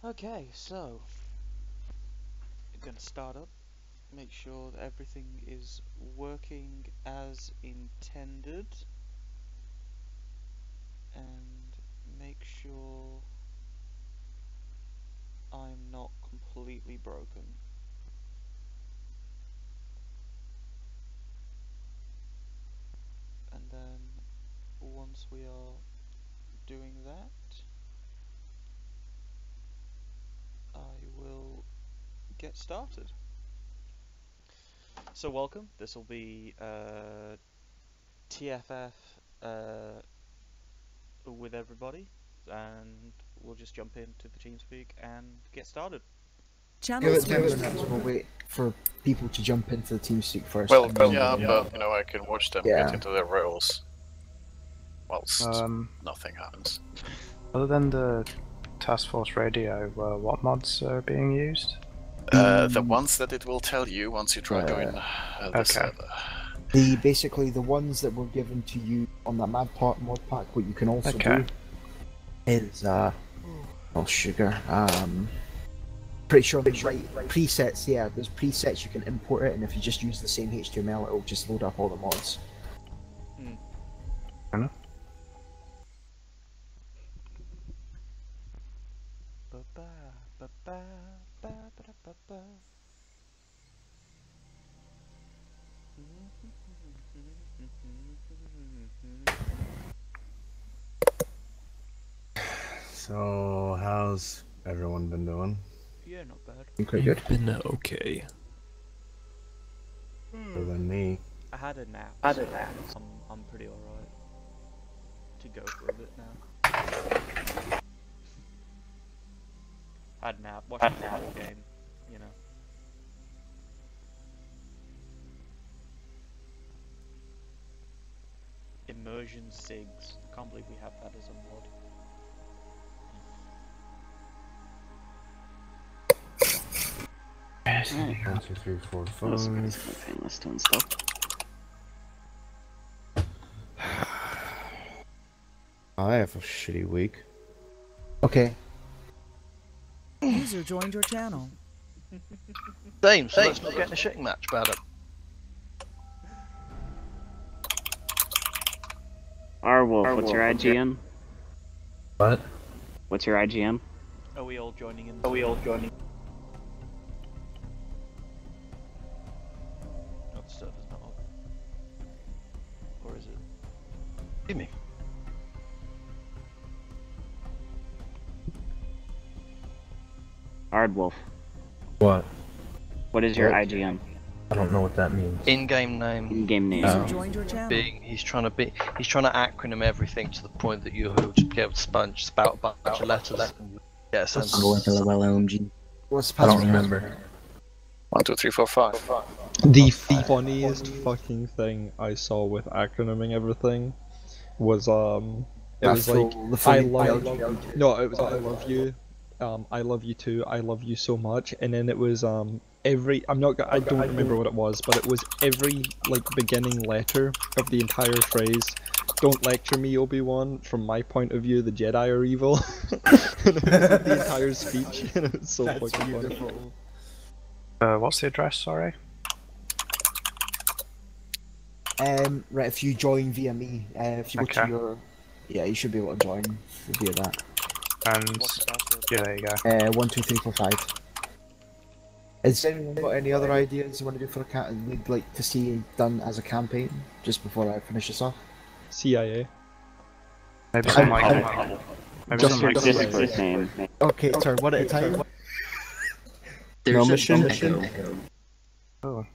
Okay, so we're gonna start up, make sure that everything is working as intended, and make sure I'm not completely broken. And then once we are doing that, I will get started. So welcome, this will be TFF with everybody, and we'll just jump into the TeamSpeak and get started. Give it 10 minutes, we'll wait for people to jump into the TeamSpeak first. Well, yeah, but you know, I can watch them Yeah. get into their roles whilst nothing happens. Other than the Task Force radio, what mods are being used? The ones that it will tell you once you try going the server. Basically the ones that were given to you on that mod pack, what you can also do is sugar. Pretty sure there's presets, yeah, there's presets you can import it, and if you just use the same HTML it'll just load up all the mods. Fair enough. So, how's everyone been doing? Yeah, not bad. Quite good. Been okay. Better than me. I had a nap. I'm pretty alright to go for a bit now. Had a nap, watched the football game, you know. Immersion SIGs. I can't believe we have that as a mod. Right. 1, 2, 3, 4, 5. Let's do install. I have a shitty week. Okay. User joined your channel. Same, so let's not get in a shitting match about it. Wolf, what's your IGN? What? What's your IGN? Are we all joining in? No, the server's not up. Or is it? Give me. Wolf. What? What is your IGN? I don't know what that means. In-game name. In-game name. User joined your channel. He's trying to acronym everything to the point that you'll just be able to spout a bunch of letters. Yeah, so What's the I don't password? remember. 1, 2, 3, 4, 5. The funniest fucking thing I saw with acronyming everything was it was like I love you, I love you too, I love you so much, and then it was I don't remember what it was, but it was every like beginning letter of the entire phrase. Don't lecture me, Obi-Wan. From my point of view, the Jedi are evil. And it was the entire speech, and it was so fucking funny. What's the address, sorry? Right, if you join via me, if you go to your... Yeah, you should be able to join via that. And What's the password? yeah, there you go. 1, 2, 3, 4, 5. Has anyone got any other ideas you want to do for a you'd like to see done as a campaign, just before I finish this off? CIA. Maybe some like Just your first name. Okay, sorry, one at a time. No mission? Oh.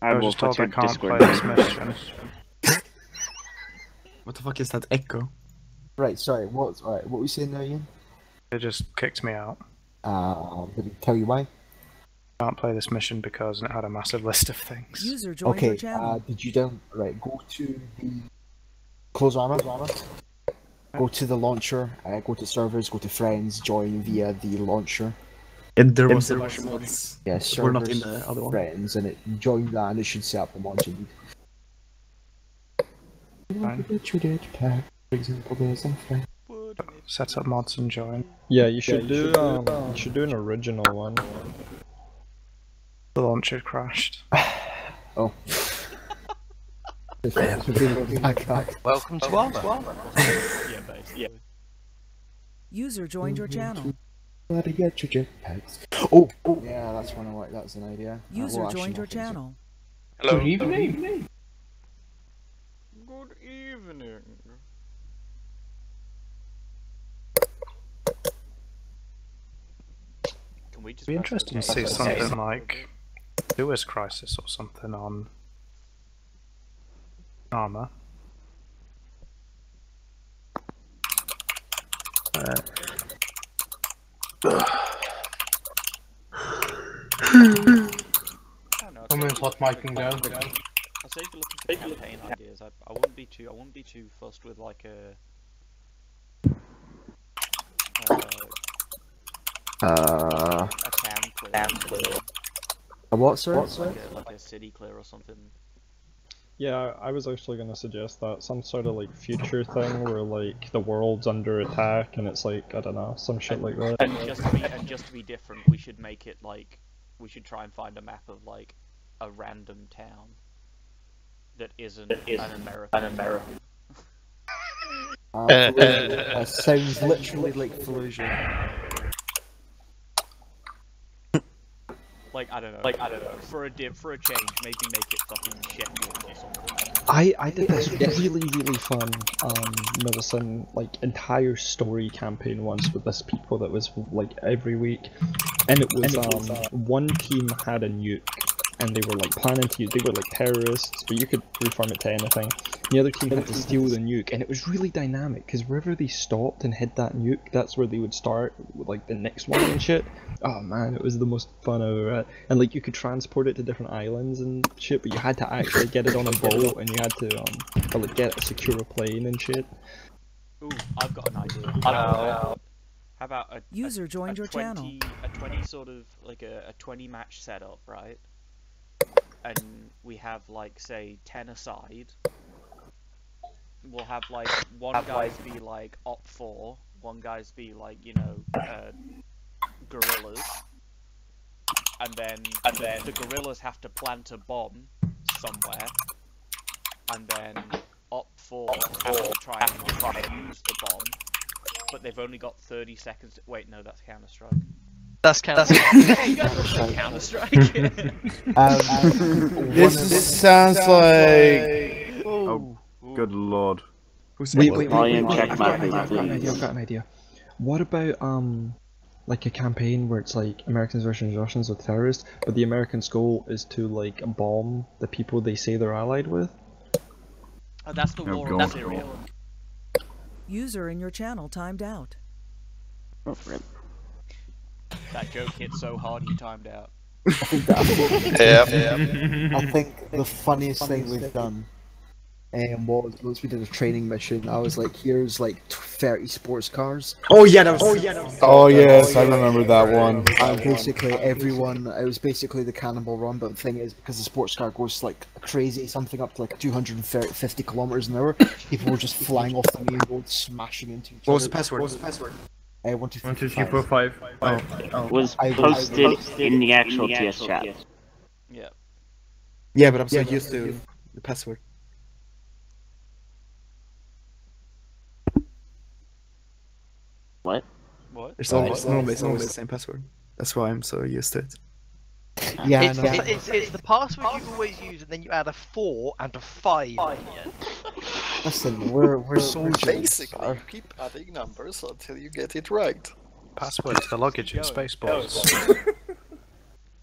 I was will just told put I your can't Discord play name. this mission. What the fuck is that echo? Right, sorry, what were you saying there, Ian? They just kicked me out. Did it tell you why? Can't play this mission because it had a massive list of things. User joined your Okay, channel. did you go to the... Close Arma. Go to the launcher, go to servers, go to friends, join via the launcher. And there was a Russian mods. Yeah, servers, We're not in the other one. friends, and join that and it should set up the mods you need. Fine. For example, there's a friend. Set up mods and join. Yeah, you should do an original one. The launcher crashed. Oh. Welcome to Arma. Yeah, basically. User joined your channel. Gotta get your jetpacks. Oh, yeah, that's one I like. That's an idea. User joined your channel. Hello. Good evening. Good evening. Can we just It'd be interesting to see something like Lewis Crisis or something on Arma. Someone's hot micing down. I'll say if you're looking for campaign ideas, I wouldn't be too fussed with like a town clear. A what, sir? Like a city clear or something. Yeah, I was actually gonna suggest that, some sort of like future thing where like the world's under attack and it's like, I don't know, some shit like that. And just to be different, we should make it like, we should try and find a map of like a random town that isn't an American. That sounds literally like Fallujah. Like I don't know. For a change, maybe make it fucking Sheffield or something. I did this really fun medicine like entire story campaign once with this people that was like every week, and it was one team had a nuke and they were like planning to use, they were like terrorists, but you could reform it to anything. The other team had to steal the nuke, and it was really dynamic because wherever they stopped and hid that nuke, that's where they would start with like the next one and shit. Oh man, it was the most fun I've ever had. And like you could transport it to different islands and shit, but you had to actually get it on a boat, and you had to like get a secure plane and shit. Ooh, I've got an idea. How about a User joined your channel. A 20 sort of like a 20 match setup, right? And we have like say 10 aside. We'll have like one guys be like op 4, one guys be like, you know, guerrillas, and then the guerrillas have to plant a bomb somewhere, and then op 4 have to try and use the bomb, but they've only got 30 seconds. Wait, no, that's Counter-Strike. That's Counter-Strike. You guys don't play Counter-Strike. This sounds like. Oh, good lord. Wait, I've got an idea. What about like a campaign where it's like Americans versus Russians with terrorists, but the Americans' goal is to like bomb the people they say they're allied with? Oh, that's the war on Syria. User in your channel timed out. Oh, rip. That joke hit so hard you timed out. I think the funniest thing we've done was once we did a training mission, I was like, here's like 30 sports cars. Oh yeah, that was. Oh yes, I remember that one. And basically everyone, it was basically the cannonball run, but the thing is, because the sports car goes like crazy, something up to like 250 kilometers an hour, people were just flying off the main road, smashing into each other. What was the password? 1, 2, 3, 4, 5. Was posted in the actual TS chat. Yeah. Yeah, but I'm so used to the password. What? It's almost the same password. That's why I'm so used to it. Yeah, it's the password you always use, and then you add a 4 and a 5. Listen, we're soldiers. Basically, you keep adding numbers until you get it right. Password to the luggage in Spaceballs.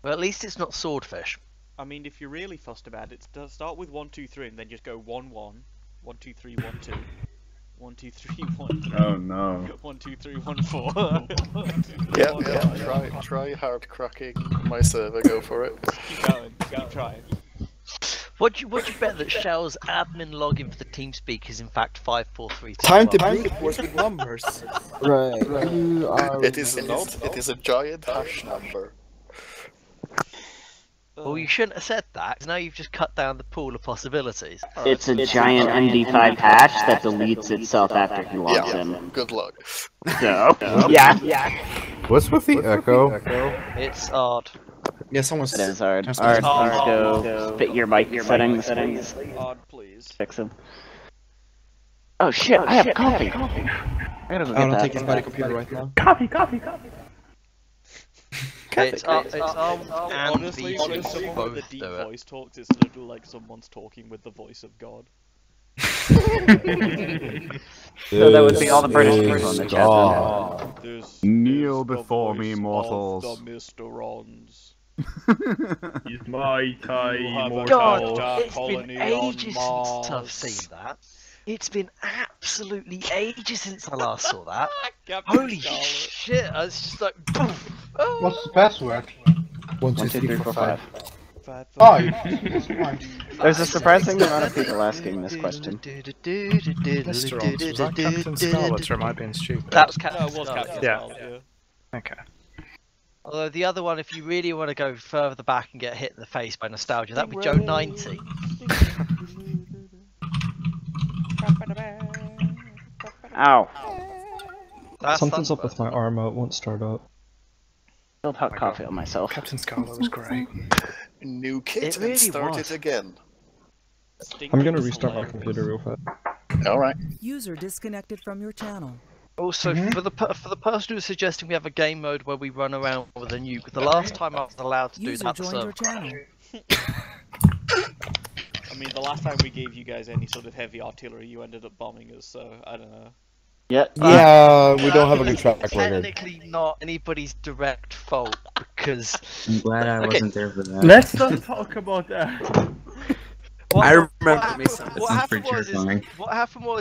Well, at least it's not swordfish. I mean, if you're really fussed about it, start with 1, 2, 3, and then just go 1, 1, 1, 2, 3, 1, 2, 1, 2, 3, 1, 3. Oh no. 1, 2, 3, 1, 4. Try hard cracking my server. Go for it. Keep going. Keep trying. What you bet that Shell's admin login for the TeamSpeak is in fact 5432? Time to break it with numbers. Right. It is not. It is a giant hash number. Well, you shouldn't have said that, 'cause now you've just cut down the pool of possibilities. It's a giant MD5 patch that deletes itself after he logs in. Good luck. So, yeah. What's with the echo? It's odd. Yeah, someone's. It is hard. Alright, go fit your mic settings. Odd, please. Fix them. Oh shit, I have coffee. I gotta go get don't that. take his body computer right now. Coffee. It's Honestly, and when someone both with a deep do it. voice talks, it's literally like someone's talking with the voice of God. So that would be all the British people in the chat. Kneel the before me, voice mortals. of the Mr. Rons. It's my time, God, mortal it's been colony ages on since I've Mars. seen that. It's been absolutely ages since I last saw that. Captain Holy Scarlet. shit! I was just like, poof. Oh. What's the password? 1, 2, 3, 4, 5. 5. There's a surprising amount of people asking this question. Mr. Ons, was that Captain Scarlet or am I being stupid? That was Captain No, it was Scarlet. Captain Yeah. Scarlet, Okay. Although the other one, if you really want to go further back and get hit in the face by nostalgia, that'd be Joe 90. Ow. That's Something's up Thunderbird. with my Arma, it won't start up. Spilled hot coffee on myself. Captain Scarlet was great. New kit It really and start was. it again. I'm gonna restart my computer real fast. Alright. User disconnected from your channel. Also, for the person who's suggesting we have a game mode where we run around with a nuke, the last time I was allowed to do User that, the joined your server channel. I mean, the last time we gave you guys any sort of heavy artillery, you ended up bombing us, so I don't know. Yeah. Yeah, we don't have a good track record. technically not anybody's direct fault because I'm glad I wasn't there for that. Let's not talk about that. I remember me something. what happened pretty was terrifying.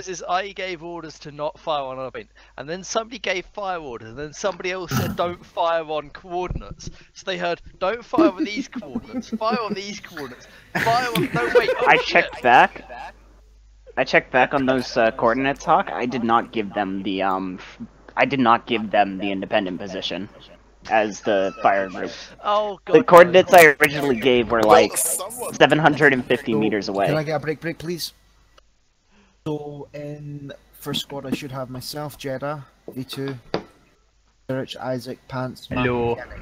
is I gave orders to not fire on a point, and then somebody gave fire orders, and then somebody else said don't fire on coordinates. So they heard don't fire on these coordinates, fire on these coordinates, fire on. No wait. Oh, I shit. checked back. I checked back on those coordinates, Hawk. I did not give them the independent position as the fire group. Oh god. The coordinates I originally gave were like 750 meters away. Can I get a break, please? So, in first squad, I should have myself, Jeddah, V2, Rich, Isaac, Pants, Matt, Hello. Kenny.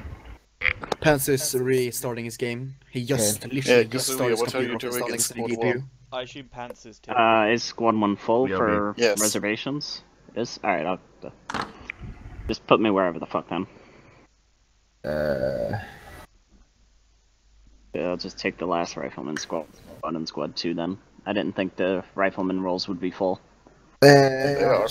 Pants is restarting his game. He just literally just started his computer off installing the GPU. I assume Pants is too. Is squad 1 full Yeah, for yes. reservations? Is alright. I'll just put me wherever the fuck then. Yeah, I'll just take the last rifleman squad and squad 2 then. I didn't think the rifleman roles would be full. Well,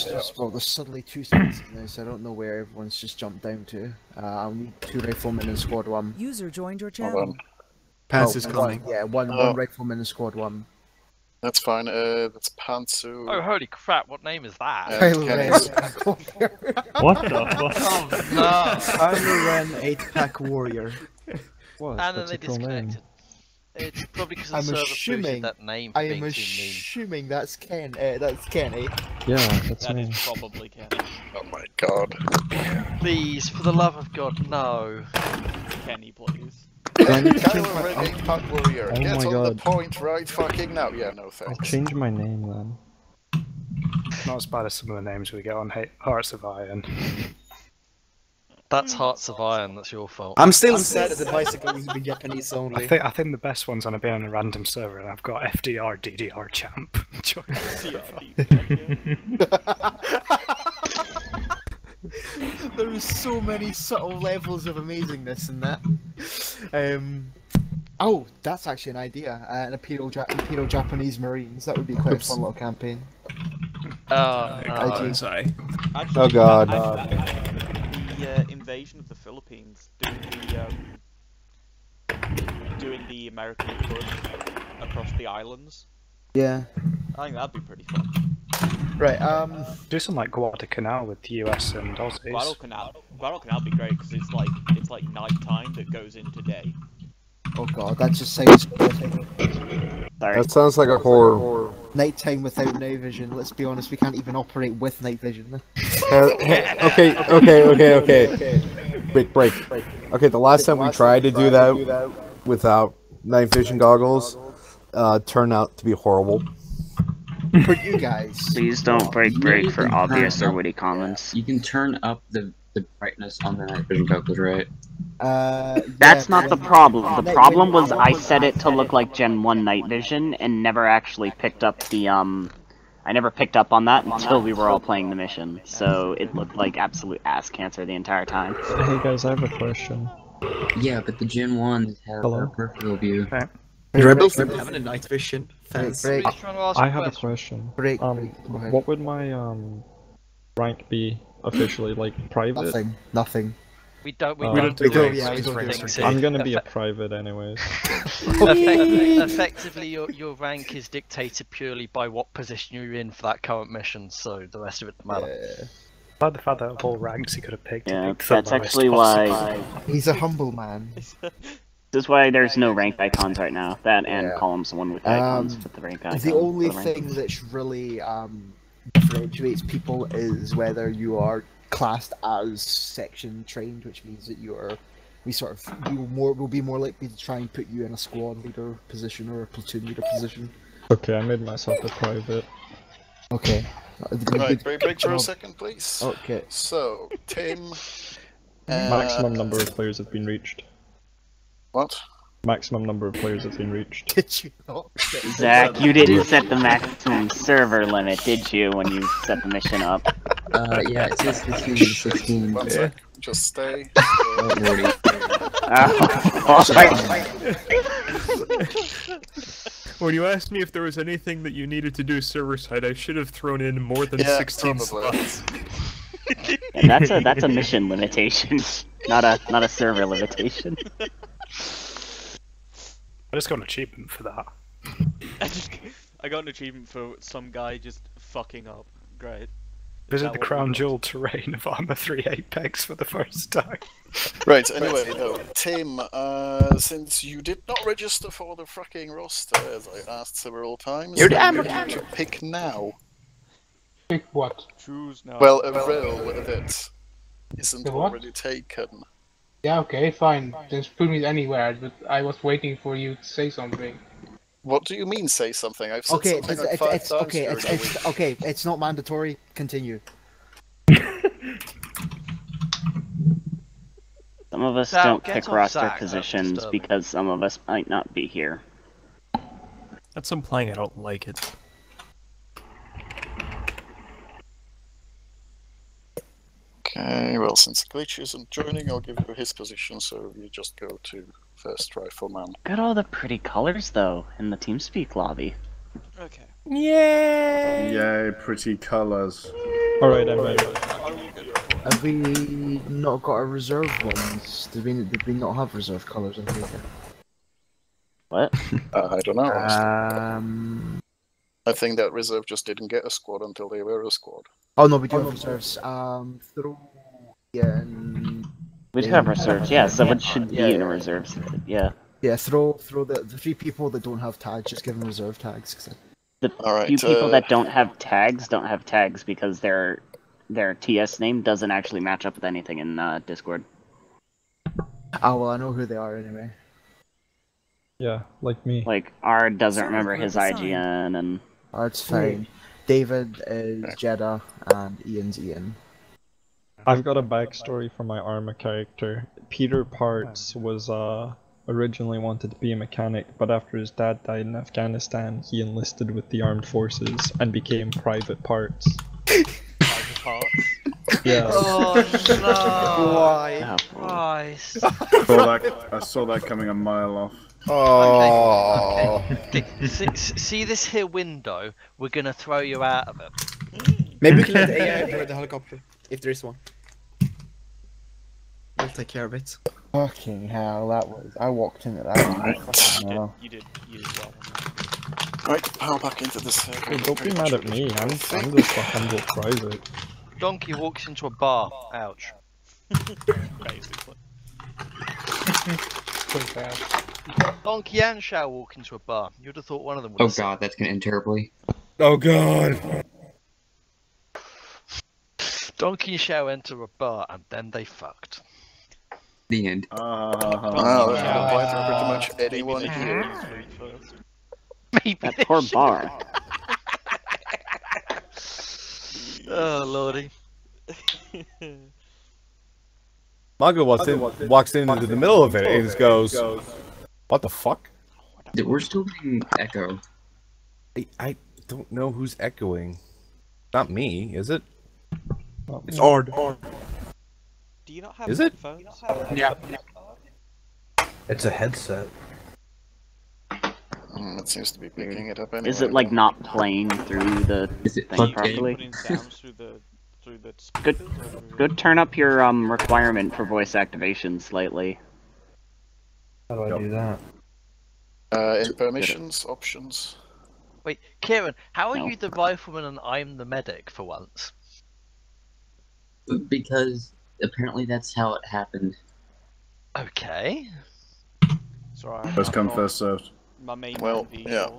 there's suddenly 2 spots in there, so I don't know where everyone's just jumped down to. I'll need 2 riflemen in squad 1. User joined your Hold channel. on. Pants is coming. One rifleman in squad 1. That's fine. That's Pantsu. Oh holy crap! What name is that? and Kenny's. What the fuck? Oh no! Kylo Ren 8-pack warrior. What? And then That's they a cool name. disconnected. It's probably because the I'm server assuming- boosted that name for I being am too mean. assuming that's that's Kenny. Yeah, that's That me. is probably Kenny. Oh my god. Please, for the love of God, no. Kenny, please. Kylo Ren 8-pack warrior. Oh Get my on God. the point right fucking now. Yeah, no I'll thanks. change my name then. Not as bad as some of the names we get on Hearts of Iron. That's Hearts of Iron. That's your fault. I'm still sad that the bicycle needs to be Japanese I only. think the best one's on being on a random server, and I've got FDR DDR champ. There's so many subtle levels of amazingness in that. Oh, that's actually an idea. An Imperial Japanese Marines. That would be quite a fun little campaign. Oh, Sorry. Actually, Oh god. the invasion of the Philippines, doing the American push across the islands. Yeah. I think that'd be pretty fun. Right. Do some like Guadalcanal with the US and Aussies. Guadalcanal would be great because it's like night time that goes into day. Oh god, that just sounds. Sorry. That sounds like a horror. Nighttime without night vision. Let's be honest, we can't even operate with night vision. Okay. Break. Okay, the last time we tried to do that, without night vision goggles turn out to be horrible. For you guys. Please don't break for obvious or witty comments. You can turn up the brightness on the night vision goggles, right? That's not the problem. The problem was I set it to look like Gen 1 night vision and never actually picked up the I never picked up on that until we were all playing the mission, so it looked like absolute ass cancer the entire time. Hey guys, I have a question. Yeah, but the Gen 1s have a peripheral view. Rebels don't have a night vision. Thanks. I have a question. What would my rank be officially? Like private? Nothing. We don't do things. I'm gonna be a private anyways. Effectively, your rank is dictated purely by what position you're in for that current mission, so the rest of it doesn't matter. By the fact that of all ranks he could have picked. Yeah, that's actually why... He's a humble man. This is why there's no rank icons right now. That and columns one with icons with the rank icons. The only thing that's really differentiates people is whether you are classed as section trained, which means that we'll be more likely to try and put you in a squad leader position or a platoon leader position. Okay, I made myself a private. Okay. Right, break for a second, please. Okay. So, Tim. Maximum number of players have been reached. What? Maximum number of players have been reached. Did you not? Zach, you didn't set the maximum server limit, did you, when you set the mission up? Yeah, it says 15 to 16. One sec. Just stay. When you asked me if there was anything that you needed to do server side, I should have thrown in more than 16 slots. Yeah, that's a mission limitation, not a server limitation. I just got an achievement for that. I got an achievement for some guy just fucking up. Great. Visit the crown jewel terrain of Arma 3 Apex for the first time. Right, anyway, no, Tim, since you did not register for the fucking roster, as I asked several times, You're you need to pick now. Pick what? Choose now. Well, a role that isn't already taken. Yeah, okay, fine. Just put me anywhere, but I was waiting for you to say something. What do you mean, say something? I've said something like 5 times okay, it's not mandatory. Continue. Some of us don't pick roster positions because some of us might not be here. That's implying I don't like it. Okay, well, since Glitch isn't joining, I'll give you his position, so you just go to first rifleman. Look at all the pretty colors, though, in the TeamSpeak lobby. Okay. Yay! Yay, pretty colors. Alright, I'm ready. Have we not got a reserve ones? Did we not have reserve colours in here? What? I don't know. I think that reserve just didn't get a squad until they were a squad. Oh no, we do have reserves. We do have reserves, yeah, someone should be in reserves, yeah. Yeah, throw the 3 people that don't have tags, just give them reserve tags. The few people that don't have tags because their TS name doesn't actually match up with anything in Discord. Oh well, I know who they are anyway. Yeah, like me. Like, Ard doesn't remember his IGN, and... Ard's fine. David is Jeddah, and Ian's Ian. I've got a backstory for my Arma character. Peter Parts was originally wanted to be a mechanic, but after his dad died in Afghanistan, he enlisted with the armed forces and became Private Parts. Private Parts? Yeah. Oh no! Why? Christ. I saw that coming a mile off. Oh. Okay. See this here window? We're gonna throw you out of it. Maybe we can let the AI drive the helicopter, if there is one. We'll take care of it. Fucking hell, that was... I walked into that. Right. You did well. Right, power back into this. Hey, don't be mad at me, I'm just a humble private. Donkey walks into a bar. Ouch. Basically. Donkey and Shao walk into a bar. You'd have thought one of them would. Oh god, that's gonna end terribly. Oh god. Donkey and Shao enter a bar and then they fucked. The end. Wow, that could apply to pretty much anyone here. Maybe that poor bar. Oh lordy. Mago walks into the middle of it and just goes, "What the fuck?" We're still getting echo. I don't know who's echoing. Not me, is it? It's Ord. Do you not have Is it? headphones? Yeah. It's a headset. It seems to be picking it up anyway. Is it like not playing through the thing properly? Good. Turn up your requirement for voice activation slightly. How do I do that? In permissions, options. Wait, Kieran, how are you the rifleman and I'm the medic for once? Because apparently that's how it happened. Okay. Sorry, First come, first served. My main yeah.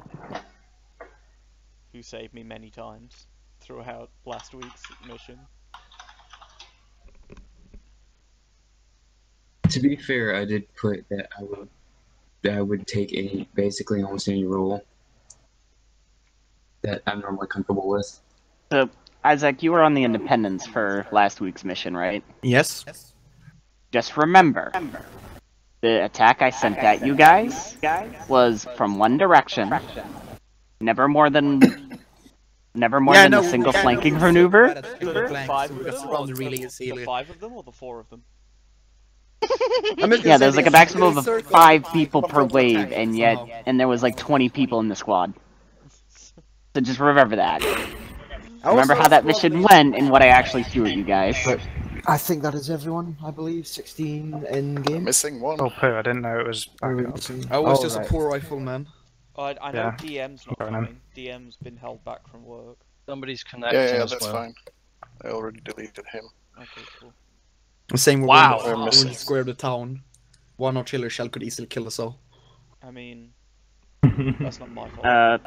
Who saved me many times throughout last week's mission. To be fair, I did put that I would take basically almost any role that I'm normally comfortable with. So, Isaac, you were on the Independence for last week's mission, right? Yes. Just remember, the attack I sent at you guys was from one direction. Never more than a single flanking maneuver. The 5 of them or the 4 of them? Yeah, there's like a maximum of 5 people per wave, and there was like 20 people in the squad. So just remember that. Remember how that mission went and what I actually threw at you guys. But I think that is everyone, I believe. 16 in game. Missing one. Oh, poo, I didn't know it was back up. I was just a poor rifleman. I know Yeah. DM's not coming. DM's been held back from work. Somebody's connecting Yeah, as that's well. fine. I already deleted him. Okay, cool. The same with Wow. the square of the town. One artillery shell could easily kill us all. I mean, that's not my fault.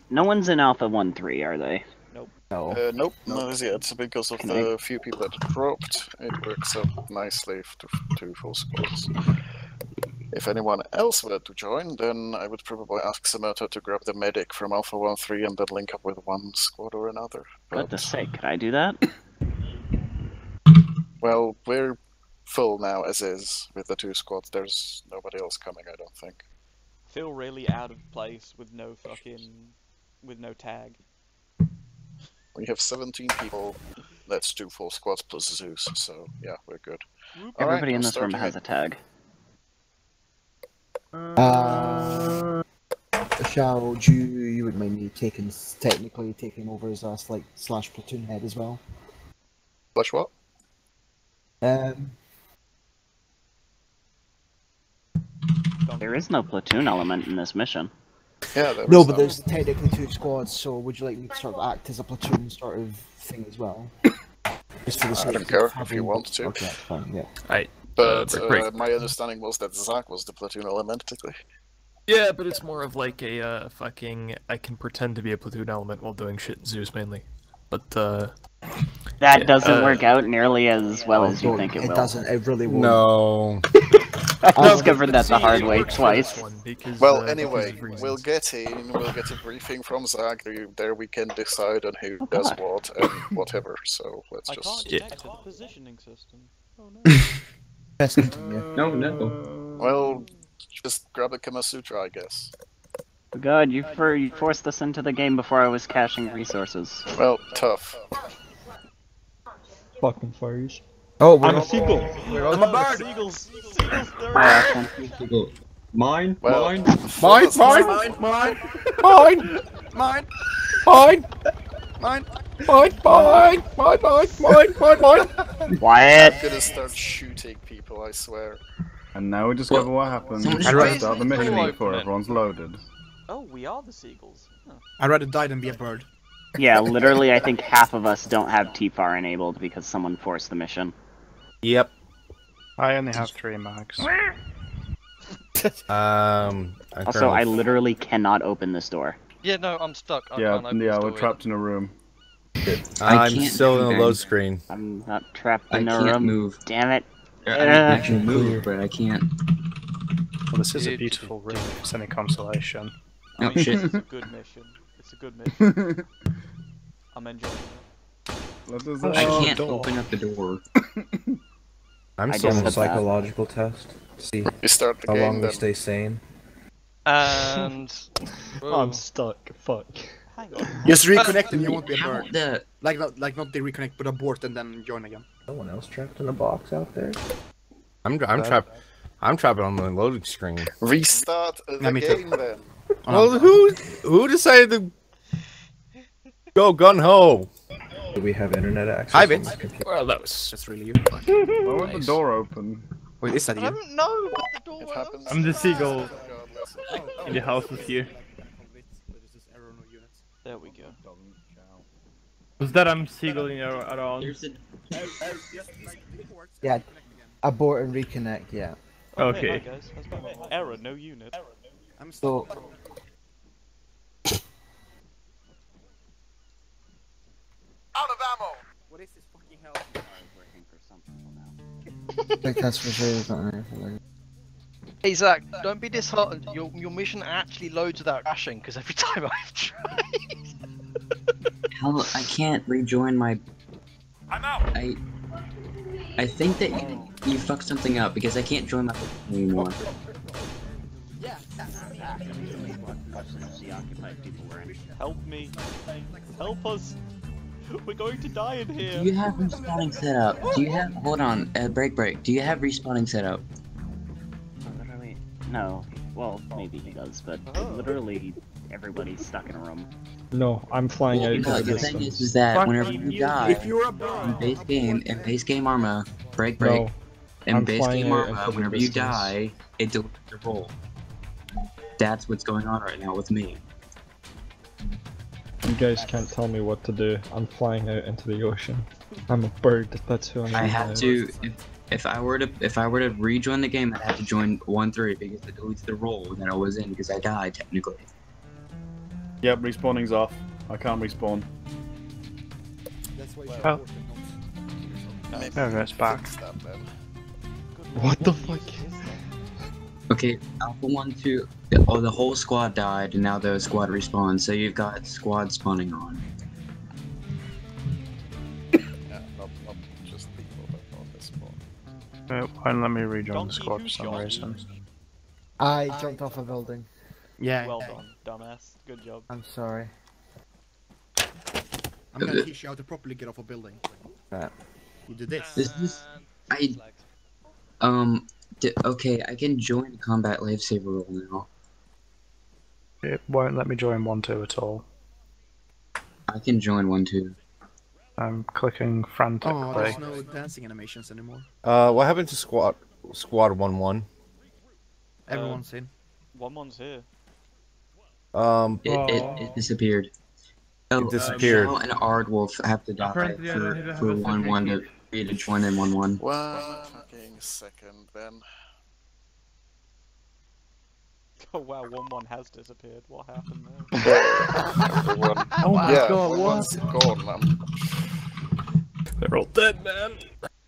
No one's in Alpha 1-3, are they? Nope. No. Nope, not as yet. Because of the few people that dropped, it works out nicely to 2 full squads. If anyone else were to join, then I would probably ask Samantha to grab the medic from Alpha 1-3 and then link up with one squad or another. For goodness sake, could I do that? Well, we're full now as is with the 2 squads. There's nobody else coming, I don't think. I feel really out of place with no tag. We have 17 people. That's 2 full squads plus Zeus, so yeah, we're good. Everybody in this room has a tag. Shall you would mind me technically taking over as a slash platoon head as well? Slash what? There is no platoon element in this mission. Yeah, no, but there's technically 2 squads, so would you like me to sort of act as a platoon sort of thing as well? Just for the I don't care if you want to. Okay, fine, yeah. But my understanding was that Zach was the platoon element, technically. Yeah, but it's more of like a fucking I can pretend to be a platoon element while doing shit in Zeus mainly. But that doesn't work out nearly as well as you think it will. It doesn't. It really won't. No. I discovered that the hard way twice. Well, anyway, we'll get in. We'll get a briefing from Zach. There we can decide on who does what and whatever. So let's just. I can't connect to the positioning system. Oh no. Let's continue. No. Well, just grab a Kama Sutra, I guess. God, you forced us into the game before I was caching resources. Well, tough. Fucking fires. Oh, I'm a seagull. I'm a bird. Seagulls. Mine. Well, Mine. Wyatt. I'm gonna start shooting people, I swear. And now we discover what happens. Someone I'd just start the mission raised before the everyone's loaded. Oh, we are the seagulls. Huh. I'd rather die than be a bird. Yeah, literally, I think half of us don't have TFAR enabled because someone forced the mission. Yep. I only have 3 mags. Also, I literally cannot open this door. Yeah, no, I'm stuck. I Yeah, can't open this we're door trapped in a room. I'm can't still do in a anything. load screen. I'm not trapped I in a can't room. move. Damn it. I can actually move, but I can't. Well, this is a beautiful room, if it's any consolation. Oh shit. It's a good mission. It's a good mission. I'm enjoying it. I can't open up the door. I'm I still guess on a that's that. psychological test. See We start the how game long we then. stay sane. And I'm stuck. Fuck. Hang on. Just reconnect and you won't be How burned. the... Like not the reconnect, but abort and then join again. Someone else trapped in a box out there. I'm trapped. I'm trapped on the loading screen. Restart the me too. game then. Well, who decided to go gun ho? Do we have internet access? Hi, on Vince. this computer? Well, that's really you. Why was the door open? Wait, is that I you? don't know, but the door It happens. I'm the seagull in the houses here. There we go. Was that I'm seagulling around? Yeah, abort and reconnect. Yeah. Oh, Okay. hey, hi guys. How's it going? Error, no unit. I'm So. Out of ammo! What is this fucking hell? I think that's for sure. It's not anything. Hey Zach, don't be disheartened. Your mission actually loads without crashing because every time I've tried. How I can't rejoin my... I'm out! I think that you fucked something up because I can't join my anymore. Help me. Help us. We're going to die in here. Do you have respawning set up? Do you have... Hold on, break. Do you have respawning set up? Literally, no. Well, maybe he does, but literally everybody's stuck in a room. No, I'm flying out into No, the the thing distance. is that whenever you die, If you're a in base game Arma, break, No, in I'm base flying game out Arma, into the whenever you distance. die, it deletes your roll. That's what's going on right now with me. You guys can't tell me what to do. I'm flying out into the ocean. I'm a bird. That's who I am. I have now. to, if I were to rejoin the game, I'd have to join 1-3 because it deletes the roll that I was in because I died technically. Yep, respawning's off. I can't respawn. That's why Oh. There it's back. What the fuck? Okay, Alpha 1-2, the whole squad died, and now the squad respawned, so you've got squad spawning on. Yeah, not just people that on this spawn. Why don't let me rejoin the Donkey, squad who for some shot reason? I jumped off a building. Yeah. Well done, dumbass. Good job. I'm sorry. I'm gonna teach you how to properly get off a building. Right. You do this. This is... okay, I can join combat lifesaver role now. It won't let me join 1-2 at all. I can join 1-2. I'm clicking frantically. Oh, there's no dancing animations anymore. What happened to squad 1-1? Everyone's in. 1-1's here. It disappeared. Oh, It disappeared. Shao and Ardwolf have to die Apparently, I don't for have a 1-1 to be to join in 1-1. 1 fucking second then. Oh wow, 1-1 has disappeared. What happened there? Oh my Yeah, god, one's gone. They're all dead, man.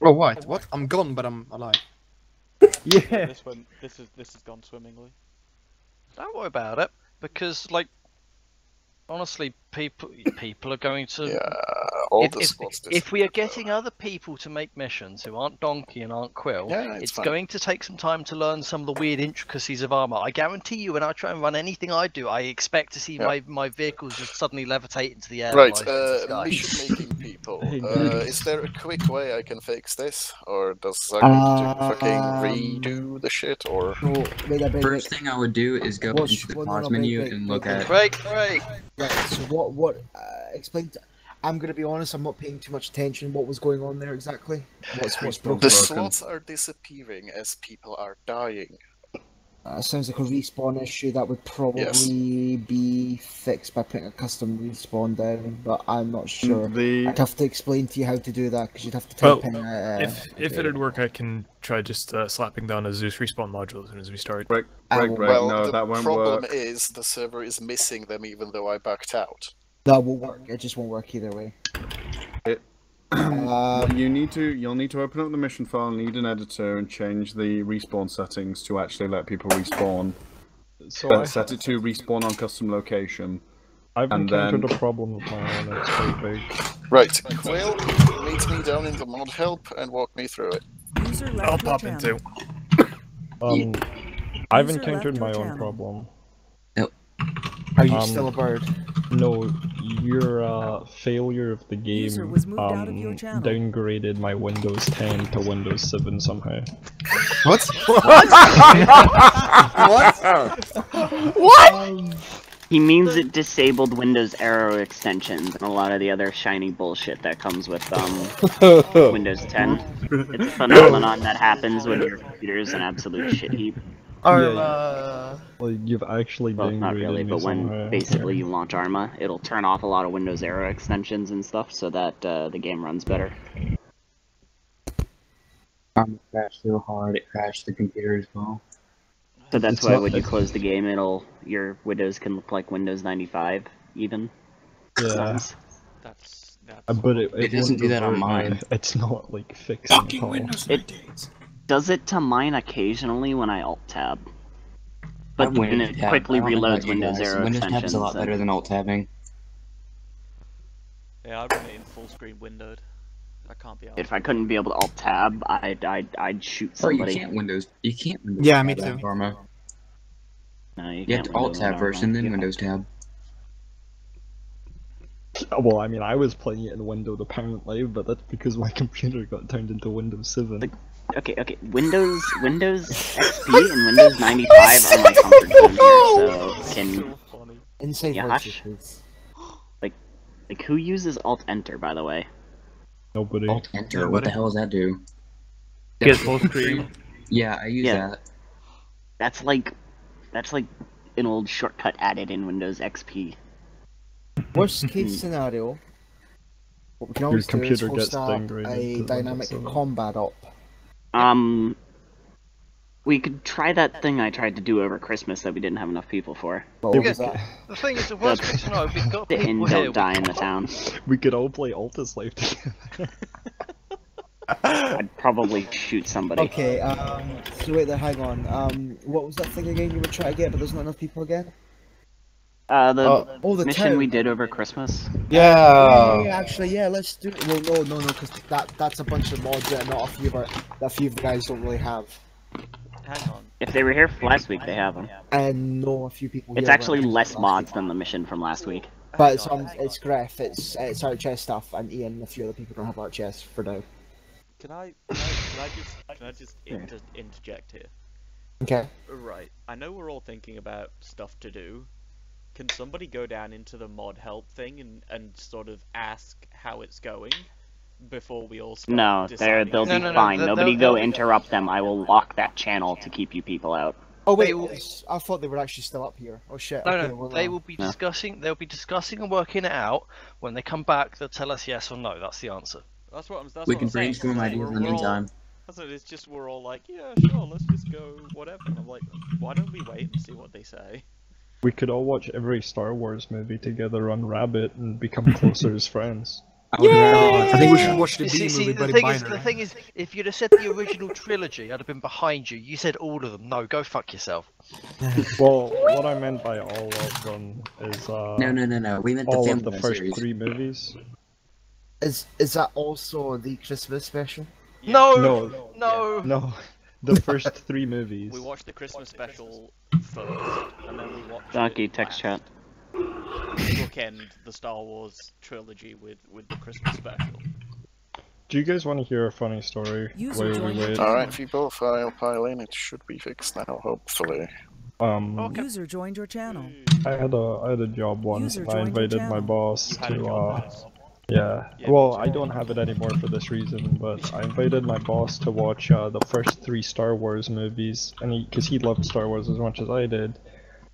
Oh, what? I'm gone, but I'm alive. Yeah. This has gone swimmingly. Don't worry about it, because like, honestly, people are going to. Yeah, all if, the if, squads if we are getting other people to make missions who aren't Donkey and aren't Quill, Yeah, it's it's fine. going to take some time to learn some of the weird intricacies of Arma. I guarantee you, when I try and run anything I do, I expect to see my vehicles just suddenly levitate into the air. Right, and rise into the sky. mission making people. Is there a quick way I can fix this? Or does Zach need to fucking redo the shit? Or First thing I would do is go into the pause menu and look at... Break! Right, so what, explain, I'm gonna be honest, I'm not paying too much attention what was going on there exactly. What's broken? the slots are disappearing as people are dying. Sounds like a respawn issue that would probably be fixed by putting a custom respawn down, but I'm not sure. I'd have to explain to you how to do that, because you'd have to type in... if it'd work, I can try just slapping down a Zeus respawn module as soon as we start. Break, Well, no, the that won't problem work. is the server is missing them even though I backed out. That will work, it just won't work either way. You'll need to open up the mission file, need an editor, and change the respawn settings to actually let people respawn. So set it to respawn on custom location. I've encountered a problem with my own, it's quite big. Right, Quill, meet me down in the mod help and walk me through it. I'll pop in too. I've encountered my own problem. Are you still a bird? No, your failure of the game downgraded my Windows 10 to Windows 7 somehow. What? What? He means it disabled Windows Arrow extensions and a lot of the other shiny bullshit that comes with Windows 10. It's a phenomenon that happens when your computer is an absolute shit heap. Well, you've actually downgraded not really, me but when somehow. basically you launch Arma, it'll turn off a lot of Windows Arrow extensions and stuff so that the game runs better. Arma crashed so hard it crashed the computer as well. So that's why when you close the game, your Windows can look like Windows 95 even. Yeah. That's but it doesn't do that on mine. It's not like fixed at all. It does it to mine occasionally when I Alt-Tab. But then it quickly reloads Windows Arrow Windows extensions. Tab is a lot better than Alt-Tabbing. Yeah, I run it in full screen windowed. I can't be. If I couldn't be able to Alt-Tab, I'd shoot somebody. Oh, you can't Windows. You can't Windows. Yeah, me tab too. Arma. No, you You have can't to Windows Alt-Tab Arma. first and then Windows Tab. Well, I mean, I was playing it in windowed apparently, but that's because my computer got turned into Windows 7. Okay, Windows XP and Windows 95 are my comfort zone here, so can Inside Yash? Like who uses Alt-Enter, by the way? Nobody. Alt-Enter, what the hell does that do? Get full screen. Yeah, I use that. That's like an old shortcut added in Windows XP. Worst case scenario, what we can always do is computer we'll gets start downgraded a to dynamic Windows 7. combat up. We could try that thing I tried to do over Christmas that we didn't have enough people for. What was that? The thing is, the worst case scenario, we've got The people inn here. don't die in the town. We could all play Altus Life together. I'd probably shoot somebody. Okay, so wait there, hang on. What was that thing again you were trying to get, but there's not enough people again? The mission town. we did over Christmas. Yeah, actually, yeah, let's do it. Well, no, because that's a bunch of mods that not a few of the guys don't really have. Hang on. If they were here last week, they have them. And no, a few people. It's here actually weren't less last mods week. than the mission from last week. But it's Gref, it's RHS stuff, and Ian and a few other people don't have RHS for now. Can I just interject here? Okay. Right. I know we're all thinking about stuff to do. Can somebody go down into the mod help thing and sort of ask how it's going before we all start No, deciding? they'll be fine. Nobody go interrupt them. I will lock that channel to keep you people out. Oh wait, I thought they were actually still up here. Oh shit. No, okay, no, well, they will be discussing. They'll be discussing and working it out. When they come back, they'll tell us yes or no. That's the answer. That's what I'm. That's We what can I'm saying. brainstorm ideas in the meantime. It's just we're all like, yeah, sure, let's just go, whatever. And I'm like, why don't we wait and see what they say? We could all watch every Star Wars movie together on Rabbit and become closer as friends. Yeah! I think we should watch the B movie, but The thing is, if you'd have said the original trilogy, I'd have been behind you. You said all of them. No, go fuck yourself. Well, what I meant by all of them is No. We meant the all Family of the Guy first series. 3 movies. Is that also the Christmas special? No. The first 3 movies. We watched the Christmas special first, and then we watched Donkey text chat. bookend the Star Wars trilogy with the Christmas special. Do you guys want to hear a funny story? Alright, if you both pile in, it should be fixed now, hopefully. User joined your channel. I had a job once, User and I joined your invited my channel. boss You had a to job once? Yeah, well, I don't have it anymore for this reason, but I invited my boss to watch the first 3 Star Wars movies, and because he loved Star Wars as much as I did.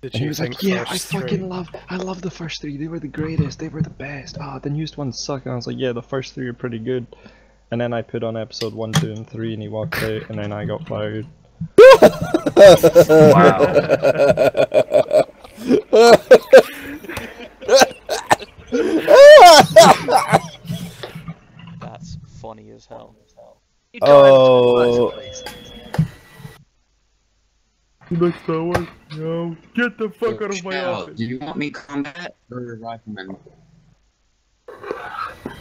And he was like, yeah, I love the first 3, they were the greatest, they were the best, the newest ones suck, and I was like, yeah, the first 3 are pretty good. And then I put on episode 1, 2, and 3, and he walked out, and then I got fired. That's as hell. You don't have to please. Like Star Wars? No. Get the fuck out of my office. Do you want me combat or rifleman?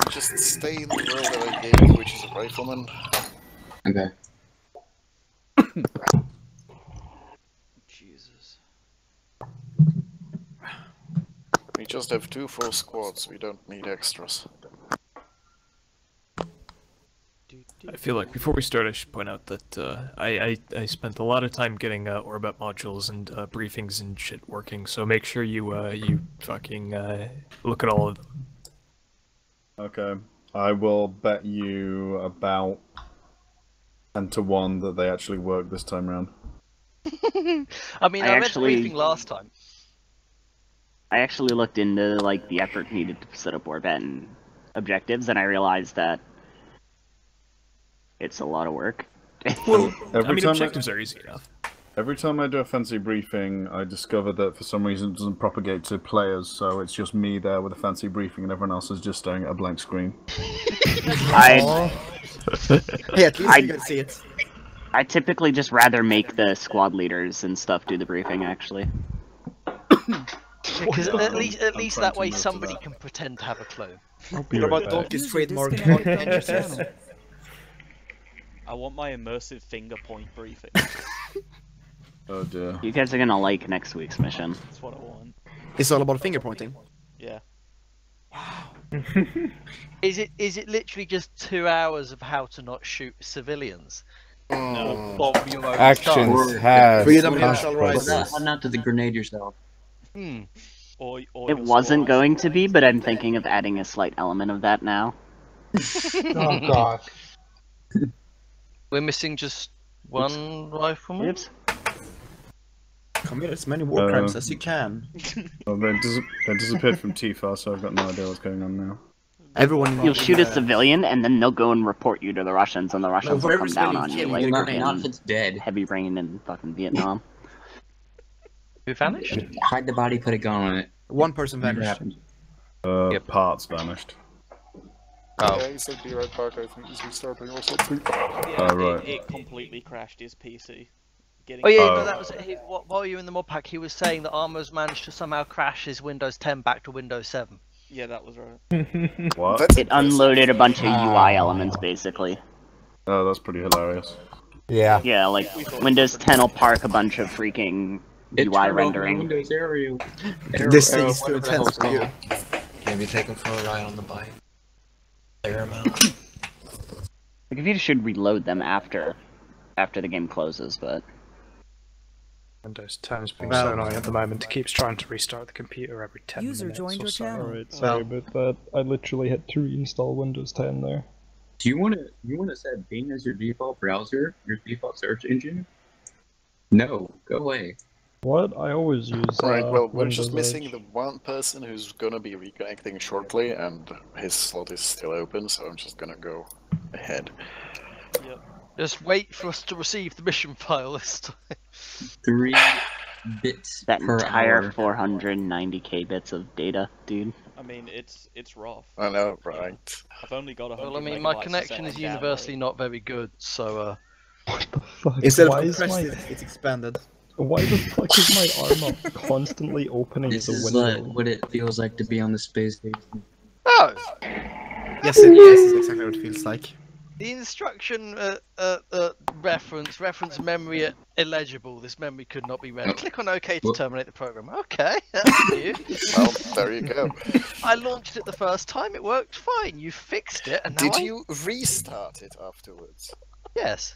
Just stay in the role that I gave you, which is a rifleman. Okay. Jesus. We just have 2 full squads, we don't need extras. I feel like before we start, I should point out that I spent a lot of time getting Orbit modules and briefings and shit working. So make sure you fucking look at all of them. Okay, I will bet you about 10 to 1 that they actually work this time around. I mean, I read the briefing last time. I actually looked into like the effort needed to set up Orbit and objectives, and I realized that it's a lot of work. Well, objectives are easy enough. Every time I do a fancy briefing, I discover that for some reason it doesn't propagate to players, so it's just me there with a fancy briefing and everyone else is just staring at a blank screen. Hey, at least you can see it. I typically just rather make the squad leaders and stuff do the briefing, actually. Because at least that way somebody can pretend to have a clue. What about Donkey's trademark? I want my immersive finger point briefing. Oh dear. You guys are gonna like next week's mission. That's what I want. It's all about finger pointing. Yeah. Is it literally just 2 hours of how to not shoot civilians? Or bomb your own Actions stuff? have Freedom shall rise. Not to the grenade yourself. Or It wasn't going to be, but I'm thinking of adding a slight element of that now. Oh god. We're missing just one rifleman? Oops. Commit as many war crimes as you can. Well, they disappeared from TFF, so I've got no idea what's going on now. Everyone. You'll shoot a civilian, and then they'll go and report you to the Russians, and the Russians will come down on you like It's dead. heavy rain in fucking Vietnam. Who vanished? Hide the body, put a gun on it. One person vanished. Parts vanished. Oh. Yeah, he said be right back, I think he's restarting or something. Yeah, right. It completely crashed his PC. Oh yeah, no, that was it. While you were in the mod pack, he was saying that Arma's managed to somehow crash his Windows 10 back to Windows 7. Yeah, that was right. What? It unloaded a bunch of UI elements, basically. Oh, that's pretty hilarious. Yeah. Yeah, like Windows 10 will park a bunch of freaking UI rendering. Windows aerial. This thing is too intense for you. Can we take him for a ride on the bike? Paramount. Like, if you should reload them after the game closes, but... Windows 10 is being so annoying at the moment. It keeps trying to restart the computer every 10 User minutes joined or your so. channel. Alright, sorry about that. I literally had to reinstall Windows 10 there. Do you want to set Bing as your default browser, your default search engine? No, go away. What? I always use Right, well, we're Windows just missing Edge. the one person who's gonna be reconnecting shortly, and his slot is still open, so I'm just gonna go ahead. Yep. Just wait for us to receive the mission file this time. 3 bits That per entire hour. 490k bits of data, dude. I mean, it's rough. I know, right? I've only got 100 Well, I mean, my megabytes to connection set is and universally download. not very good, so Fuck, Instead why of is compressed, my... it's expanded. Why the fuck is my Arma constantly opening This the is window? like what it feels like to be on the space station. Oh! Yes, it's exactly what it feels like. The instruction reference memory illegible. This memory could not be read. Click on OK to terminate the program. Okay, that's new. Well, there you go. I launched it the first time. It worked fine. You fixed it, and now Did you restart it afterwards? Yes.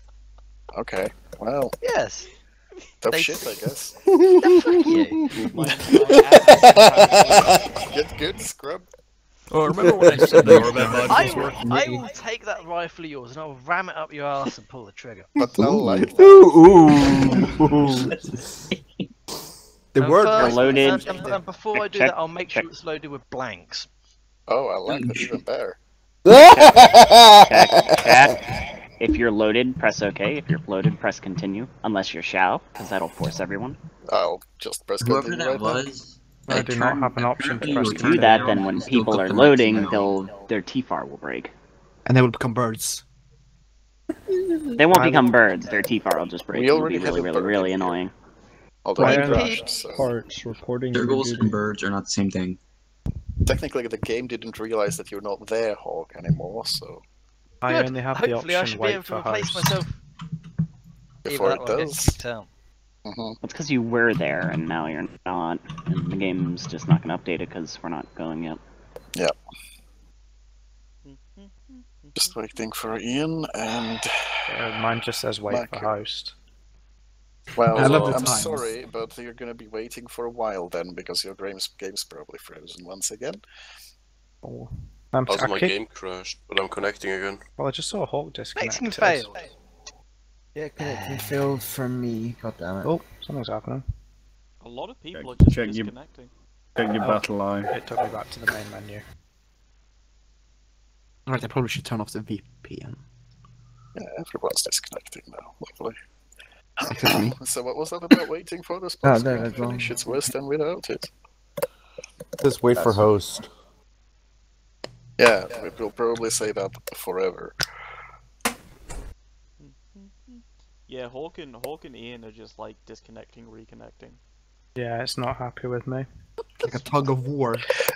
Okay. Well. Yes. Tough shit, I guess. Fuck you. Get good, scrub. Oh, remember when I said the Orbit modules work? I will take that rifle of yours and I will ram it up your ass and pull the trigger. But I'll like that. The word first, loaded. and before I do that, I'll make sure it's loaded with blanks. Oh, I like that even better. Chat. If you're loaded, press OK. If you're floated, press continue. Unless you're shall, because that'll force everyone. I'll just press Whoever continue that right now. was, I do not have an option to press If you do that, then when people are loading, their TFAR will break. And they will become birds. They won't become birds. Their teeth will just break. We It'll already be had really, a really, bird really in here. annoying. Although Why he are crashed, so... parts recording Circles your and birds are not the same thing. Technically, the game didn't realize that you're not there, Hawk, anymore, so... I Good. only have the Hopefully I option should be able wait to for replace host. myself. Before Either it that or get does. kicked out. That's because you were there and now you're not, and the game's just not going to update it because we're not going yet. Yeah. Just waiting for Ian and... Mine just says wait for Mike. host. Well, I love the I'm times. sorry, but you're gonna be waiting for a while then, because your game's probably frozen once again. Oh. Also, my okay. game crashed, but I'm connecting again. Well, I just saw a Hawk disconnected. Connecting failed. Yeah, connecting failed for me. God damn it. Oh, something's happening. A lot of people are just check disconnecting. Check your battle line. It took me back to the main menu. Alright, I probably should turn off the VPN. Yeah, everyone's disconnecting now. Lovely. Except me. So what was that about waiting for the spot to finish? It's worse than without it. Just wait for host. Yeah, we'll probably say that forever. Yeah, Hawk and Ian are just like disconnecting, reconnecting. Yeah, it's not happy with me. Like a tug of war.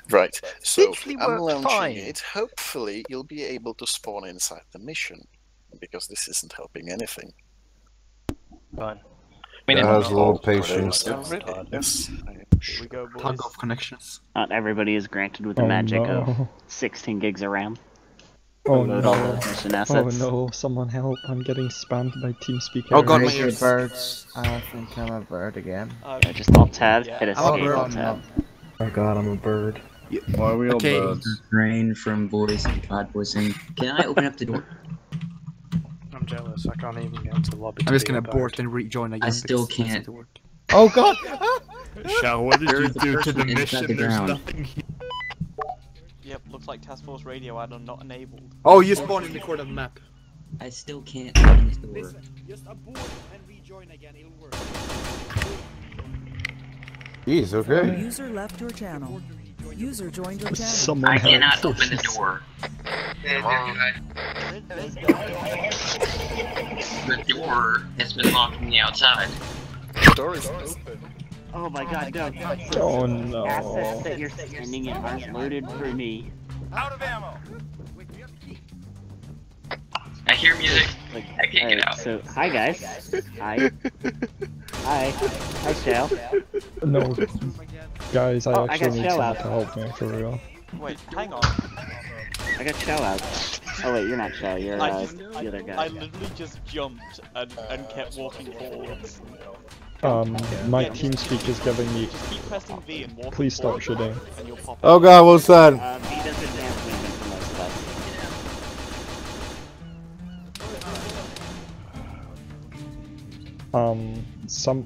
Right, so Literally I'm worked launching fine. it. Hopefully you'll be able to spawn inside the mission, because this isn't helping anything. Fine. Has a little patience. Already, yes. Here we go, boys. Tug of connections. Not everybody is granted with the Oh, magic no. of 16 gigs of RAM. Oh Load no. all those mission Oh assets. no, someone help, I'm getting spammed by TeamSpeak. Oh god, my Major ears. birds. I think I'm a bird again. Yeah, just alt tab, Yeah. hit I'm a escape, bird. alt tab. Oh god, I'm a bird. Why are we all Okay. birds? Refrain from voice and bad voicing. Can I open up the door? I'm jealous, I can't even get into the lobby. I'm just be a gonna bird. abort and rejoin again. I still because it doesn't can't. work. Oh god! Shao, what did There you is a do to the person inside mission? the There's ground. nothing here. Yep, looks like Task Force Radio add-on not enabled. Oh, you spawned in the corner of the map. I still can't open this door. Just abort and rejoin again, it'll work. Jeez, okay. User left your channel. User joined your channel. Someone I help, cannot open the please. door. The door has been locked from the outside. The door is open. Oh my god, no. Oh no. Assets that you're sending in aren't loaded for me. Out of ammo. I hear music. Like, I can't get out. So, hi guys. Hi. Hi. Hi, Shao. No. Guys, I Oh, I actually got need Shao someone out. to help me, for real. Wait, hang on. I got Shao out. Oh wait, you're not Shao, you're the other I guy. literally just jumped and kept walking forwards. My TeamSpeak is giving me... Just keep pressing V and walking Please stop forward, shooting. and you'll pop Oh up. god, what's that? V does advanced movement for most of us.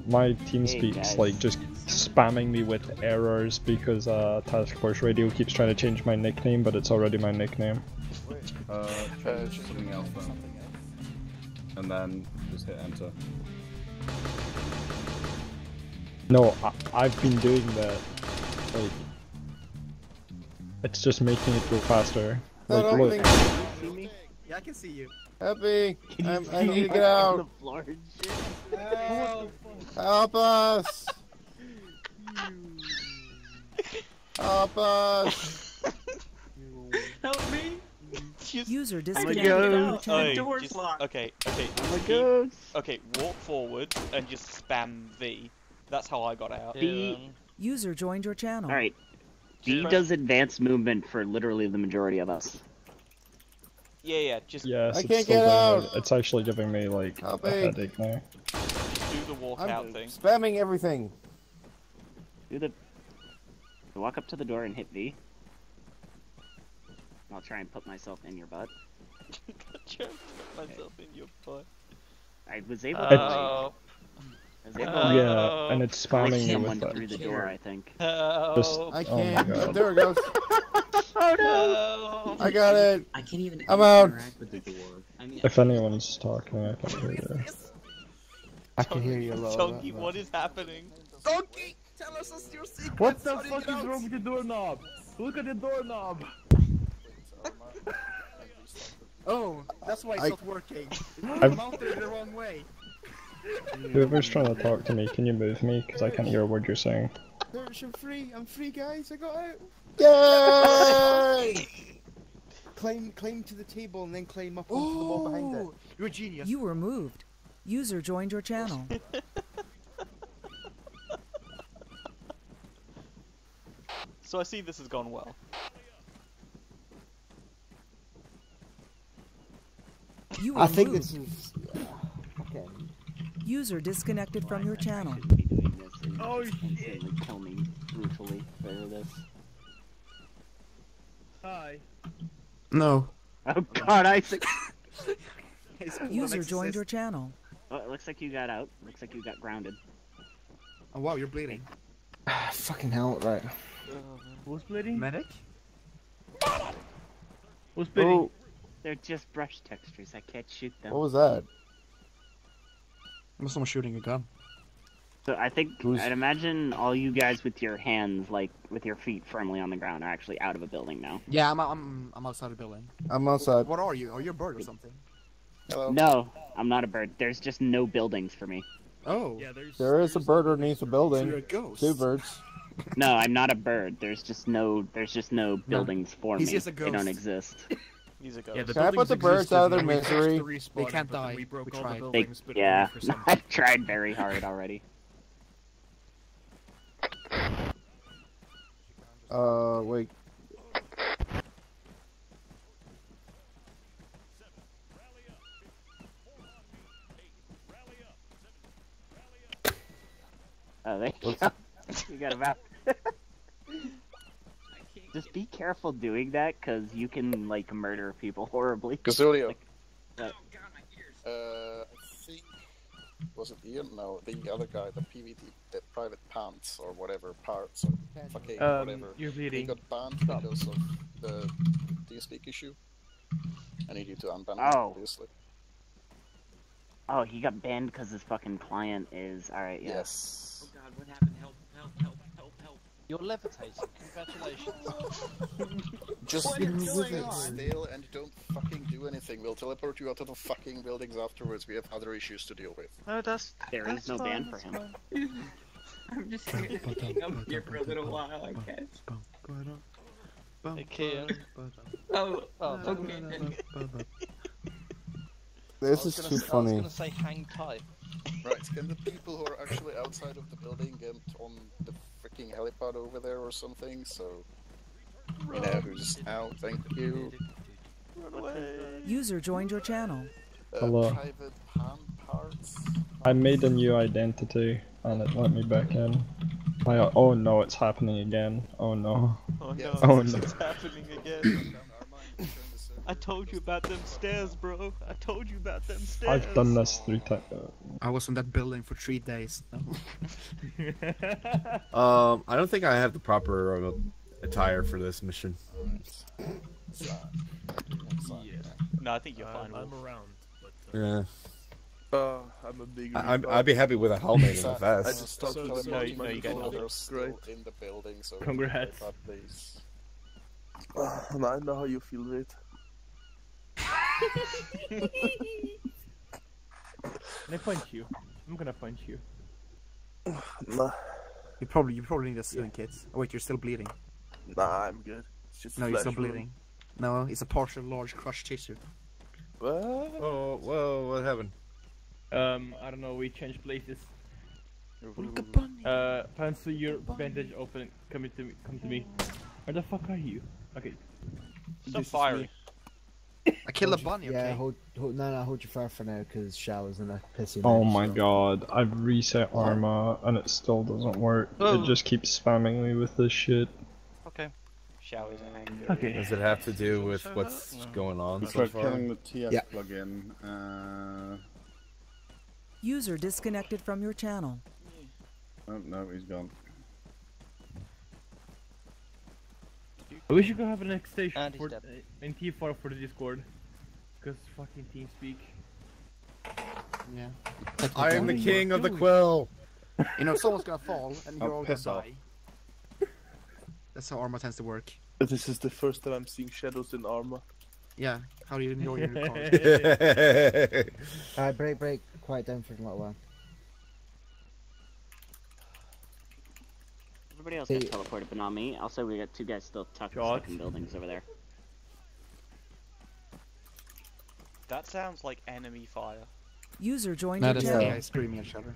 My TeamSpeak's guys. like just spamming me with errors because Task Force Radio keeps trying to change my nickname, but it's already my nickname. Change something else then. And then just hit enter. No, I've been doing that. Like, it's just making it go faster. Like, look. See me? Yeah, I can see you. Happy! I need to get out! Help us! Help us! Help me! User Oh disconnected from your channel. Door's locked. Okay, okay, walk forward and just spam V. That's how I got out. User joined your channel. Alright. V does advanced movement for literally the majority of us. Yeah, just Yes, I it's can't still get doing out. it. It's actually giving me like Help a me. headache now. do the walkout thing. Spamming everything. Walk up to the door and hit V. I'll try and put myself in your butt. Try and put myself in your butt. I was able to Yeah, and it's spamming me someone with through that. the door, I think. Just, I oh my can't. god. There it goes. Oh no! I got it. I can't even I'm out. interact with the door. I mean, If anyone's talking, I can hear you. I can hear you a little Donkey, bit. what is happening? Donkey, tell us your secret. What the fuck is wrong with the doorknob? Look at the doorknob. Oh, that's why it's not working. I've- I'm mounted the wrong way. Whoever's trying to talk to me, can you move me? Because I can't hear a word you're saying. Search, I'm free. I'm free, guys. I got out. Yay! Climb to the table and then climb up onto the wall behind it. You're a genius. You were moved. User joined your channel. So I see this has gone well. You were I think moved. this is. Okay. User disconnected from your channel. Oh shit! Kill me brutally for this. Hi. No. Oh god, Isaac! User joined your channel. Oh, it looks like you got out. Looks like you got grounded. Oh wow, you're bleeding. Fucking hell, right. Who's bleeding? Medic? Who's bleeding? Oh, they're just brush textures. I can't shoot them. What was that? Was someone shooting a gun? So I think I'd imagine all you guys with your hands, like with your feet firmly on the ground, are actually out of a building now. Yeah, I'm outside the building. I'm outside. What are you? Are you a bird or something? Hello. No, I'm not a bird. There's just no buildings for me. Oh. Yeah, There is a bird underneath the building. You're a ghost. 2 birds. No, I'm not a bird. There's just no buildings for He's me. just a They don't ghost. exist. He's a ghost. Yeah, the Can I put buildings the birds existed, out of their and we tried to misery? respawn They them, can't but then die. We broke We all tried. the They, buildings, but yeah, only for some. I've tried very hard already. Wait. Oh, there you go. You got a map. Just be careful doing that, cause you can like murder people horribly. Gazulio. Like, I think was it Ian? No, the other guy, the PVD, the private pants or whatever parts or fucking whatever. You're He bleeding. got banned because of the TeamSpeak issue. I need you to unban him, Oh. obviously. oh, he got banned because his fucking client is alright. Yeah. Yes. Oh god, what happened? Help, help, help, help, help. You're levitating. Congratulations. Just What is going stay on? still and don't fucking do anything. We'll teleport you out of the fucking buildings afterwards. We have other issues to deal with. No, that's There is no ban for him. I'm just hanging up here for a little while, I guess. Hey, Kian. Oh, Oh, okay. This is too I was funny. gonna say hang tight. Right, can the people who are actually outside of the building get on the freaking helipad over there or something? So, you know who's out, thank you. Run away. User joined your channel. Hello. Private pan parts? I made a new identity and it let me back in. Oh no, it's happening again. Oh no. Oh no, Oh no. it's happening again. I told you about them stairs, bro. I told you about them stairs. I've done this 3 times. I was in that building for 3 days. I don't think I have the proper attire for this mission. No, I think you're fine. I'm Wolf. around, but Yeah. I'm a big. I'd be happy with a helmet and a I vest. just stopped no, teleporting no, you people get that are nothing. still in the building, so Congrats. please. And I know how you feel, mate. Can I punch you? I'm gonna punch you. Nah, You probably need a healing kit. Oh wait, you're still bleeding. nah, I'm good. It's just No, you're still flesh wound. bleeding. No, it's a partial large crushed tissue. What? Oh, whoa, what happened? I don't know. We changed places. Pencil your bandage open. Come to me. Come to me. Where the fuck are you? Okay. Stop This is firing. me. I killed a bunny. Yeah, Okay. hold your fire for now, because Show's in a pissy Oh mood, my so. god, I've reset Arma and it still doesn't work. Oh. It just keeps spamming me with this shit. Okay. Showers angry. Okay. Does it have to do with what's going on It's so like far? killing the TF Yeah. plugin. User disconnected from your channel. Oh no, he's gone. I wish you could have an next station And he's for, dead. in T4 for the Discord. Cause fucking TeamSpeak. Yeah. I am the Technically. king of the quill! You know, someone's gonna fall and you're Oh, all gonna piss off. die. That's how Arma tends to work. This is the first time I'm seeing shadows in Arma. Yeah, how do you know your card? Alright, break. Quiet down for a little while. Everybody else gets teleported, but not me. Also, we got 2 guys still stuck in buildings over there. That sounds like enemy fire. User joined your That is channel. AI screaming at Shutter.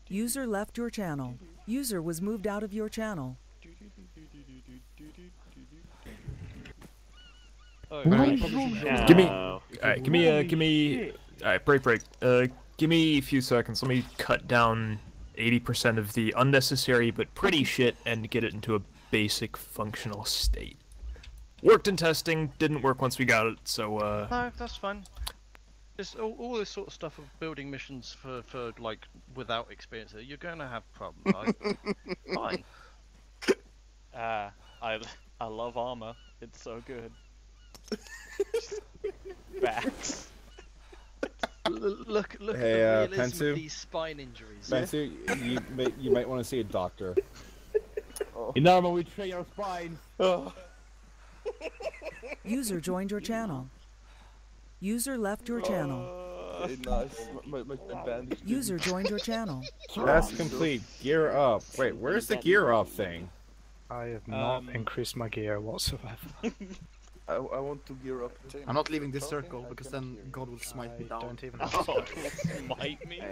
User left your channel. User was moved out of your channel. Give me. Alright, break. Give me a few seconds. Let me cut down 80% of the unnecessary but pretty shit and get it into a basic functional state. Worked in testing, didn't work once we got it, so No, that's fine. Just all this sort of stuff of building missions for like without experience, you're gonna have problems. Fine. I love Arma. It's so good. Facts. Look at the realism Pensu? of these spine injuries. Pensu, you might want to see a doctor. In Arma, we train our spines. User joined your channel. User left your channel. Nice. My bandage. User joined your channel. Task complete. Gear up. Wait, where's the gear up thing? I have not increased my gear whatsoever. I want to gear up. I'm not leaving this circle because then God will smite me down. Don't even smite me?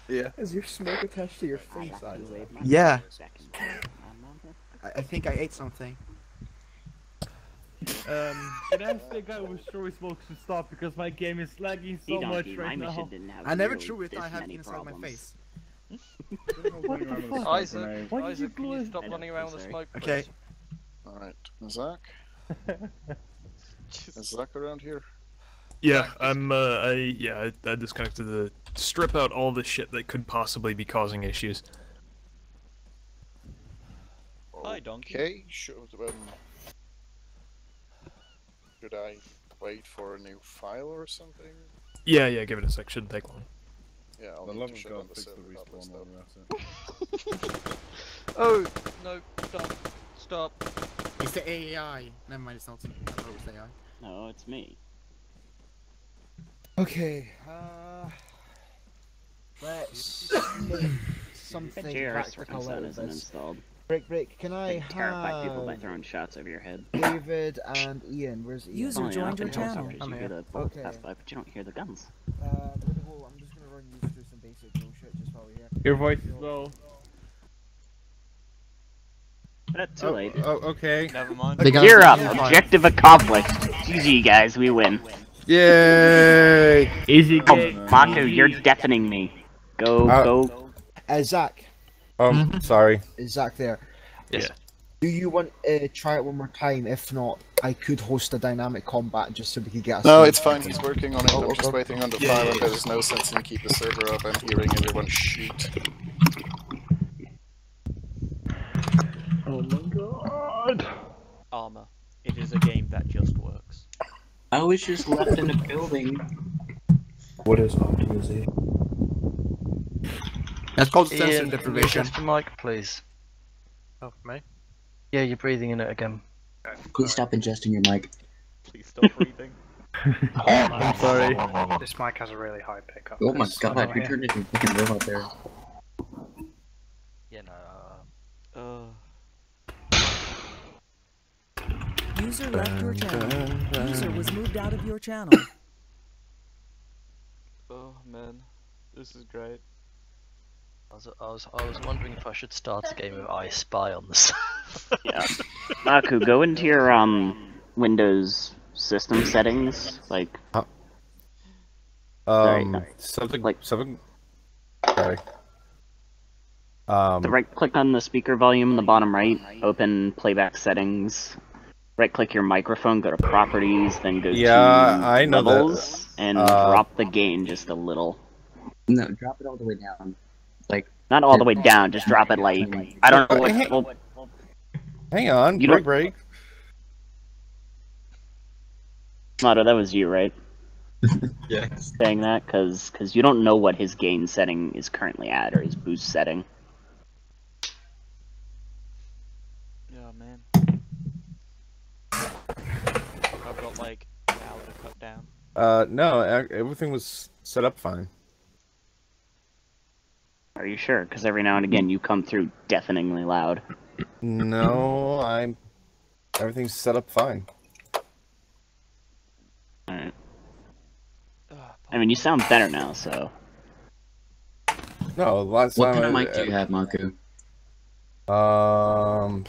Yeah. Is your smoke attached to your face, Isaac? Yeah. I think I ate something. Can I ask the guy with strawberry smoke to stop because my game is lagging so much right now? I never threw it. I have it inside my face. What the fuck? Isaac, can you stop running around with the smoke? Okay. Alright, Zach? Is Zach around here? yeah, I disconnected to strip out all the shit that could possibly be causing issues. Hi, Donkey. Okay, should I wait for a new file or something? Yeah, give it a sec, shouldn't take long. Yeah, I'll The need love to of shut God down the fix the server respawn public while stuff. we're at it. Oh no! Stop! It's the AI. Never mind, it's not. I thought it was AI. No, it's me. Okay, let's make something practical out of isn't this. installed. Break, can I have Terrify people by throwing shots over your head. David and Ian? Where's Ian? User joined your channel. You hear the bullets pass by, but you don't hear the guns. I'm just gonna run you through some basic bullshit just while we're here. Your voice is low. But too late. Okay. Never mind. Gear up! Objective accomplished! GG guys, we win. Yay! Easy Oh, game. Baku, you're deafening me. Go. Zach. Sorry. Is Zach there? Yeah. Do you want to try it one more time? If not, I could host a dynamic combat just so we could get a No, it's fine, he's working on it. I'm just waiting on the file, and there's no sense in keep the server up and hearing everyone shoot. Oh my god. Arma. It is a game that just works. I was just left in a building. What is optimization? That's called Ian, sensor can you deprivation. adjust your mic, please? Oh, me? Yeah, you're breathing in it again. Please stop adjusting your mic. Please stop breathing. I'm sorry. This mic has a really high pickup. Oh my It's so god, you annoying. turned into a fucking robot there. Yeah, no. User left your channel. User was moved out of your channel. Oh man, this is great. I was wondering if I should start a game of I Spy on the side. Yeah. Baku, go into your Windows system settings, like. Sorry, no. Something. The Sorry. right click on the speaker volume in the bottom right, open playback settings. Right click your microphone, go to properties, then go to I know levels, that. and drop the gain just a little. No, drop it all the way down. Like, not all the way down, just drop it like, I don't know what. Hang on, break. Mato, that was you, right? Yes. Saying that because you don't know what his gain setting is currently at or his boost setting. Oh man. I've got like an hour to cut down. No, everything was set up fine. Are you sure? Because every now and again you come through deafeningly loud. No, everything's set up fine. Alright. I mean, you sound better now, so. No, last What time kind of mic do you have, Marco? Not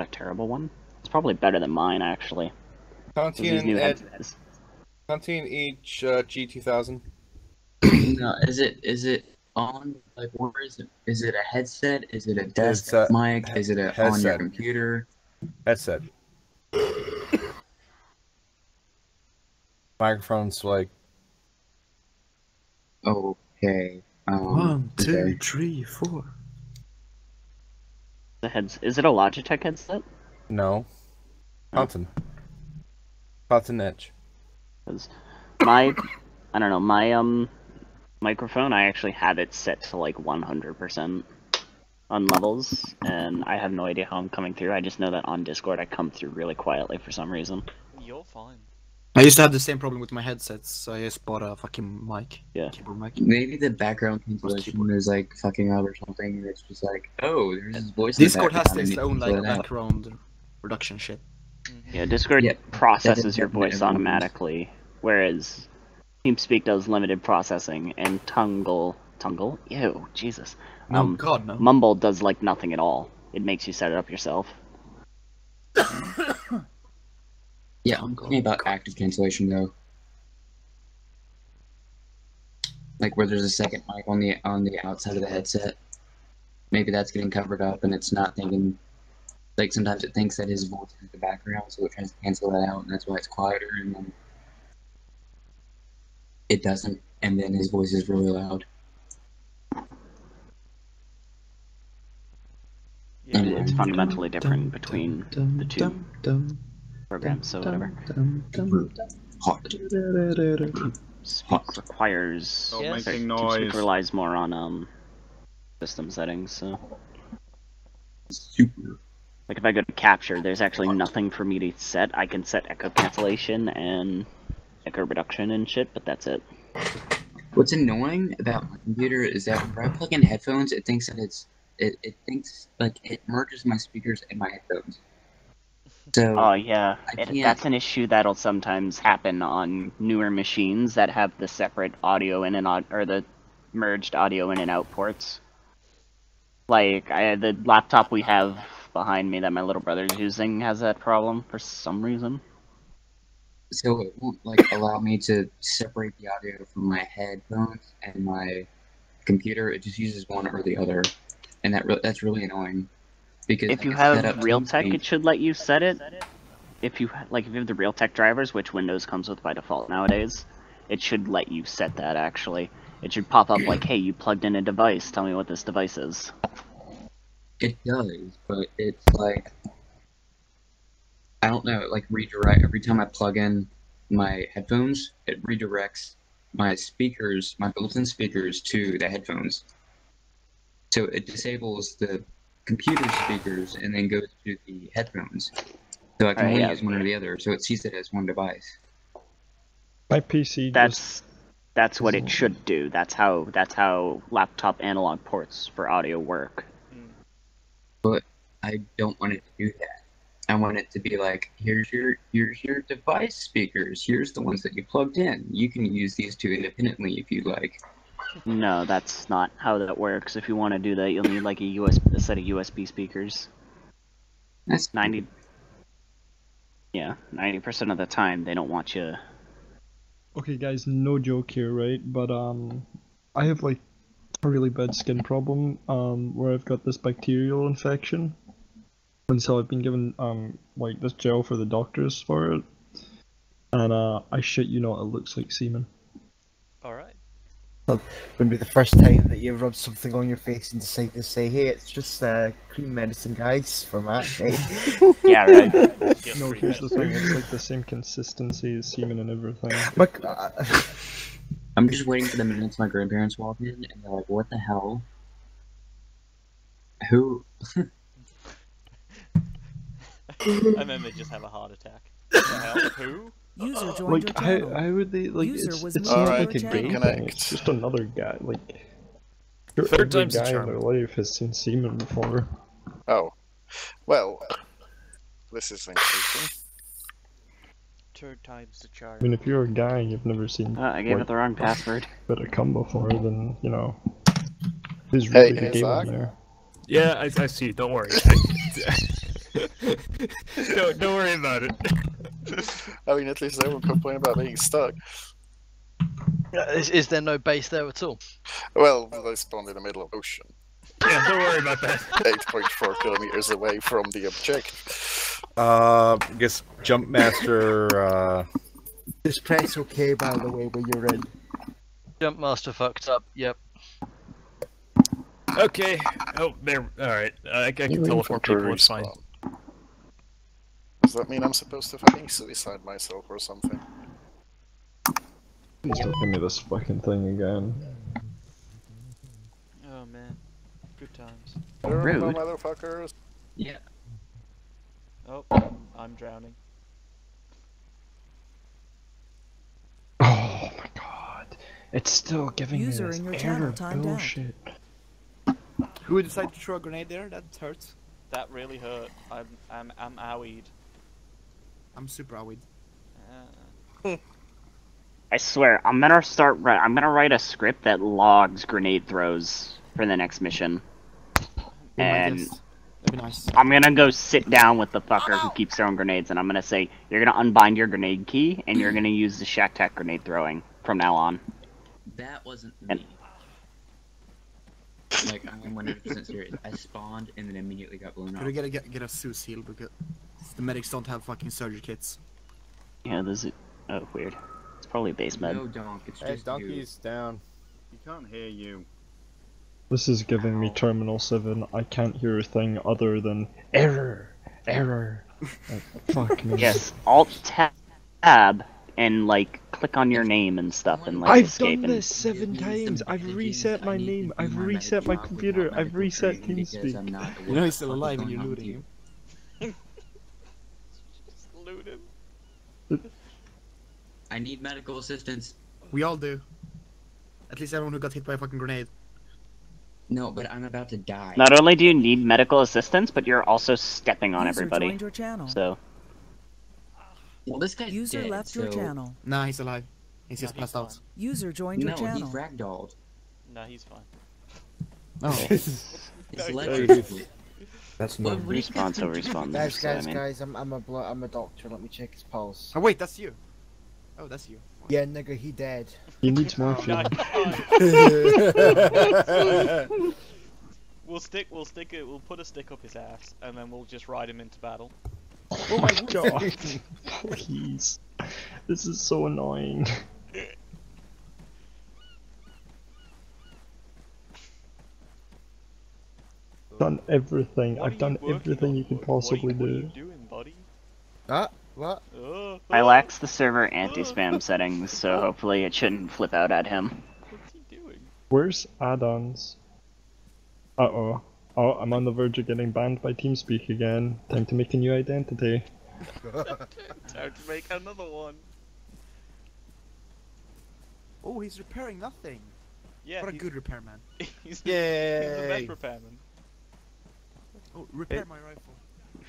a terrible one. It's probably better than mine, actually. Contin each G2000. No, is it on? Like, where is it? Is it a headset? Is it a desktop mic? Is it on your computer? Headset. Microphone's like. Okay. 1, 2, okay. 3, 4. Is it a Logitech headset? No. Contin. Contin Edge. Because I don't know, my microphone, I actually have it set to like 100% on levels, and I have no idea how I'm coming through. I just know that on Discord I come through really quietly for some reason. You're fine. I used to have the same problem with my headsets, so I just bought a fucking mic. Yeah. Keyboard mic. Maybe the background cancellation is like fucking up or something. It's just like, oh, there's his voice. Discord in the has background, its and own you like can fill it out. background reduction shit. Yeah, Discord processes your voice automatically, whereas TeamSpeak does limited processing, and Tungle? Ew, Jesus. No, God, no. Mumble does like nothing at all. It makes you set it up yourself. Yeah, I'm talking about active cancellation though. Like where there's a second mic on the outside of the headset. Maybe that's getting covered up and it's not thinking. Like sometimes it thinks that his voice is in the background, so it tries to cancel that out, and that's why it's quieter, and then it doesn't, and then his voice is really loud. Yeah, it's fundamentally different between the two programs, so whatever. Speak requires... making noise. TeamSpeak relies more on system settings, so... Super. Like if I go to capture, there's actually nothing for me to set. I can set echo cancellation and echo reduction and shit, but that's it. What's annoying about my computer is that when I plug in headphones, it thinks that it thinks like it merges my speakers and my headphones. So oh yeah, that's an issue that'll sometimes happen on newer machines that have the separate audio in and out, or the merged audio in and out ports. Like the laptop we have behind me that my little brother's using has that problem for some reason. So it won't like allow me to separate the audio from my headphones and my computer. It just uses one or the other, and that's really annoying. Because if you have Realtek, it should let you set it. If you have the Realtek drivers, which Windows comes with by default nowadays, it should let you set that. Actually, it should pop up like, "Hey, you plugged in a device. Tell me what this device is." It does, but it's like I don't know. Like redirect every time I plug in my headphones, it redirects my speakers, my built-in speakers, to the headphones. So it disables the computer speakers and then goes to the headphones. So I can only use one or the other. So it sees it as one device. My PC. That's what it should do. That's how laptop analog ports for audio work. But I don't want it to do that. I want it to be like, here's your device speakers. Here's the ones that you plugged in. You can use these two independently if you like. No, that's not how that works. If you want to do that, you'll need like a set of USB speakers. That's 90% of the time they don't want you. Okay, guys, no joke here, right? But I have like a really bad skin problem where I've got this bacterial infection, and so I've been given like this gel for the doctors for it, and I shit you not, it looks like semen. All right. Wouldn't be the first time that you rub something on your face and decide to say, "Hey, it's just cream medicine, guys," for Matt. Hey? Yeah, right. No, here's the thing. It's like the same consistency as semen and everything. I'm just waiting for the minutes my grandparents walk in, and they're like, "What the hell? Who?" And then they just have a heart attack. What the hell? Who? User joined Like, your channel. how would they, like, User it's was not moved like to a your gay channel. thing, it's just another guy, like, sure, Third every time's the guy in charm. their life has seen semen before. Oh. Well, this is interesting. Third time's the charm. I mean, if you're a guy and you've never seen, I gave it the wrong password. But a cum before, then, you know, there's Hey, really the gay one there. Yeah, I see. Don't worry. Don't worry about it. I mean, at least they won't complain about being stuck. Is there no base there at all? Well, they spawned in the middle of the ocean. Yeah, don't worry about that. 8.4 kilometers away from the objective. I guess Jump Master. Just press OK, by the way, when you're in. Jump Master fucked up. Yep. Okay. Oh, there. All right. I can teleport people. It's fine. Does that mean I'm supposed to fucking suicide myself or something? Please don't give me this fucking thing again. Oh man, good times. Rude. Motherfuckers. Yeah. Oh, I'm drowning. Oh my god. It's still giving User me this in your error channel timed out. bullshit. Who decided to throw a grenade there? That hurts. That really hurt. I'm owied. I'm super owied. I swear, I'm gonna write a script that logs grenade throws for the next mission. And That'd be nice. I'm gonna go sit down with the fucker who keeps throwing grenades, and I'm gonna say, you're gonna unbind your grenade key, and you're gonna use the Shack Tac grenade throwing from now on. That wasn't me. Like, I'm 100% serious. I spawned and then immediately got blown Gotta up. get a Zeus heal because the medics don't have fucking surgery kits. Yeah, this is... Oh, weird. It's probably base med. No, Donk, it's Hey, just Donkey's down. He can't hear you. This is giving me Terminal 7. I can't hear a thing other than error, error. Like, fuck me. Yes, Alt-Tab, and, like, click on your name and stuff, and, like, I've escape. done this 7 times. I've reset my name. I've reset my computer. I've reset TeamSpeak. You know he's still alive and you're looting him. Just loot him. I need medical assistance. We all do. At least everyone who got hit by a fucking grenade. No, but I'm about to die. Not only do you need medical assistance, but you're also stepping on User everybody. joined your channel. So, Well, this guy's User dead, left your so- channel. Nah, he's alive. He's just passed out. User joined your No, channel. he's ragdolled. No, he's fine. Oh. It's No, legendary. That's Well, not. what do you respawn guys till do? respawn. Guys, So, I guys, mean- guys, I'm a doctor. Let me check his pulse. Oh wait, that's you. Oh, that's you. Yeah, nigga, he dead. He needs morphine. We'll put a stick up his ass, and then we'll just ride him into battle. Oh my god. Please. This is so annoying. Done everything. I've done everything you could possibly do. What are you doing, buddy? What? I lax the server anti-spam settings, so hopefully it shouldn't flip out at him. What's he doing? Where's add-ons? Uh-oh. Oh, I'm on the verge of getting banned by TeamSpeak again. Time to make a new identity. Time to make another one. Oh, he's repairing nothing. Yeah, What a good repairman. He's the Yay! best repairman. Oh, repair my rifle.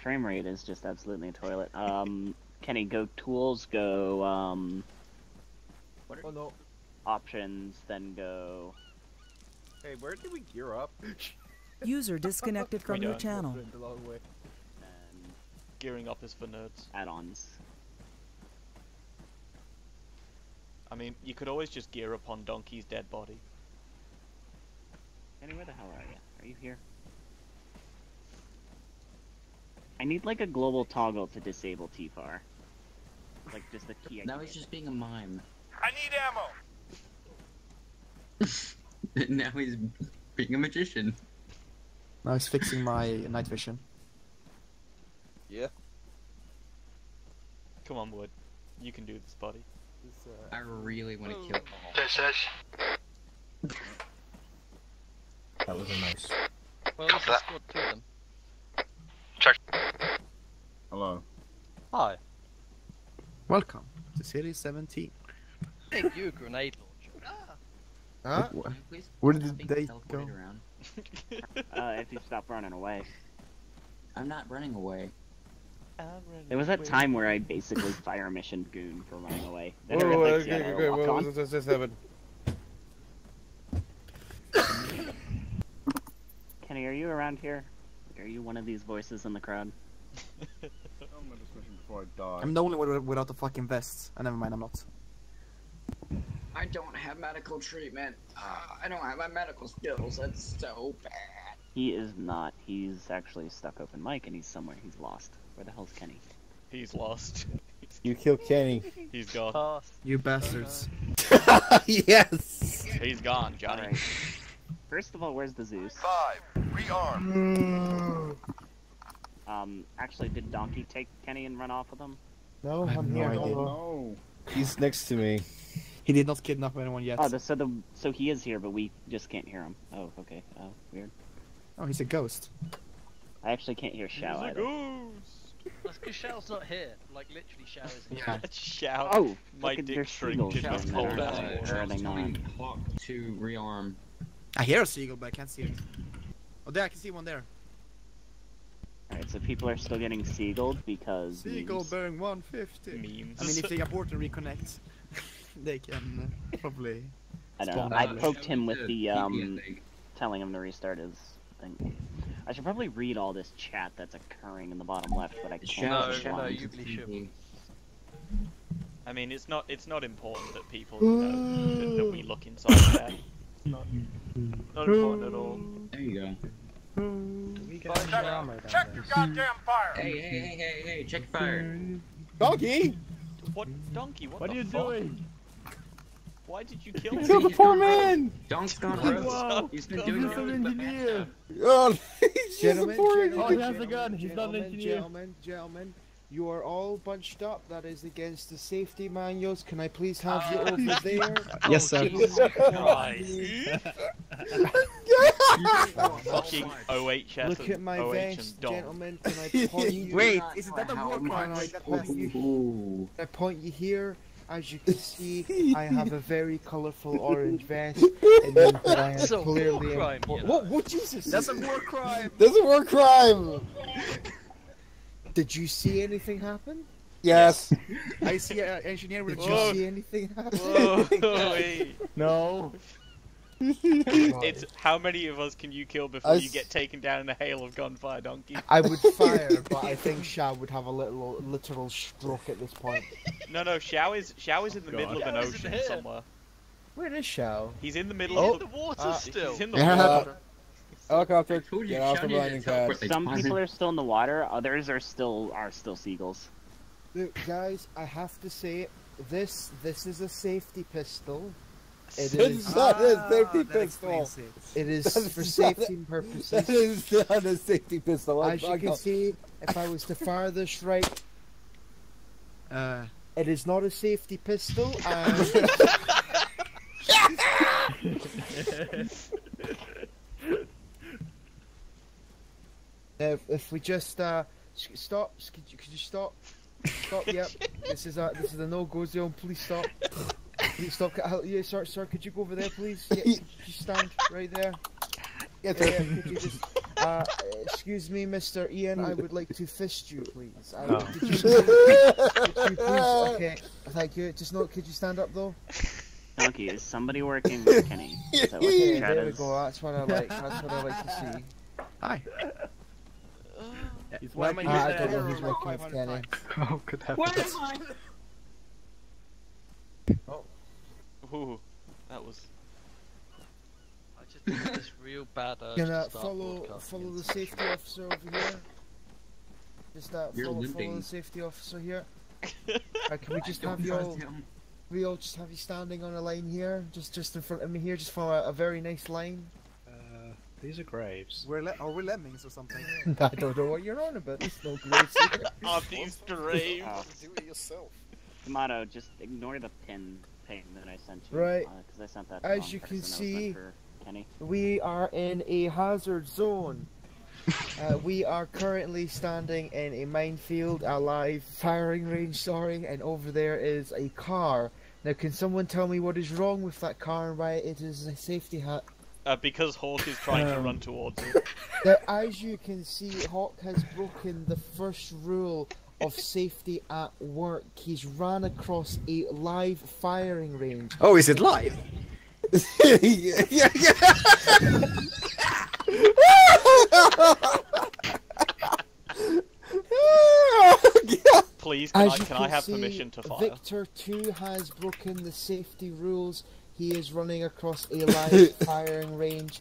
Frame rate is just absolutely a toilet. Kenny, go tools, go, Oh no. options, then go... Hey, where did we gear up? User disconnected from your channel. Gearing up is for nerds. Add-ons. I mean, you could always just gear up on Donkey's dead body. Kenny, where the hell are you? Are you here? I need like a global toggle to disable TFAR. Like just the key. Now he's just being a mime. I need ammo. And now he's being a magician. Now he's fixing my night vision. Yeah. Come on, Wood. You can do this, buddy. I really want to kill. That was a nice. Well, this is squad 2 then. Hello. Hi. Welcome to Series 17. Give you a grenade launcher. Huh? Please Where stop did being they teleported go? around. If you stop running away. I'm not running away. There was that time where I basically fire missioned Goon for running away. Then Whoa, everyone whoa, thinks he had okay, a okay, lock what on. was this happened? Kenny, are you around here? Are you one of these voices in the crowd? Before I die. I'm the only one without the fucking vest. Never mind, I'm not. I don't have medical treatment. I don't have my medical skills. That's so bad. He is not. He's actually stuck open mic and he's somewhere. He's lost. Where the hell's Kenny? He's lost. You killed Kenny. He's gone. You bastards. Yes! He's gone, Johnny. Alright. First of all, where's the Zeus? 5, rearm. Actually, did Donkey take Kenny and run off with him? No, I'm No here. idea. No. He's next to me. He did not kidnap anyone yet. Oh, so he is here, but we just can't hear him. Oh, okay. Oh, weird. Oh, he's a ghost. I actually can't hear Shao He's a either. ghost. That's because Shao's not here. Like, literally, Shao isn't Yeah. here. Shout. Oh, My look at dick their shrink seagulls in this down cold there. ass Or are they not? Hawk to rearm. I hear a seagull, but I can't see it. Oh, there, I can see one there. Alright, so people are still getting seagulled because Seagull memes. bearing 150. Memes. I mean, if they abort and reconnect, they can probably. I don't know. spawn I back. poked him with the thing. telling him to restart his thing. I should probably read all this chat that's occurring in the bottom left, but I can't. No, respond. no, you really shouldn't. I mean, it's not important that people know that we look inside there. Not important at all. There you go. We get some armor down Check there. your goddamn fire. Hey, check your fire. Donkey! What donkey? What What the are you fuck? doing? Why did you kill You me? killed the poor man! Donk's gone Wow. rogue. He's been He's doing He's an nothing but engineer. Oh, he's Gentlemen, supporting Oh, me. he has a gun. He's not an engineer. Gentlemen, you are all bunched up. That is against the safety manuals. Can I please have you over there? Yes, sir. Jesus Christ. Fucking OHS Look at my OH vest, and Dom. gentlemen. Can I point you? Wait, is that a war Can crime? I point you? Ooh. Can I point you here? As you can see, I have a very colourful orange vest. It means that I am That's a war clearly crime, important. you know. What Jesus? That's a war crime. That's a war crime! Did you see anything happen? Yes. I see an engineer with a Did job. you see anything happen? Whoa, wait. No. It's how many of us can you kill before I you get taken down in a hail of gunfire, donkey? I would fire, but I think Shao would have a literal stroke at this point. No, Shao is in the middle of an Shao isn't ocean here. somewhere. Where is Shao? He's in the middle He's of in the water still. He's in the Yeah. water. Helicopter, told you, get off the Shiny landing didn't teleport. pad. Some people are still in the water. Others are still seagulls. Look, guys, I have to say, this is a safety pistol. It It's is. not a safety that pistol. It is That's for not safety That purposes. is not a safety pistol. As you can see, if I was to fire this right, it is not a safety pistol. And if we just stop, could you stop? Stop. Yep. This is a no-go zone. Please stop. Please stop. Yeah, sir. Could you go over there, please? Yeah, could you stand right there? Yes, Yeah, sir. could you just, excuse me, Mr. Ian, I would like to fist you, please. No. Did you please? Okay, thank you. Just no, could you stand up though? Donkey, is somebody working with Kenny? Is that what the Okay, chat there we is? go. That's what I like. That's what I like to see. Hi. He's Why am working I I with don't know the who's working with Kenny. Oh, good heavens. Ooh, that was. I just think this real bad urge Can to start follow broadcasting the into safety officer over here? Just You're follow limping. the safety officer here. Can we just have you all? We all just have you standing on a line here, just in front of me here, just for a very nice line. These are graves. Are we lemmings or something? I don't know what you're on about. There's no graves here. Are these graves? Do it yourself. Tomato, just ignore the pin that I sent you. Right. Because I sent that to the As wrong you can person. That was meant see, for Kenny. we are in a hazard zone. We are currently standing in a minefield, a live firing range, sorry, and over there is a car. Now, can someone tell me what is wrong with that car and why it is a safety hat? Because Hawk is trying to run towards it. Now, as you can see, Hawk has broken the first rule of safety at work. He's ran across a live firing range. Oh, is it live? Yeah. Please, As can I have permission to fire? Victor 2 has broken the safety rules. He is running across a live firing range.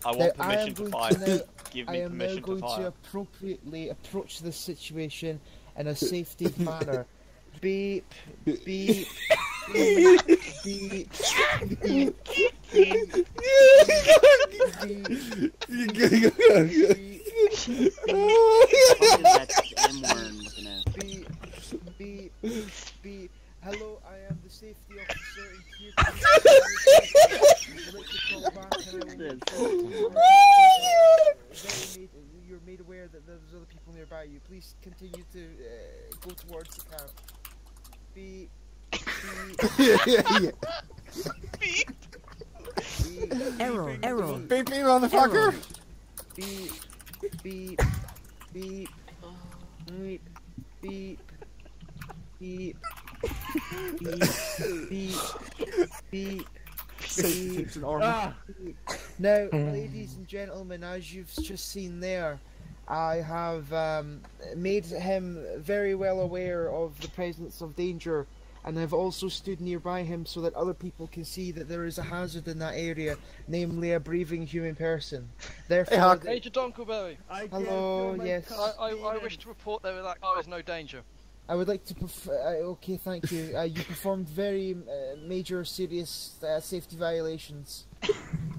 I want permission to fire. Give me I am now permission to going fire. to appropriately approach this situation in a safety manner. Beep, beep, beep, beep, beep, beep, beep, beep. Hello, I am the safety officer in here. You're made aware that there's other people nearby you. Please continue to go towards the car. Beep. Beep. Error. Beep, motherfucker! Beep. Beep. Beep. Beep. Beep. Beep. Beep. Now, ladies and gentlemen, as you've just seen there, I have made him very well aware of the presence of danger, and I've also stood nearby him so that other people can see that there is a hazard in that area, namely a breathing human person. Therefore, Major Donkleberry. Hello, yes. I wish to report that that car is no danger. I would like to okay, thank you. You performed very major, serious safety violations.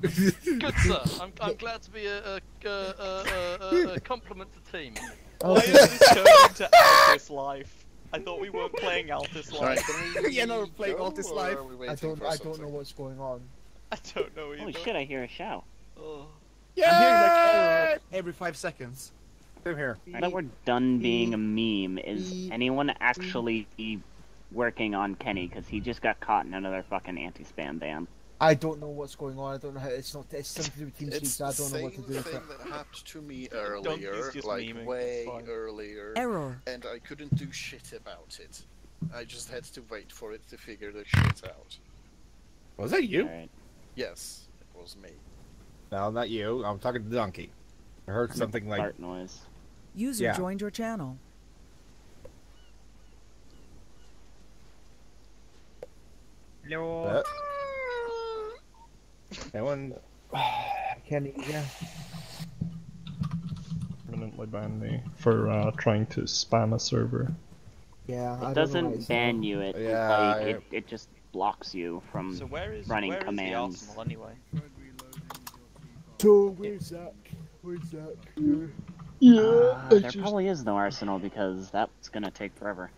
Good sir. I'm glad to be a compliment to team. Why is this turning into Altis Life? I thought we weren't playing Altis Life. Yeah, no, we're playing Altis Life. I don't know what's going on. I don't know either. Holy shit! I hear a shout. Oh. Yeah. I'm hearing like error every 5 seconds. Same here. Now that we're done being a meme, is anyone actually working on Kenny? Because he just got caught in another fucking anti-spam ban. I don't know what's going on. I don't know how. It's something to do with TeamSpeak. So I don't know what to do with it. It's the same thing that happened to me earlier, like memeing, way earlier. Error. And I couldn't do shit about it. I just had to wait for it to figure the shit out. Was that you? Right. Yes, it was me. No, not you. I'm talking to Donkey. I heard something like fart noise. User joined your channel. Hello. Anyone? Kenny, yeah. Permanently banned me for trying to spam a server. Yeah, It doesn't ban you. It just blocks you from running commands. Is the Arsenal anyway? So where's Zach? Where's Zach? There probably is no arsenal because that's gonna take forever.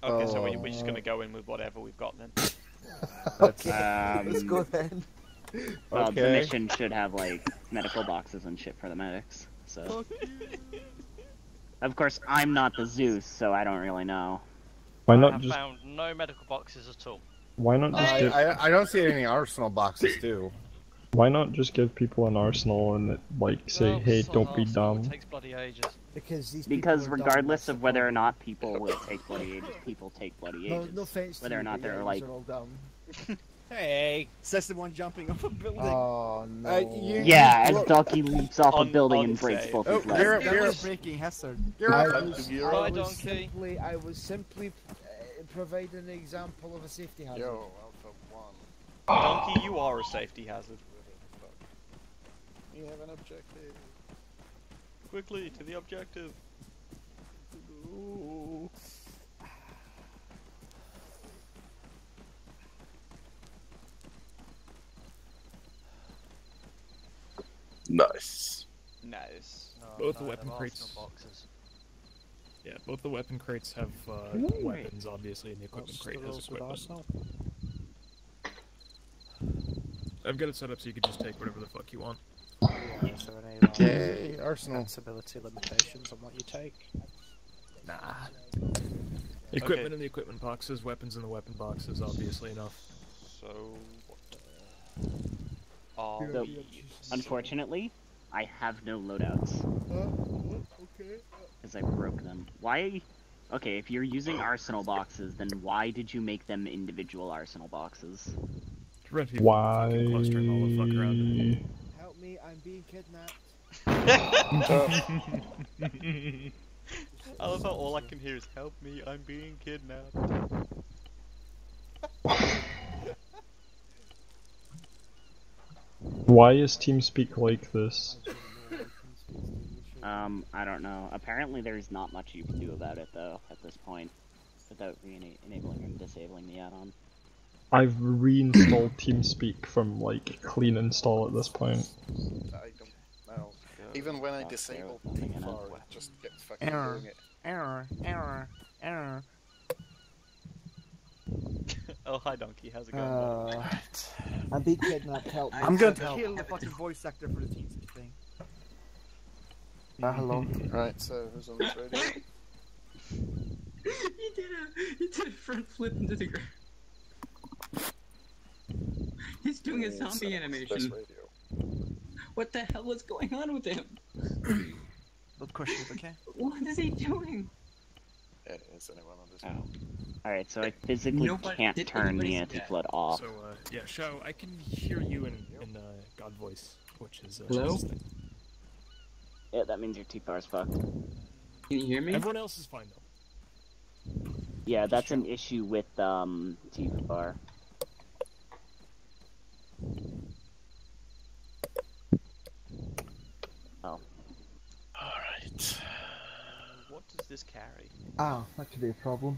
Okay, so we're just gonna go in with whatever we've got then. Okay, let's go then. Well, the mission should have like medical boxes and shit for the medics. So, of course, I'm not the Zeus, so I don't really know. Why I not have just? found no medical boxes at all. Why not just give? I don't see any arsenal boxes too. Why not just give people an arsenal and like say, hey, don't be dumb? It takes bloody ages. Because regardless of whether or not people will take bloody ages, people take bloody ages. No offense whether to or not you, they're but like. you're all dumb. Hey, says the one jumping off a building. Oh no. Yeah, as Donkey leaps off a building and breaks both his legs. You're breaking hazard. I was simply providing an example of a safety hazard. Yo, Alpha 1. Donkey, you are a safety hazard. We have an objective. Quickly, to the objective. Ooh. Nice. Nice. Both the weapon crates. Boxes. Yeah, both the weapon crates have weapons, obviously, and the equipment crate has equipment. I've got it set up so you can just take whatever the fuck you want. Is there any Okay, Arsenal. sensibility limitations on what you take? Nah. Equipment in the equipment boxes, weapons in the weapon boxes, obviously enough. So, So, unfortunately, I have no loadouts. Okay. Because I broke them. Why? Okay, if you're using arsenal boxes, then why did you make them individual arsenal boxes? Why? Help me, I'm being kidnapped. I love how all I can hear is "Help me, I'm being kidnapped." Why is TeamSpeak like this? I don't know. Apparently there's not much you can do about it, though, at this point, without enabling and disabling the add-on. I've reinstalled TeamSpeak from, like, clean install at this point. I don't know. Even when I disable TFF, it just gets fucking Error. doing it. Error. Oh, hi Donkey, how's it going? I'm being kidnapped, help me. I'm gonna kill the fucking voice actor for the TeamSpeak thing. Hello. Right, so who's on this radio? He did a front flip into the ground. He's doing a zombie animation. What the hell is going on with him? Don't question it, okay? What is he doing? Is anyone on this? Alright, so I physically can't turn the anti-flood off. So, yeah, Shao, I can hear you in God voice, which is Hello? Yeah, that means your T-Bar is fucked. Can you hear me? Everyone else is fine, though. Yeah, that's an issue with, T-Bar. Oh. Alright. What does this carry? Ah, that could be a problem.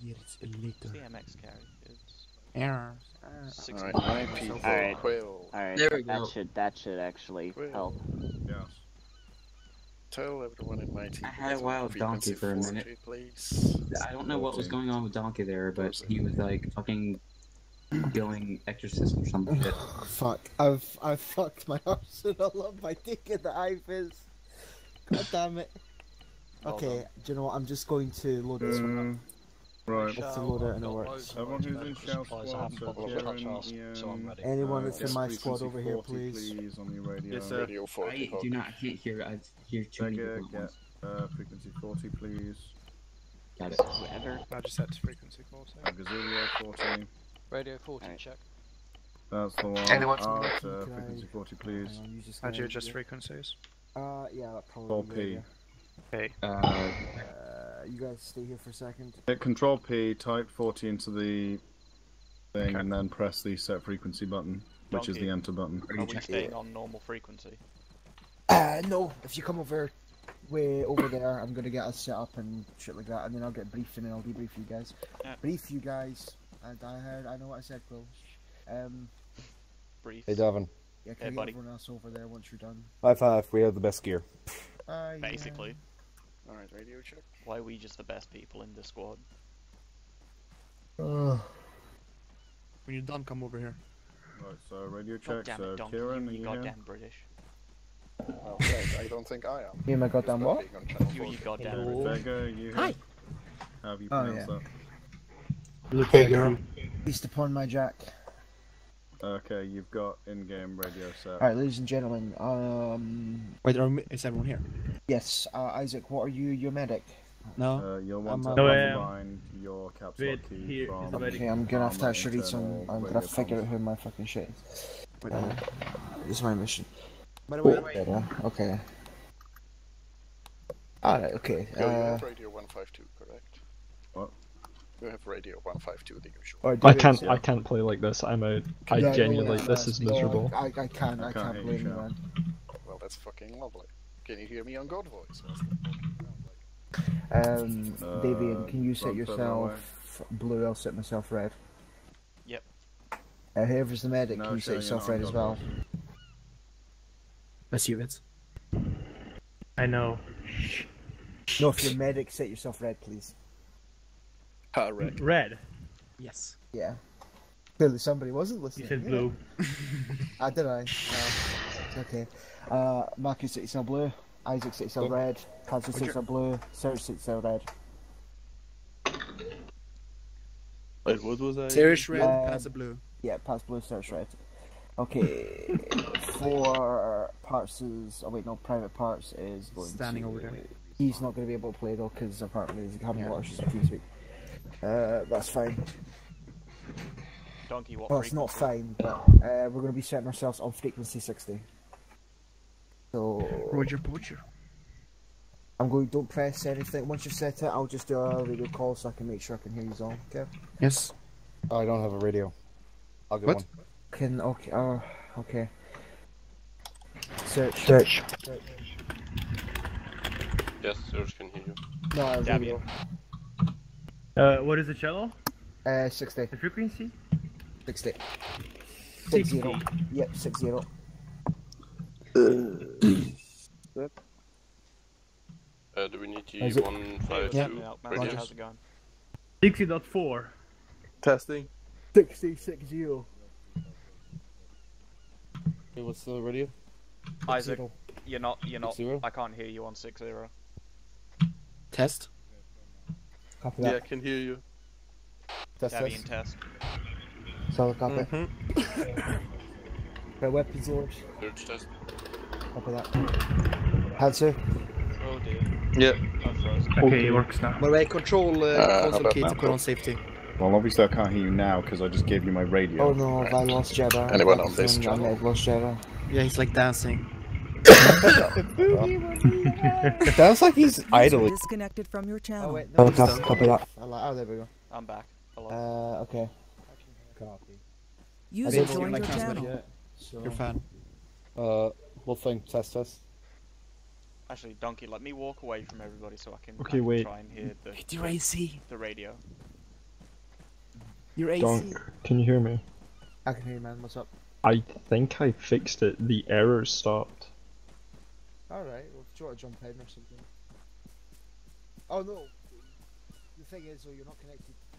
Years later. The MX carry. It's Error. Alright, my people. Alright, Quill. alright, There we that go. should actually help. Yes. Tell everyone in my team. I had a wild donkey for a minute. Please. I don't know what was going on with Donkey there, but he was like fucking going exorcist or some shit. Fuck, I've fucked my arsenal up by taking the IFIS. God damn it. Okay, do you know what? I'm just going to load this one up. Right. Let's load it and it works. Everyone who's in Shell squad, so Kieran, Ian, Anyone that's in my get squad frequency over here, 40, please. on your radio. Yes, sir. Radio 40. I do not can't hear. I hear too many Beggar, different get ones. frequency 40, please. Got it. Whoever. I just set to frequency 40. Gazilio 40. Radio 40, check. That's the one. Anyone? Art, frequency 40, please. How'd you adjust frequencies? Yeah, that probably. 4P. Okay. You guys stay here for a second. Hit Control P, type 40 into the thing, and then press the set frequency button, which is the enter button. Are we staying on normal frequency? No. If you come over, way over there, I'm gonna get us set up and shit like that, and then I'll get briefed and then I'll debrief you guys. Yeah. Brief you guys. And I know what I said, Quill. Brief. Hey, Davin. Yeah, Hey, can you get buddy. everyone else over there once you're done? High five. We have the best gear. Basically. Alright, radio check. Why are we just the best people in this squad? When you're done, come over here. Right, so radio God check, damn so it, Donkey, Kieran, are you you goddamn here? British. Well, right, I don't think I am. You my goddamn what? You goddamn Beggar, you here? Hi. How have you Oh, pronounced yeah. that? Okay, girl. Feast upon my jack. Okay, you've got in-game radio set. Alright, ladies and gentlemen, Wait, is everyone here? yes, Isaac, what are you? Your medic? No. You'll want I'm, to no, find your caps lock key from... Okay, I'm gonna have to Arma actually read some. internal I'm gonna radio figure comms. out who my fucking shit is. This is my mission. By the way, Better. Okay. Alright, okay. You have radio 152, correct? What? You have radio 152, the usual. I can't play like this. I'm out. I genuinely, this is miserable. I can't blame you, man. Well, that's fucking lovely. Can you hear me on God voice? Davian, can you set run further yourself blue? I'll set myself red. Yep. Whoever's the medic, No, can you set sure, yourself you're red not as on well? Let's hear it. I know. No, if you're medic, set yourself red, please. Red. Red. Yes. Yeah. Clearly somebody wasn't listening. You said blue. Did I? No. Okay. Marcus, set yourself blue. Isaac, set yourself red. Panzer, set yourself blue. Serge, set yourself red. Wait, what was I? Serge red, Panzer blue. Yeah, Paz blue, Serge red. Okay. 4 parts is... Oh wait, no, private parts is going Standing over there. He's not going to be able to play though, because apparently he's having a lot of issues with TeamSpeak. That's fine. Donkey, what Well, it's not fine, but we're going to be setting ourselves on frequency 60. So... Roger. I'm going, don't press anything. Once you've set it, I'll just do a radio call so I can make sure I can hear you all. Okay? Yes. Oh, I don't have a radio. I'll get one. Okay. Search. Yes, Serge can hear you. No, I radio. What is the channel? 60. The frequency? 60. 60. Yep, 60. Do we need G152 radio? How's it going? 60.4. Testing. 60. Hey, what's the radio? Isaac, you're not. 60? I can't hear you on 60. Test. Copy Yeah, I that. can hear you. Davian test. Solid copy. Right, weapons lord. Search test. Copy that. Hanser. Oh dear. Yeah. I'm frozen. Okay, it works now. By the way, control console key to now? put on safety. Well, obviously I can't hear you now because I just gave you my radio. Oh no, have I lost Jeddah? Anyone on this I channel? may have lost Jeddah. Yeah, he's like dancing. Sounds like he's idling. Disconnected from your channel. Oh wait, no, Copy that. Oh, there we go. I'm back. Hello. Okay. Copy. User joined your channel. You're fine. We'll think. Test. Actually, Donkey, let me walk away from everybody so I can, Okay, wait. try and hear Your AC. the radio. Your AC. Donk, can you hear me? I can hear you, man. What's up? I think I fixed it. The error stopped. Alright, well, do you want to jump in or something? Oh no! The thing is, you're not connected to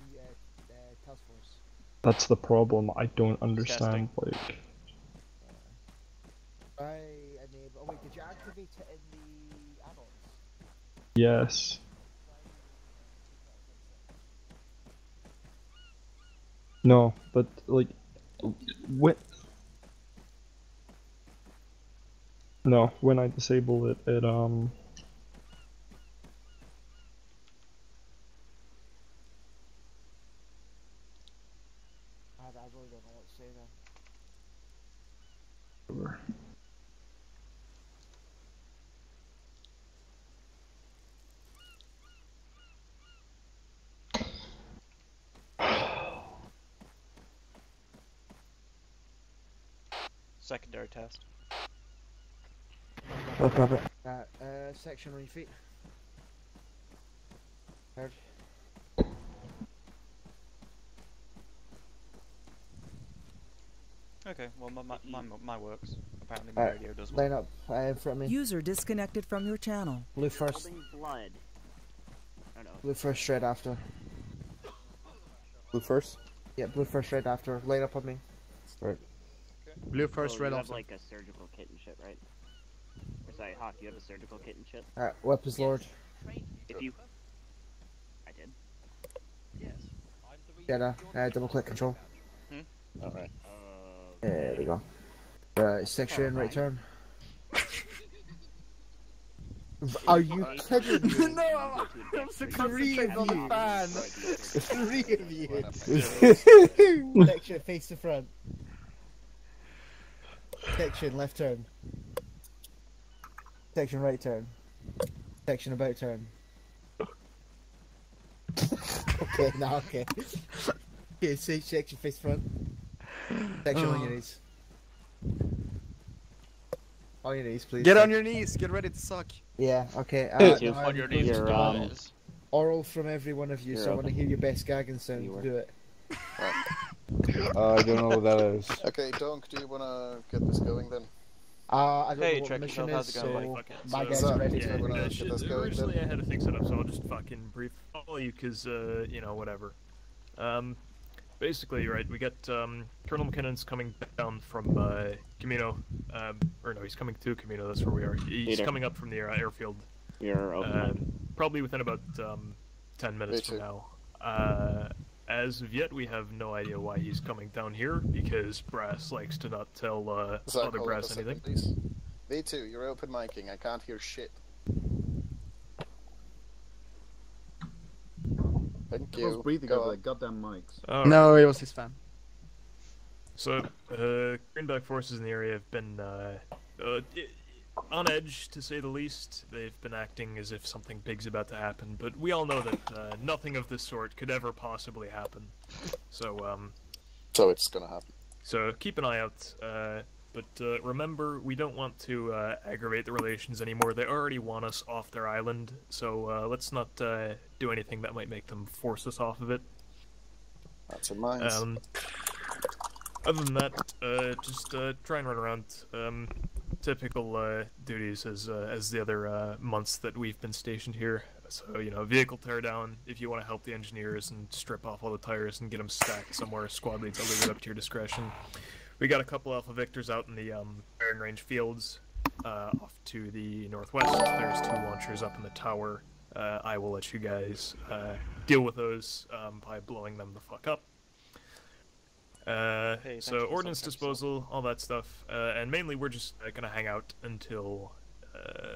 the task force. That's the problem. I don't understand. Like, I enable. Oh wait, did you activate it in the add-ons? yes. No, but like, what? No, when I disable it, it I really don't know what to say then. Secondary test. Section on your feet. Heard. Okay, well my works. Apparently my radio does work. Line up in front of me. User disconnected from your channel. Blue first. Blood. Oh no. Blue first, red after. Blue first? Yeah, blue first, red after. Line up on me. Right. Blue first, red You after. have like a surgical kit and shit, right? Or sorry, Hawk, you have a surgical kit and shit? Alright, weapons lord. If you... I did. Jeddah, double click control. Alright. There we go. Right, section, right turn. Are you kidding me? No, I'm so concentrated on the fan. 3 of you. Section, face to front. Section, left turn. Section, right turn. Section, about turn. Okay, now okay. Okay, say section, face front. Section on your knees. On your knees, please. Get on your knees. Get ready to suck. Yeah, okay. On your knees. Oral from every one of you, so I want to hear your best gagging sound. Do it. I don't know what that is. Okay, Donk, do you want to get this going then? I don't Hey, know what the mission is, so my So, guys are ready yeah, to go. originally I had a thing set up, so I'll just fucking brief all you, cause you know, whatever. Basically, right, we got Colonel McKinnon's coming down from Camino, or no, he's coming to Camino. That's where we are. He's coming up from the airfield. Probably within about 10 minutes from now. As of yet, we have no idea why he's coming down here, because Brass likes to not tell other Brass anything. V2, you're open micing. I can't hear shit. Thank you. Breathing over their goddamn mics. No, it was his fan. So, Greenback forces in the area have been on edge, to say the least. They've been acting as if something big's about to happen, but we all know that nothing of this sort could ever possibly happen. So, So it's gonna happen. So keep an eye out. But remember, we don't want to aggravate the relations anymore. They already want us off their island, so let's not do anything that might make them force us off of it. That's in mind. Other than that, just try and run around. Typical duties as the other months that we've been stationed here. So, you know, vehicle teardown, if you want to help the engineers and strip off all the tires and get them stacked somewhere, squad leads, I'll leave it up to your discretion. We got a couple Alpha Victors out in the firing range fields off to the northwest. There's 2 launchers up in the tower. I will let you guys deal with those by blowing them the fuck up. So ordnance disposal, all that stuff, and mainly we're just gonna hang out until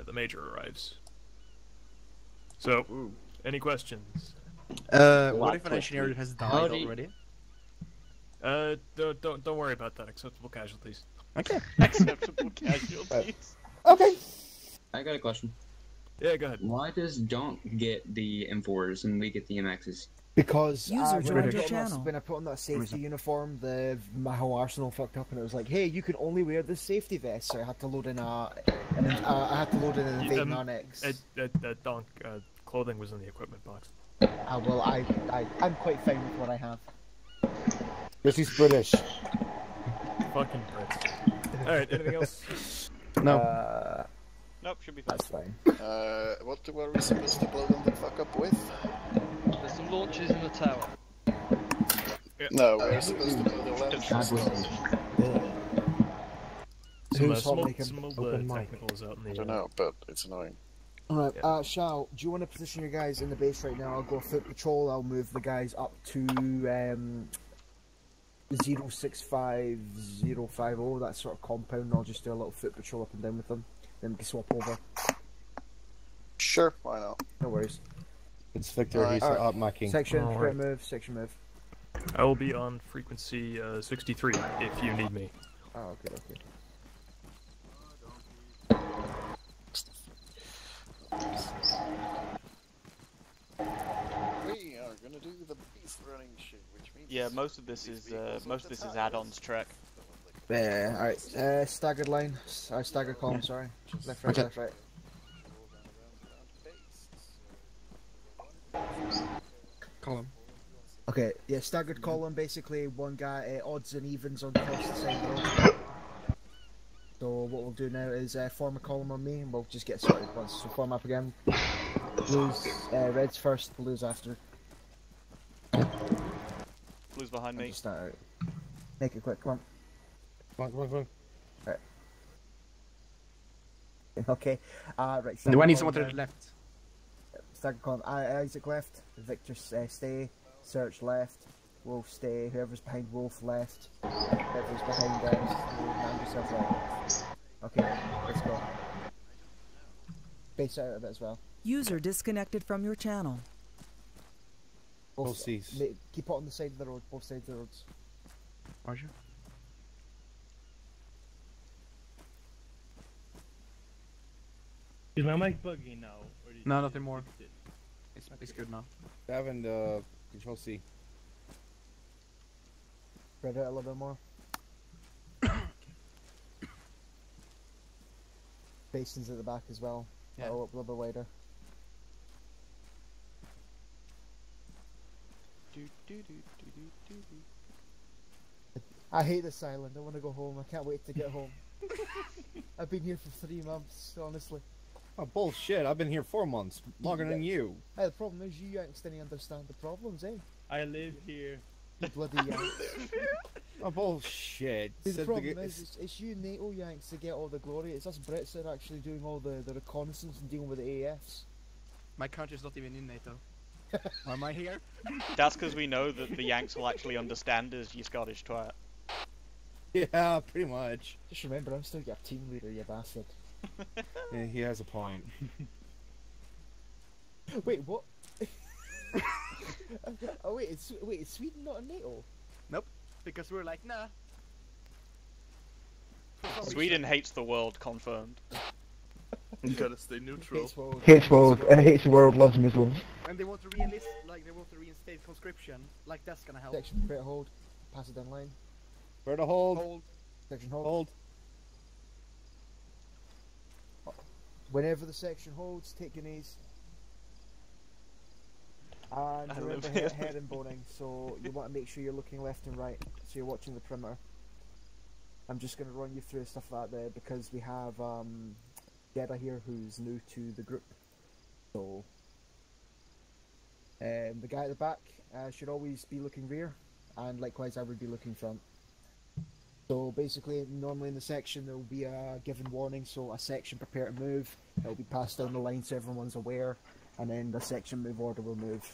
the Major arrives. So, any questions? What if an engineer has died already? Don't worry about that. Acceptable casualties. Okay. Acceptable casualties. Okay. I got a question. Yeah, go ahead. Why does Donk get the M4s and we get the MXs? Because when I put on that safety uniform, my whole arsenal fucked up, and it was like, hey, you can only wear this safety vest. So I had to load in an invading annex. Donk, clothing was in the equipment box. Well, I'm quite fine with what I have. This is British. Fucking Brits. Alright, anything else? No. Nope, should be fine. That's fine. What were we supposed to blow them the fuck up with? There's some launches in the tower. No, we're supposed to blow the launchers. Some old technicals out in the... I don't know, but it's annoying. Alright, Shao, do you want to position your guys in the base right now? I'll go foot patrol, I'll move the guys up to 065050, that sort of compound, and I'll just do a little foot patrol up and down with them. Then we can swap over. Sure, why not? No worries. It's Victor, he's up macking. Section move. I will be on frequency 63 if you need me. Oh, okay. We are gonna do the beast running shit, which means... Yeah, most of this is add-ons track. Yeah, alright. Staggered line. Staggered column, sorry. Left, right, left, right. Column. Okay, yeah, staggered column, basically one guy, odds and evens on across the same road. So what we'll do now is form a column on me, and we'll just get started once. So form up again. Blues, reds first, blues after. Blues behind me. Start out. Make it quick, come on. Come on. Right. Okay, right. Do I need someone to the left? Staggered column. Isaac left, Victor stay, Search left, Wolf stay, whoever's behind Wolf left, whoever's behind man yourself right. Okay, let's go. Base out a bit as well. User disconnected from your channel. Both C's. Keep it on the side of the road, both sides of the roads. Roger. Is my mic bugging now? No, nothing more. It's good now. Having control C. Spread out a little bit more. Basins at the back as well. Yeah. A little bit wider. I hate this island. I want to go home. I can't wait to get home. I've been here for 3 months, honestly. Oh, bullshit. I've been here 4 months. Longer than you. Hey, the problem is you Yanks didn't understand the problems, eh? I live here. You bloody Yanks. Oh, bullshit. The problem is, it's you NATO Yanks that get all the glory. It's us Brits that are actually doing all the reconnaissance and dealing with the AFs. My country's not even in NATO. Why am I here? That's because we know that the Yanks will actually understand us, you Scottish twat. Yeah, pretty much. Just remember, I'm still your team leader, you bastard. Yeah, he has a point. Wait, what? Oh wait, is Sweden not in NATO? Nope, because we're like, nah. Sweden hates the world, confirmed. You gotta stay neutral. Hates world, loves Muslims. And they want to re-enlist, like they want to reinstate conscription, like that's gonna help. Section, prepare to hold. Pass it down line. Where to hold? Section hold. Whenever the section holds, take your knees. And remember head and boning, so you want to make sure you're looking left and right, so you're watching the perimeter. I'm just going to run you through stuff like that because we have Jeddah here who's new to the group. So the guy at the back should always be looking rear, and likewise I would be looking front. So basically, normally in the section there will be a given warning, so a section prepare to move, it will be passed down the line so everyone's aware, and then the section move order will move.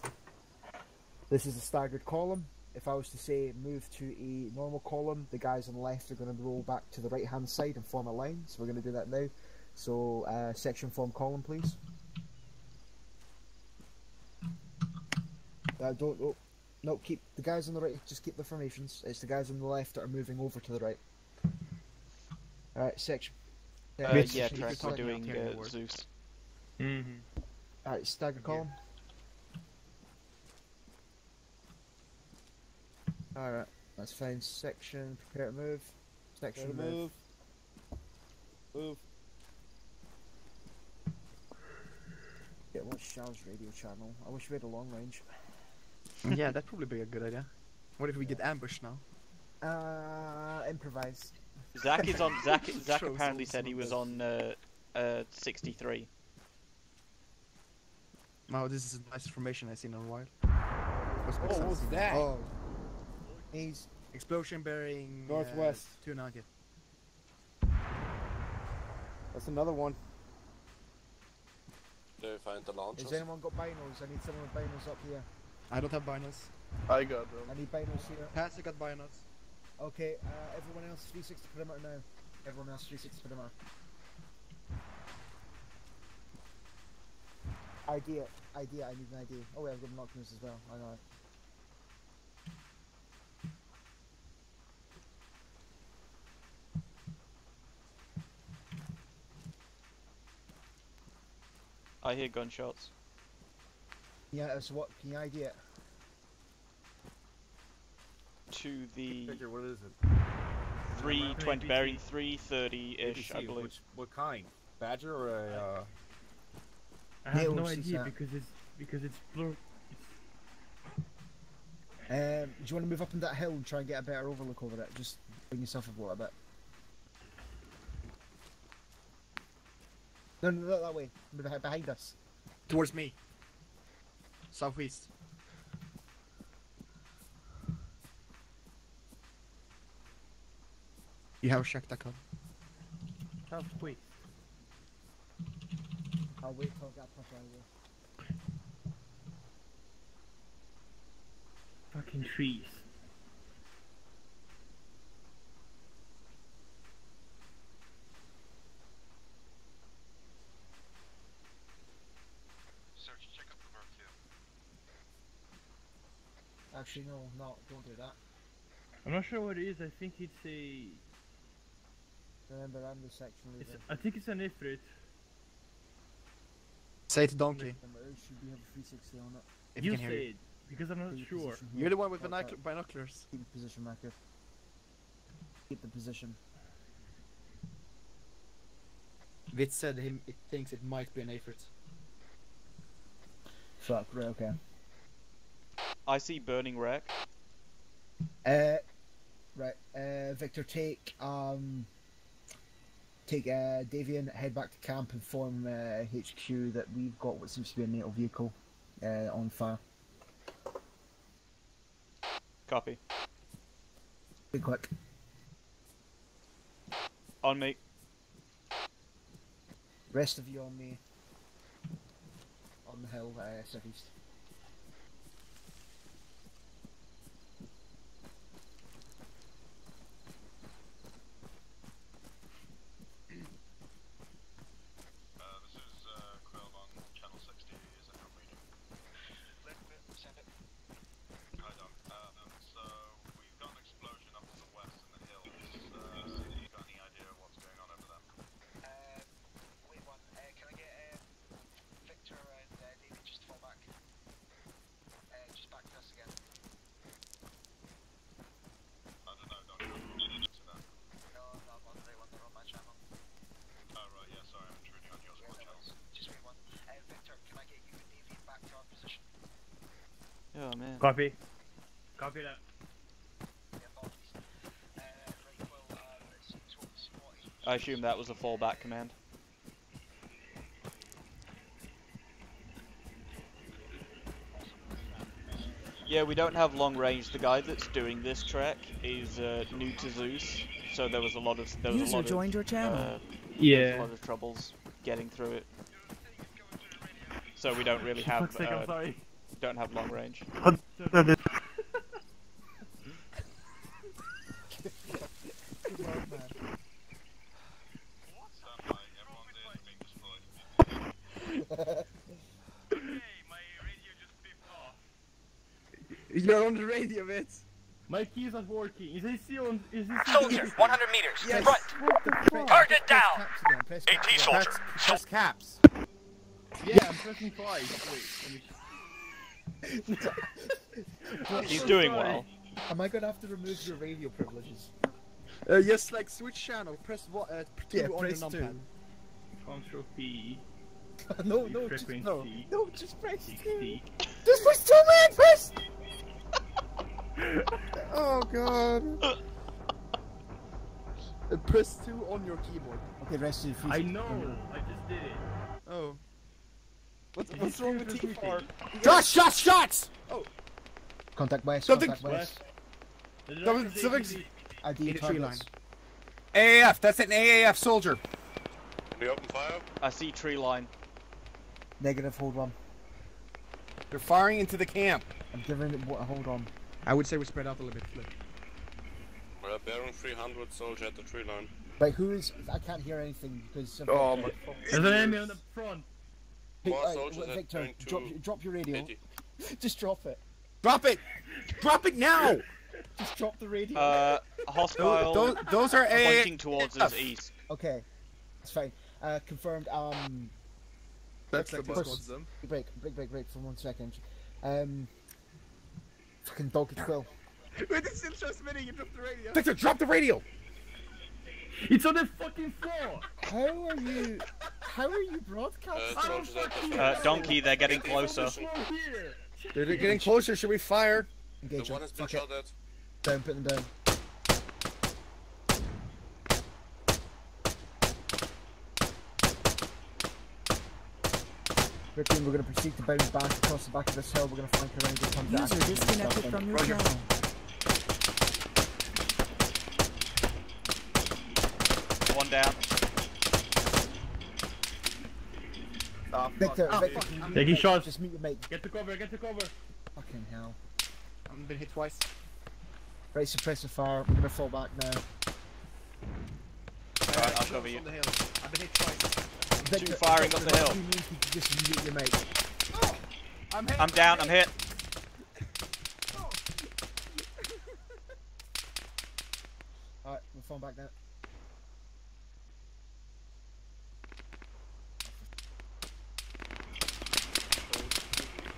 This is a staggered column. If I was to say move to a normal column, the guys on the left are going to roll back to the right hand side and form a line, so we're going to do that now. So section form column please. No, keep the guys on the right, just keep the formations. It's the guys on the left that are moving over to the right. Alright, section. Yeah, Trek, we're doing Zeus. Alright, staggered column. Alright, that's fine. Section, prepare to move. Section, move. Move. Yeah, watch Shell's radio channel. I wish we had a long range. Yeah, that'd probably be a good idea. What if we get ambushed now? Improvise. Zach is on. Zach apparently said he was on 63. Wow, this is the nicest formation I've seen in a while. What was that? Oh. He's explosion bearing northwest 290. That's another one. Do you find the launchers? Has anyone got binos? I need someone with binos up here. I don't have binos. I got them. I need binos here. Patsy got binos. Okay, everyone else 360 perimeter now. Everyone else 360 perimeter. Idea, I need an idea. Oh wait, I've got binoculars as well, I know. I hear gunshots. Yeah, so what, can you idea it? To the... What is it? 320, bearing 330-ish, I believe. What kind? Badger or a... I have no idea because it's blurred. Do you want to move up on that hill and try and get a better overlook over it? Just bring yourself up a little bit. No, not that way. Behind us. Towards me. Southeast. You have a Shaktakan. Southwest. I'll wait till I get proper angle. Fucking trees. Search, check up the mark too. Actually, no, don't do that. I'm not sure what it is. I think it's a. Remember, I'm the section leader. I think it's an Ifrit. Say it to Donkey. It should be have a 360 on it. If You can hear say you. it, because I'm not sure. You're the one with binoculars. Keep the position, Marker. Keep the position. Vit said it thinks it might be an Ifrit. Fuck, right, okay. I see burning wreck. Right, Victor, take Take Davian, head back to camp, inform HQ that we've got what seems to be a NATO vehicle on fire. Copy. Be quick. On me. Rest of you on me. On the hill, southeast. This is Quill on channel 60. Is that reading? Send it. Hi, Doc. So we've got an explosion up to the west in the hills. You got any idea what's going on over there? Wait one. Can I get Victor and David just to fall back? Just back to us again. I don't know, Doc. To that. No, I'm on the one. They're on my channel. Oh, right, yeah, sorry, I'm intruding on yours. What channels? Just wait one. Victor, can I get you and David back to our position? Oh, man. Copy. Copy that. I assume that was a fallback command. Yeah, we don't have long range. The guy that's doing this trek is new to Zeus, so there was a lot of User joined your channel. there was a lot of troubles getting through it. So we don't really have don't have long range. You're on the radio, mate. My key is not working. Is he on? Is he Soldier, 100 meters. Yes. Front. Target down. AT soldier. Press caps. Yeah, I'm pressing twice. Wait, He's doing well. Am I gonna have to remove your radio privileges? Yes, like switch channel. Press what? Two Yeah, on press your two. numpad. Control P. No, just no. No, just press 60. two. Just press 2, man. Press. Oh god. Press 2 on your keyboard. Okay, rest of you. I know. I just did it. Oh. What's wrong with T4? Shots! Oh. Contact west. Something- Contact west. Something's... ID tree line. targets. AAF, that's an AAF soldier. Can we open fire? I see tree line. Negative. Hold on. They're firing into the camp. I'm giving it. Hold on. I would say we spread out a little bit. Flip. We're bearing 300 soldier at the tree line. But who is? I can't hear anything because. Oh my. There's an enemy on the front. Hey, More soldiers at Victor, point drop your radio. 80. Just drop it. Drop it! Drop it now! Just drop the radio. Hostile. Those are pointing towards us east. Okay, it's fine. Confirmed. That's the First- bus them. Break for 1 second. Fucking dog quill. Wait, this is transmitting. You dropped the radio. Victor, drop the radio! It's on the fucking floor. How are you broadcasting? Soldiers at the Donkey, they're getting closer. They're getting closer. Should we fire? Engage The one them. has been Fuck it. shot at. Down, put them down. Ricky, we're going to proceed to bounce back across the back of this hill. We're going to flank around and come back. User disconnected from your channel. One down. Victor, Taking shots. Just meet your mate. Get to cover. Get to cover. Fucking hell. I've been hit twice. Right, suppressive fire. We're going to fall back now. Alright, I'll cover you. On the hill. I've been hit twice. Two firing up the hill. You need to just meet your mate. Oh, I'm hit. I'm down, I'm hit. Alright, we're falling back now.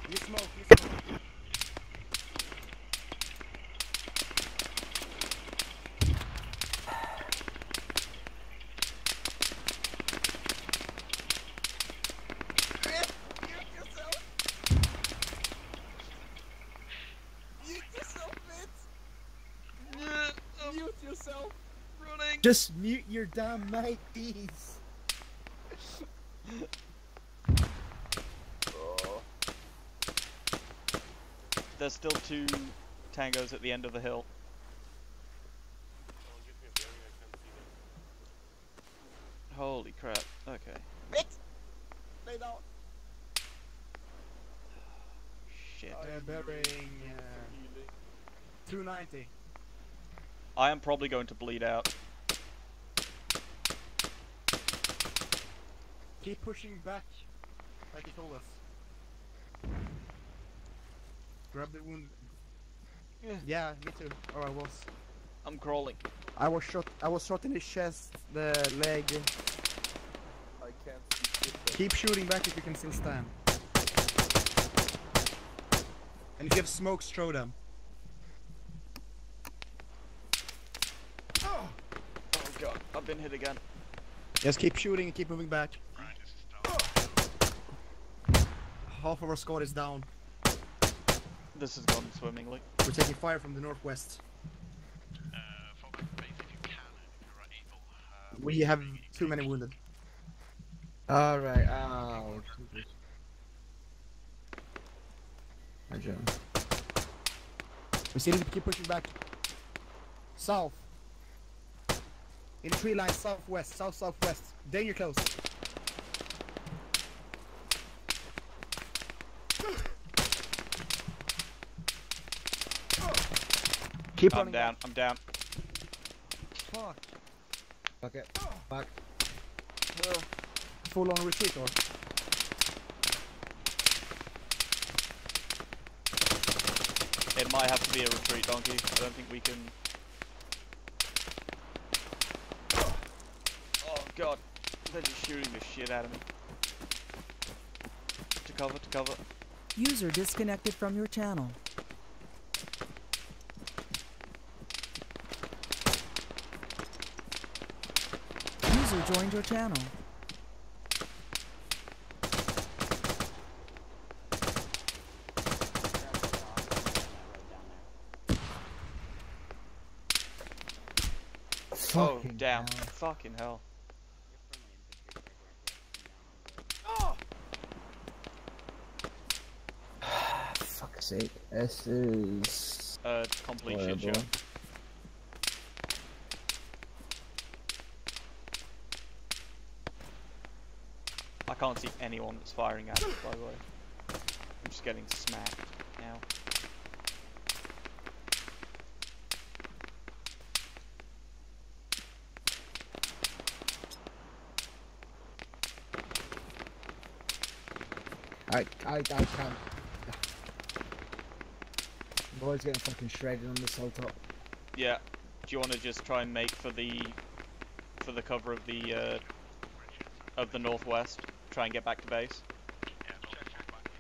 You smoke. Mute yourself. Running. Just mute your damn mic, please. Oh. There's still 2 tangos at the end of the hill. Holy crap. Okay. Lay down. Shit. Bearing 290. I am probably going to bleed out. Keep pushing back, like you told us. Grab the wound. Yeah, me too. Or I was. I'm crawling. I was shot in the chest, the leg. I can't see shit. Keep shooting back if you can still stand. And if you have smokes, throw them. Oh god, I've been hit again. Just keep shooting and keep moving back. Half of our squad is down. This has gone swimmingly. We're taking fire from the northwest. We have too many wounded. Alright, ow. We still need to keep pushing back. South. In the tree line, southwest, southwest. Danger close. Keep I'm running down, back. I'm down. Fuck. Okay, back. Full on retreat or? It might have to be a retreat, Donkey. I don't think we can... Oh god, they're just shooting the shit out of me. To cover, to cover. User disconnected from your channel. User joined your channel. Oh, damn. Fucking hell. Fuck's sake. This is... complete shit show. I can't see anyone that's firing at us, by the way. I'm just getting smacked now. I can't. Boy's getting fucking shredded on this hilltop. Yeah. Do you want to just try and make for the cover of the northwest? Try and get back to base.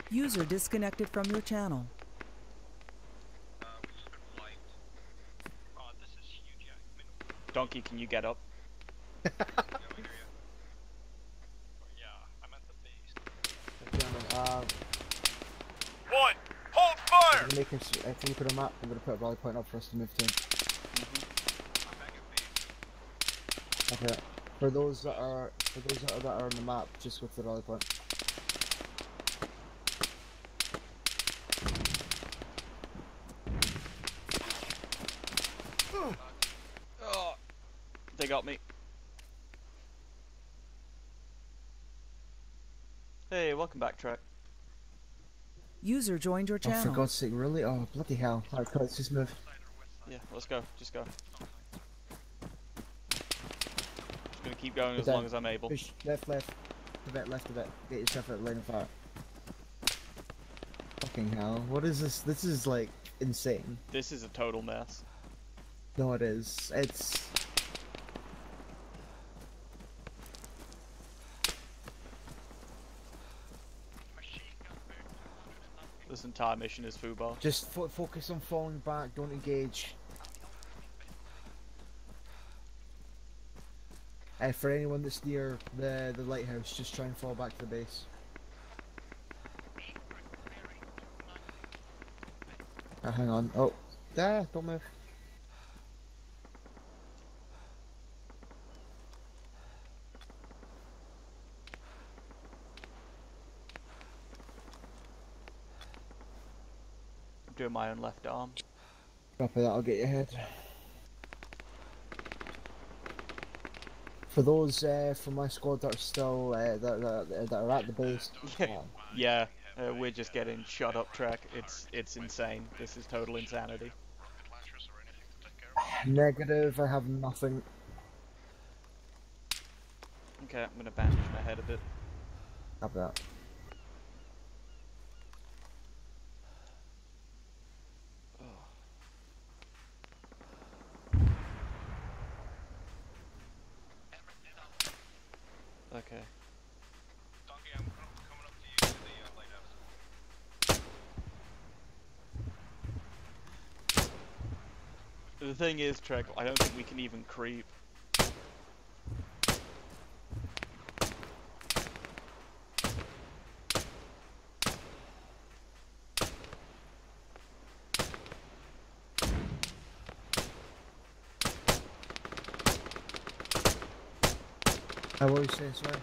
User disconnected from your channel. Donkey, can you get up? One, hold fire! I'm gonna if we put a map, I'm gonna put a rally point up for us to move to. Okay. For those that are on the map, just go to the rally point. Oh, they got me. Hey, welcome back, Trek. User joined your channel. Oh, for God's sake, really? Oh, bloody hell. Alright, come on, let's just move. Yeah, let's go. Just go. Just gonna keep going as long as I'm able. Push left a bit. Get yourself out of line of fire. Fucking hell. What is this? This is like insane. This is a total mess. No, it is. It's... This entire mission is foobar. Just focus on falling back, don't engage. For anyone that's near the lighthouse, just try and fall back to the base. Hang on. Oh, don't move. doing my own left arm. Copy that, I'll get you ahead. For those from my squad that are still that are at the base. Yeah, we're just getting shot up track. It's insane. This is total insanity. Negative, I have nothing. Okay, I'm gonna bandage my head a bit. Have that. Okay. The thing is, Trek, I don't think we can even creep. What were you saying, sorry?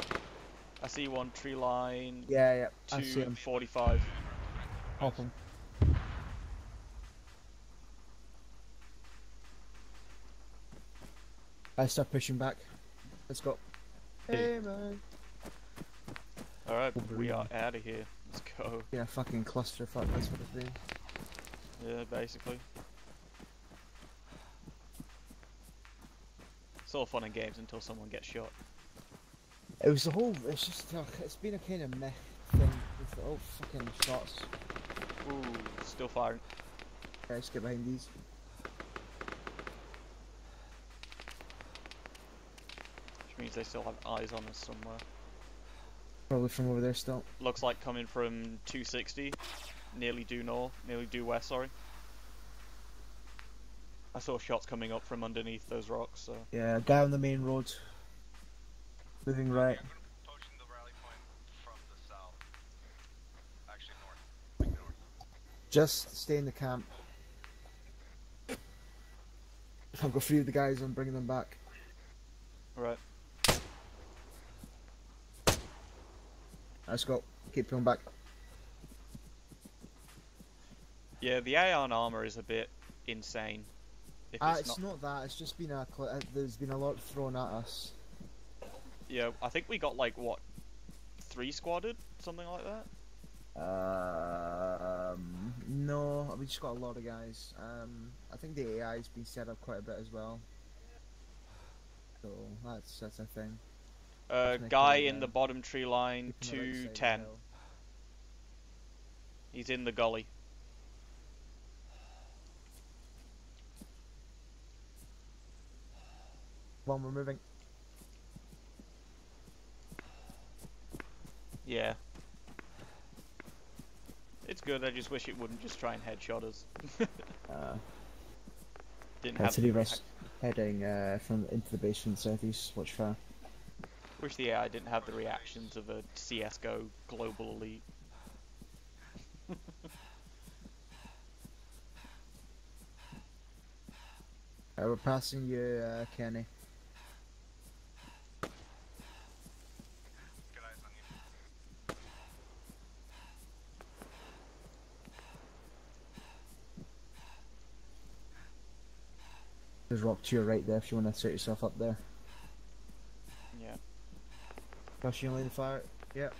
I see one tree line. Yeah, I see him. 245. Pop him. I start pushing back. Let's go. Hey, man. Alright, we are out of here. Let's go. Yeah, fucking clusterfuck, that's what it's been. Yeah, basically. It's all fun and games until someone gets shot. It was the whole, it's just, it's been a kind of meh thing with the old fucking shots. Ooh, still firing. Okay, let's get behind these. Which means they still have eyes on us somewhere. Probably from over there still. Looks like coming from 260, nearly due west, sorry. I saw shots coming up from underneath those rocks, so... Yeah, guy on the main road. Moving right. Just stay in the camp. I'll go free the guys and bring them back. Right. Let's go. Keep going back. Yeah, the AI on Arma is a bit insane. If It's not that. It's just been there's been a lot thrown at us. Yeah, I think we got like what, 3 squadded, something like that. No, we just got a lot of guys. I think the AI's been set up quite a bit as well. So that's a thing. Guy in the bottom tree line, 210. He's in the gully. Come on, we're moving. Yeah. It's good, I just wish it wouldn't just try and headshot us. Didn't have to rest heading from into the base from the southeast, watch fire. Wish the AI didn't have the reactions of a CSGO global elite. We're passing you, Kenny. There's rock to your right there if you want to set yourself up there. Yeah. Gosh, you only fire? Yeah.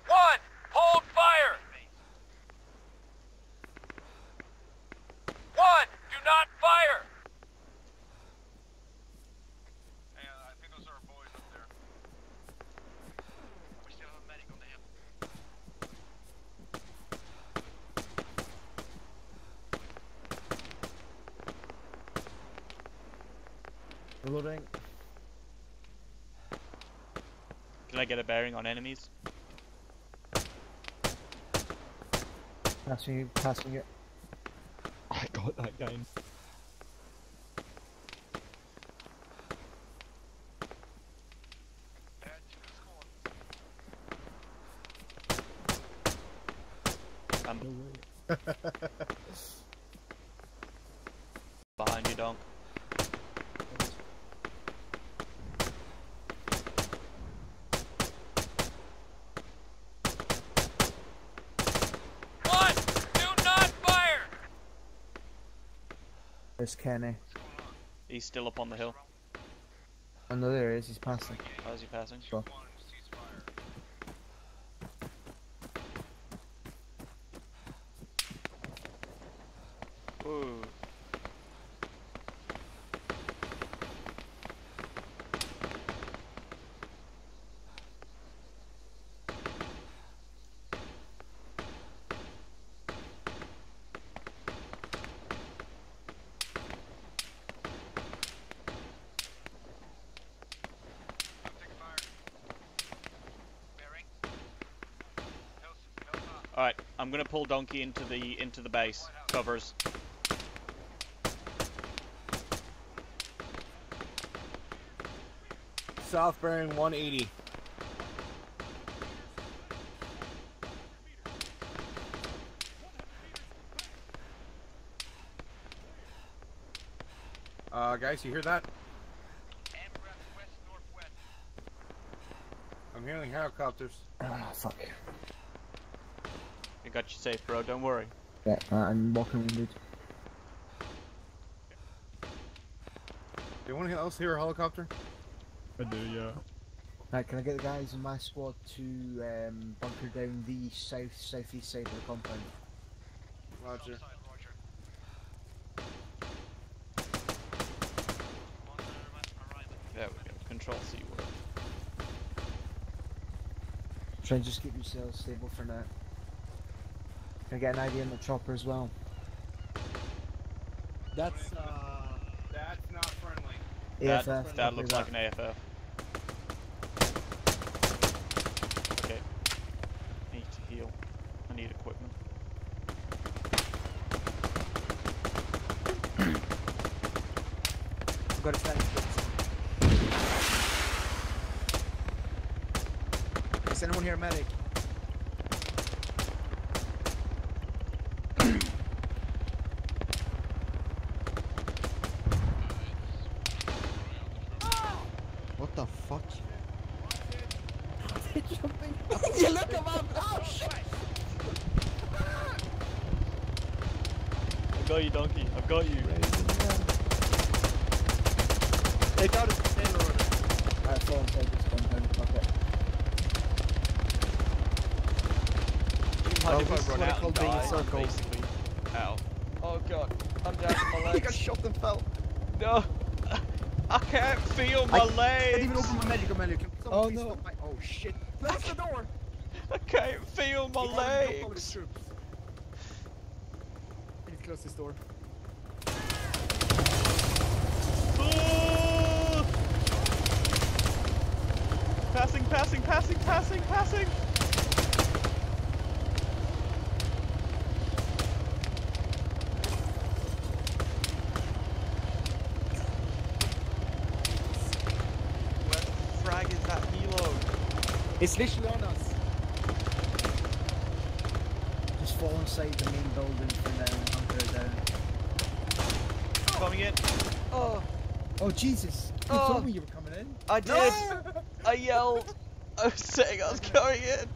One! Hold fire! One! Do not fire! I think those are our boys up there. We still have a medic on the hill. Reloading. Can I get a bearing on enemies? Passing it. I got that guy. There's Kenny. He's still up on the hill. Oh no, there he is. He's passing. How's he passing? Sure. Ooh. Alright, I'm gonna pull Donkey into the base. Covers. South bearing 180. Guys, you hear that? I'm hearing helicopters. Ah, fuck. I got you safe, bro. Don't worry. Yeah, I'm walking wounded. Do anyone else hear a helicopter? I do, yeah. Right, can I get the guys in my squad to bunker down the southeast side of the compound? Roger. There we go. Control C work. Try and just keep yourselves stable for now. Can I get an idea on the chopper as well? That's not friendly. That looks like an AFF. Okay. I need to heal. I need equipment. I've got a status fix. Is anyone here a medic? What the fuck? You look him up! Oh shit! I got you, Donkey. I've got you. Take out his container order. Alright, fall inside this compound. Fuck it. If I run out and die, I'm basically out. Oh god, I'm down to my legs. He got shot and fell. No, I can't feel my legs. I didn't even open my medical menu. Can someone please no. stop my... Oh shit. Close the door! I can't feel my legs. I need to close this door. Passing, passing, passing, passing, passing. Where the frag is that helo? It's literally on us. Just fall inside the main building for now and hunker it down. Coming in. Oh. Oh Jesus! You told me you were coming in. I did. No! I yelled. I was saying I was coming in.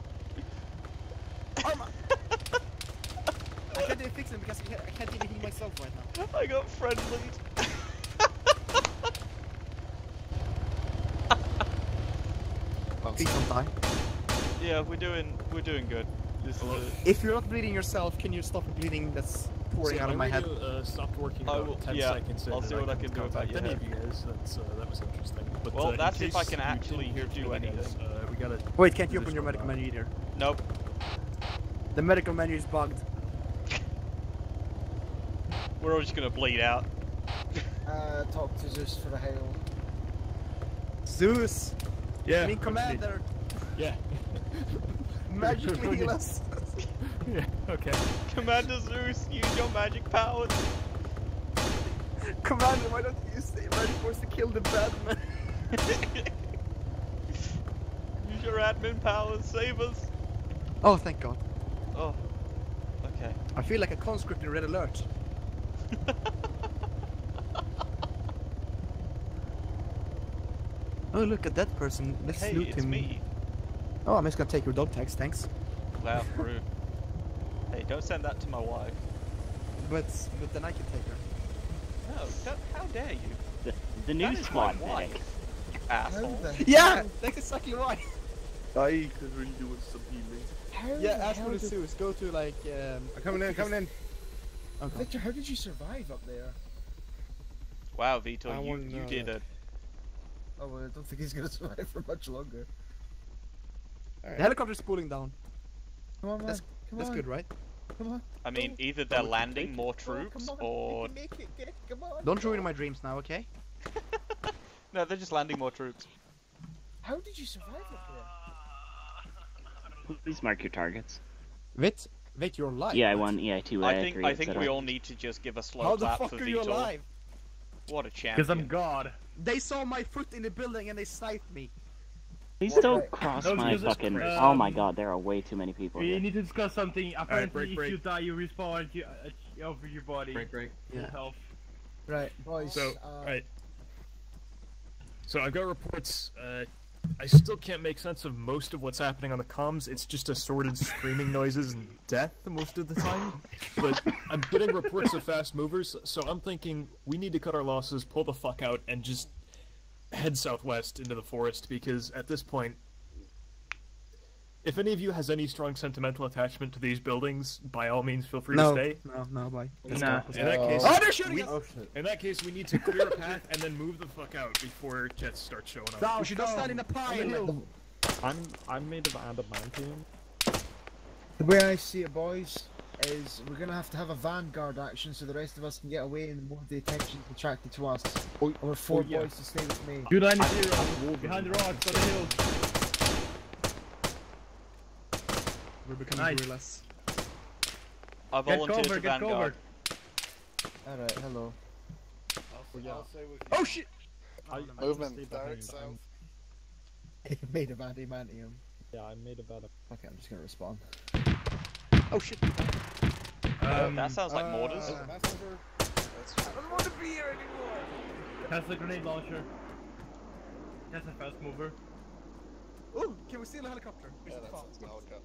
Arma! I can't even fix him because I can't even heal myself right now. I got friendly. Please don't die. Yeah, we're doing good. This is If you're not bleeding yourself, can you stop the bleeding that's pouring out of my head? Stopped working I about will, 10 yeah, seconds in. I'll see what I can do about your any head. of you guys. That was interesting. But, Well, in that's if I case can you actually didn't hear do from you guys, anything. we gotta Wait, can't you do open this your one medical back. menu either? Nope. The medical menu is bugged. We're all just gonna bleed out. Talk to Zeus for the hail. Zeus! Yeah. I mean, Commander! Yeah. Magically heal us! Yeah, okay. Commander Zeus, use your magic powers. Commander, why don't you use the magic force to kill the bad man? Use your admin powers, save us. Oh, thank God. Oh, okay. I feel like a conscript in Red Alert. Oh, look at that person. Let's Hey, loot it's him. me. Oh, I'm just gonna take your dog tags, thanks. Wow, rude. Hey, don't send that to my wife. But then I can take her. No, how dare you? The new squad pick. You asshole. Yeah, that's exactly why. I could really do with some healing. Yeah, ask for the Zeus. Go to like. Coming in. Okay. Victor, how did you survive up there? Wow, Vito, you did it. Oh, well, I don't think he's gonna survive for much longer. The helicopter's pulling down. Come on, man. That's good, right? Come on. I mean, either they're landing more troops, or... Come on. Don't ruin my dreams now, okay? No, they're just landing more troops. How did you survive up there? Please mark your targets. Wait, you're alive. Yeah, I won EI2, EI3, I think we all need to just give a slow How the clap fuck for are Vito. you alive? What a champion. Because I'm God. They saw my foot in the building and they sniped me. Please don't cross my fucking... oh my god, there are way too many people We here. need to discuss something. Apparently, break. if you die, you respawn over your body. Break. Yeah. Health. Right, boys. So, right. So I've got reports, I still can't make sense of most of what's happening on the comms. It's just assorted screaming noises and death most of the time. But I'm getting reports of fast movers, so I'm thinking we need to cut our losses, pull the fuck out, and just head southwest into the forest, because at this point, if any of you has any strong sentimental attachment to these buildings, by all means feel free to stay. No, bye. In that case, they're shooting us! In that case, we need to clear a path and then move the fuck out before jets start showing up. We should not stand in a pile! I'm made of adamantium. The way I see it, boys, is we're gonna have to have a vanguard action so the rest of us can get away and more of the attention attracted to us. I want 4 boys to stay with me. Good 90, behind the rocks on the hill. We're becoming gorillas. I volunteered to Get Vanguard. Alright, hello. Oh shit! Movement, direct south. Made of adamantium. Yeah, I made of adamantium. Okay, I'm just gonna respond. Oh shit! That sounds like mortars. I don't want to be here anymore! That's the grenade launcher. That's a fast mover. Oh, can we steal a helicopter? Yeah, that's a helicopter.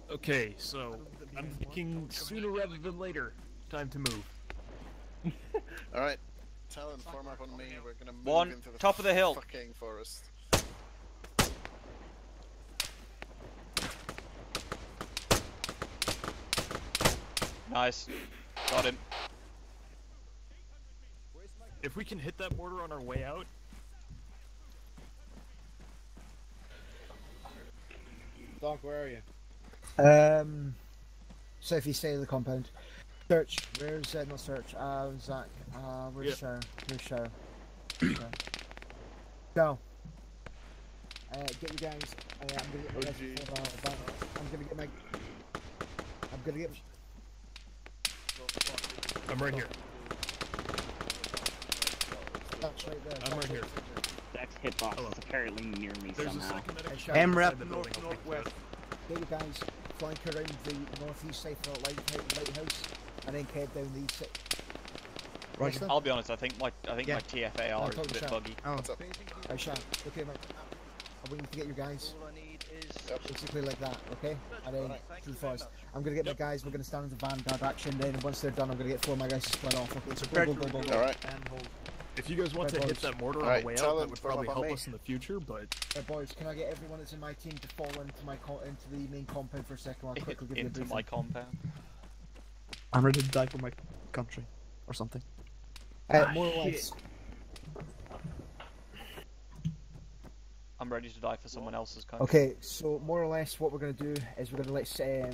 Okay, so I'm thinking sooner rather than later. Time to move. Alright, Talon, form up on me. We're gonna move One, into the top of the hill. fucking forest. Nice. Got him. If we can hit that border on our way out... Doc, where are you? Southeast side of the compound. Search. Where's not search? Zach. Where's Show? Where's Show? Go. Get you guys. I'm gonna get my I'm gonna get. I'm right here. That's right there. I'm right here. Zach's hitbox is apparently near me somehow. MRAP northwest. Get you guys flank around the northeast side for the lighthouse, and then head down the east side. Roger. I'll be honest, I think my TFAR is a bit buggy. What's up? Right, Shan. Okay, mate. I want you to get your guys. All I need is Basically like that, okay? And then through the forest. I'm gonna get my guys, we're gonna stand in the vanguard action, then once they're done I'm gonna get 4 of my guys to split off. Okay, so go. Alright. If you guys want to hit that mortar on the way out, that would probably help us in the future, but... boys, can I get everyone that's in my team to fall into my into the main compound for a second? I'll quickly give you a Into briefing. my compound. I'm ready to die for my country. Or something. More or less. I'm ready to die for someone else's country. Okay, so more or less what we're going to do is we're going to let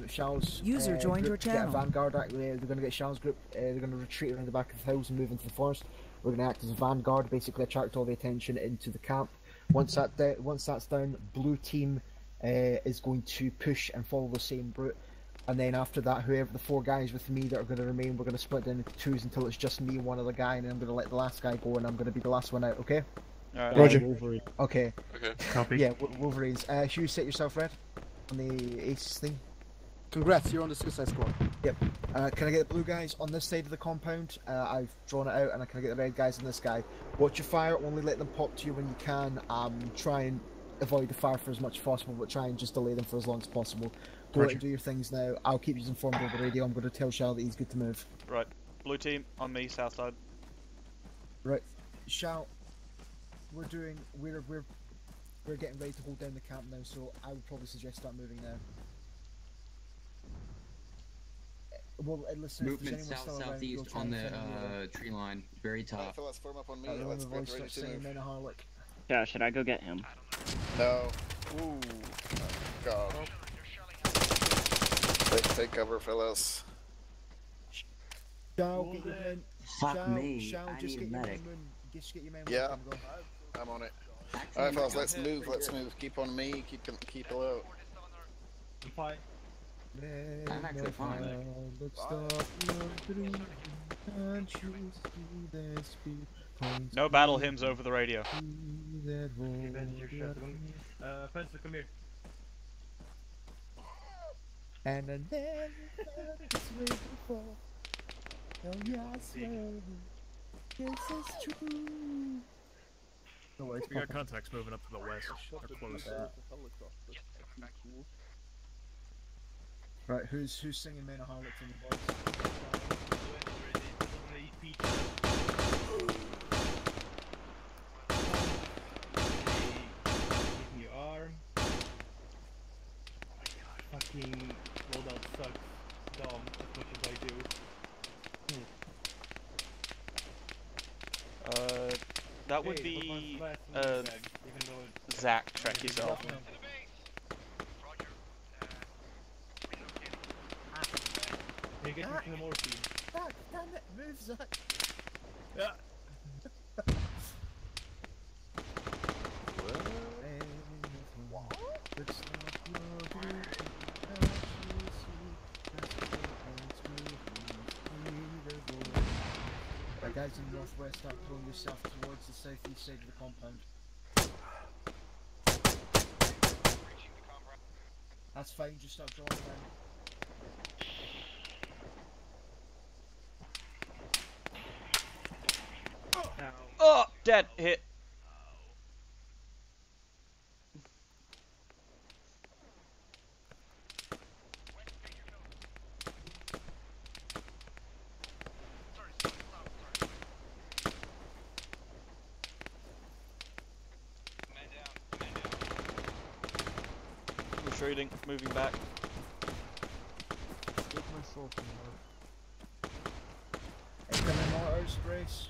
Charles User joined your get a channel. vanguard. They're going to get Charles group. They're going to retreat around the back of the hills and move into the forest. We're going to act as a vanguard, basically attract all the attention into the camp. Once that's down, blue team is going to push and follow the same route. And then after that, whoever the 4 guys with me that are going to remain, we're going to split down into 2s until it's just me and one other guy, and then I'm going to let the last guy go, and I'm going to be the last one out. Okay? Alright. Roger. Okay. Copy. Yeah, Wolverines. Hugh, set yourself red on the ace thing. Congrats, you're on the Suicide Squad. Yep. Can I get the blue guys on this side of the compound? I've drawn it out, and can I get the red guys on this guy? Watch your fire, only let them pop to you when you can. Try and avoid the fire for as much as possible, but try and just delay them for as long as possible. Go out and do your things now. I'll keep you informed over the radio. I'm going to tell Charles that he's good to move. Right. Blue team on me, south side. Right, shout. We're getting ready to hold down the camp now, so I would probably suggest start moving now. Well, listen, Movement south-southeast on the tree line, very top. Alright, fellas, form up on me. Let's get ready to move. Yeah, should I go get him? No. Ooh. Oh, God. Take cover, fellas. Shall get your men. Fuck me. Shall just get your men. Just get your men. Yeah, I'm on it. Alright, fellas, let's move. Let's move. Keep on me. Keep low. I'm fine. I'm actually fine. No battle hymns over the radio. Fencer, come here. And I never felt this way before. Oh yeah, I swear. This is true. No worries, We got contacts moving up to the west. They're close. Right, who's singing Men of Harlots in the voice? Give me your arm. Fucking loadout sucks. Dumb as much as I do. That would be Zach, check yourself. Can you get me to the morphine? Zach, damn it, move, Zach. Yeah. Right, guys in the northwest, start pulling yourself towards the southeast side of the compound. That's fine, just start drawing down. Oh, dead, hit. Retreating, moving back. Take myself in work. Incoming mortars, brace.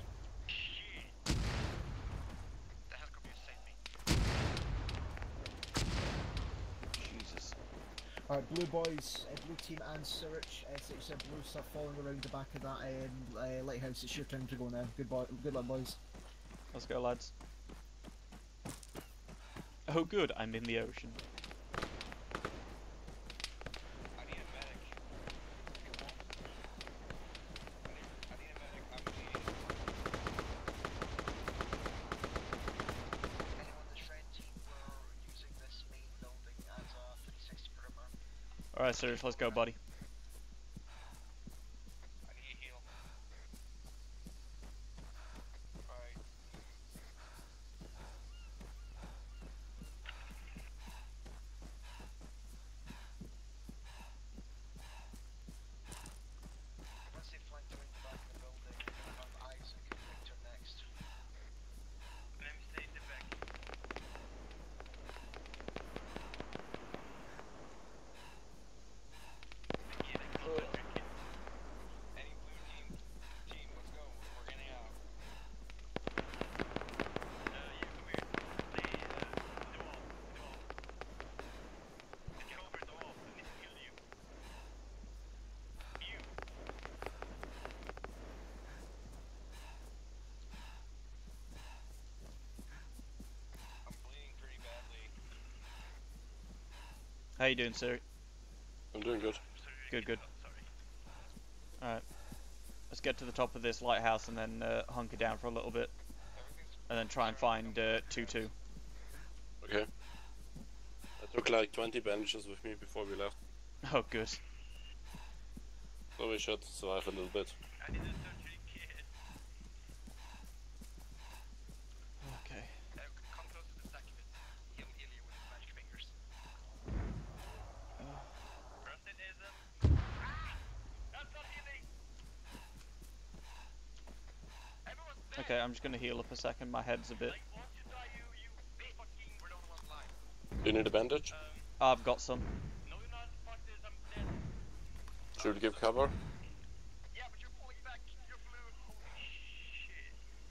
Jesus. Alright, blue boys, blue team and Surich, 6 blue start falling around the back of that lighthouse. It's your turn to go now. Good luck, boys. Let's go, lads. Oh good, I'm in the ocean. Alright, Serge, let's go, buddy. How you doing, sir? I'm doing good. Good, good. Alright. Let's get to the top of this lighthouse and then hunker down for a little bit. And then try and find 2-2. Okay. I took like 20 bandages with me before we left. Oh, good. So we should survive a little bit. Okay. Okay, I'm just gonna heal up a second. My head's a bit. Do you need a bandage? I've got some. Should we give cover?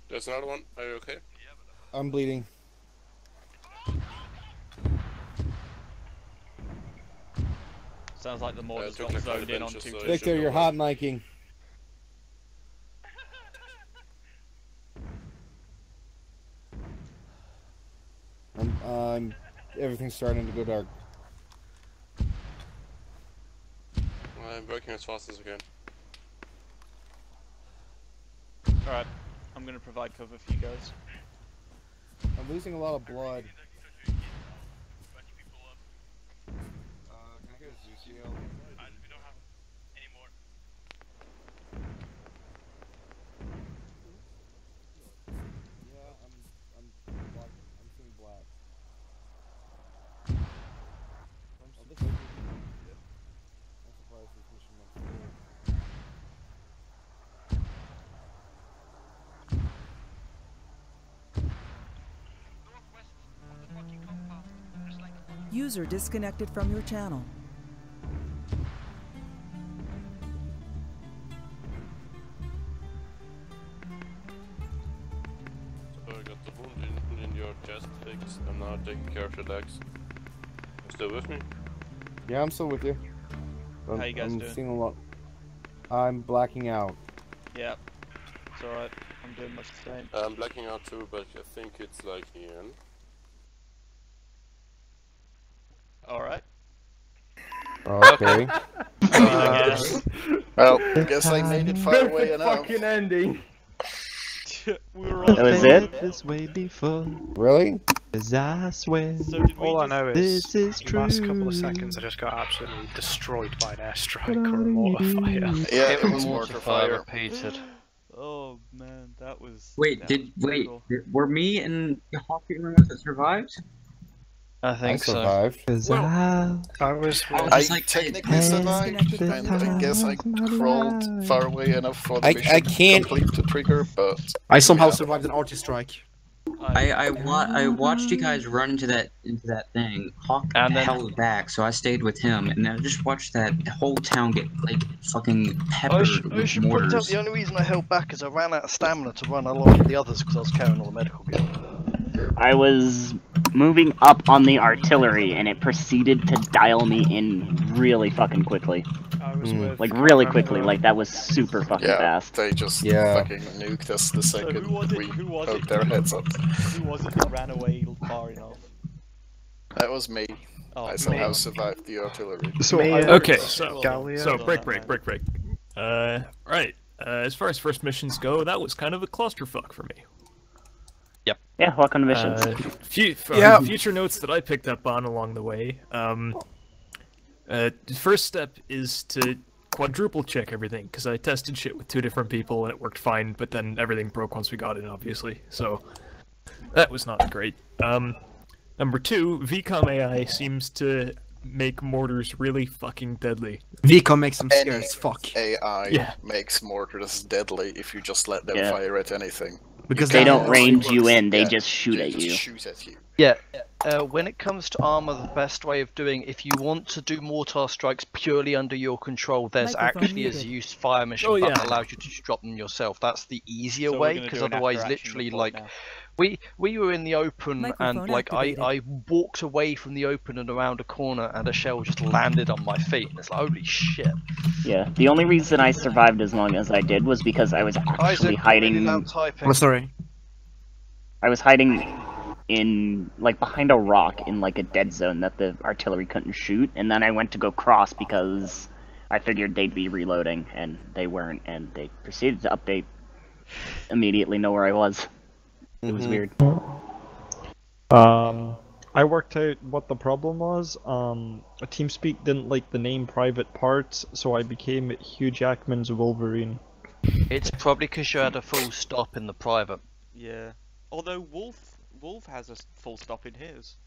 There's another one. Are you okay? I'm bleeding. Sounds like the mortar's got like zoned in on benches, 2. so Victor, you're hot miking. Everything's starting to go dark. I'm working as fast as I can. Alright, I'm gonna provide cover for you guys. I'm losing a lot of blood. Can I get a Zucio? We don't have any more. Yeah, I'm seeing black. I'm surprised this mission went through. User disconnected from your channel. So I got the wound in your chest fixed. I'm now taking care of your legs. You still with me? Yeah, I'm still with you. How you guys doing? Seeing a lot. I'm blacking out. Yep. It's alright. I'm doing much the same. I'm blacking out too, but I think it's like Ian. Alright. Okay. Well, I guess I made it far away enough. Fucking ending. We were That was it? This way before. Really? Cause I swear. So did we All I just... know is, This is the last couple of true. seconds I just got absolutely destroyed by an airstrike or a mortar fire. Yeah, It it was was mortar fire fire. repeated. Oh man, that was... Wait, that was brutal. were me and the hockey room that survived? I think so. survived. Cause Well, I was I technically survived, and I guess I crawled far away enough for the mission I can't. to complete the trigger, but... I somehow Yeah. survived an arty strike. I watched you guys run into that thing. Hawk And then- held back, so I stayed with him, and I just watched that whole town get like fucking peppered I should with point out mortars. the only reason I held back is I ran out of stamina to run along with the others because I was carrying all the medical gear. I was moving up on the artillery and it proceeded to dial me in really fucking quickly. I was with Like really quickly, like that was super fucking Yeah, fast. they just Yeah. fucking nuked us the second we poked their heads up. Who was it that ran away far enough? That was me. Oh, I somehow me. survived the artillery. So Okay, so break. Right. As far as first missions go, that was kind of a clusterfuck for me. Yeah, what kind of missions? Future notes that I picked up on along the way. The first step is to quadruple check everything, because I tested shit with 2 different people and it worked fine, but then everything broke once we got in, obviously. So that was not great. Number 2, VCOM AI seems to make mortars really fucking deadly. VCOM makes them scary as fuck. AI makes mortars deadly if you just let them fire at anything. Because they don't range you in, they just shoot They at just you. shoot at you. Yeah, when it comes to armor, the best way of doing, if you want to do mortar strikes purely under your control, there's Microphone actually a muted. Zeus fire machine Oh, that yeah. allows you to just drop them yourself. That's the easier So we're way, gonna because do an otherwise, after-action literally, report like, now. we were in the open, Microphone and like I activated. walked away from the open and around a corner, and a shell just landed on my feet, and it's like, holy shit. Yeah, the only reason I survived as long as I did was because I was actually Isaac, hiding. really loud typing. Oh, sorry. I was hiding in, like, behind a rock in, like, a dead zone that the artillery couldn't shoot, and then I went to go cross because I figured they'd be reloading, and they weren't, and they proceeded to update immediately know where I was. It was weird. I worked out what the problem was. TeamSpeak didn't like the name Private Parts, so I became Hugh Jackman's Wolverine. It's probably because you had a full stop in the private. Yeah. Although Wolf has a full stop in his.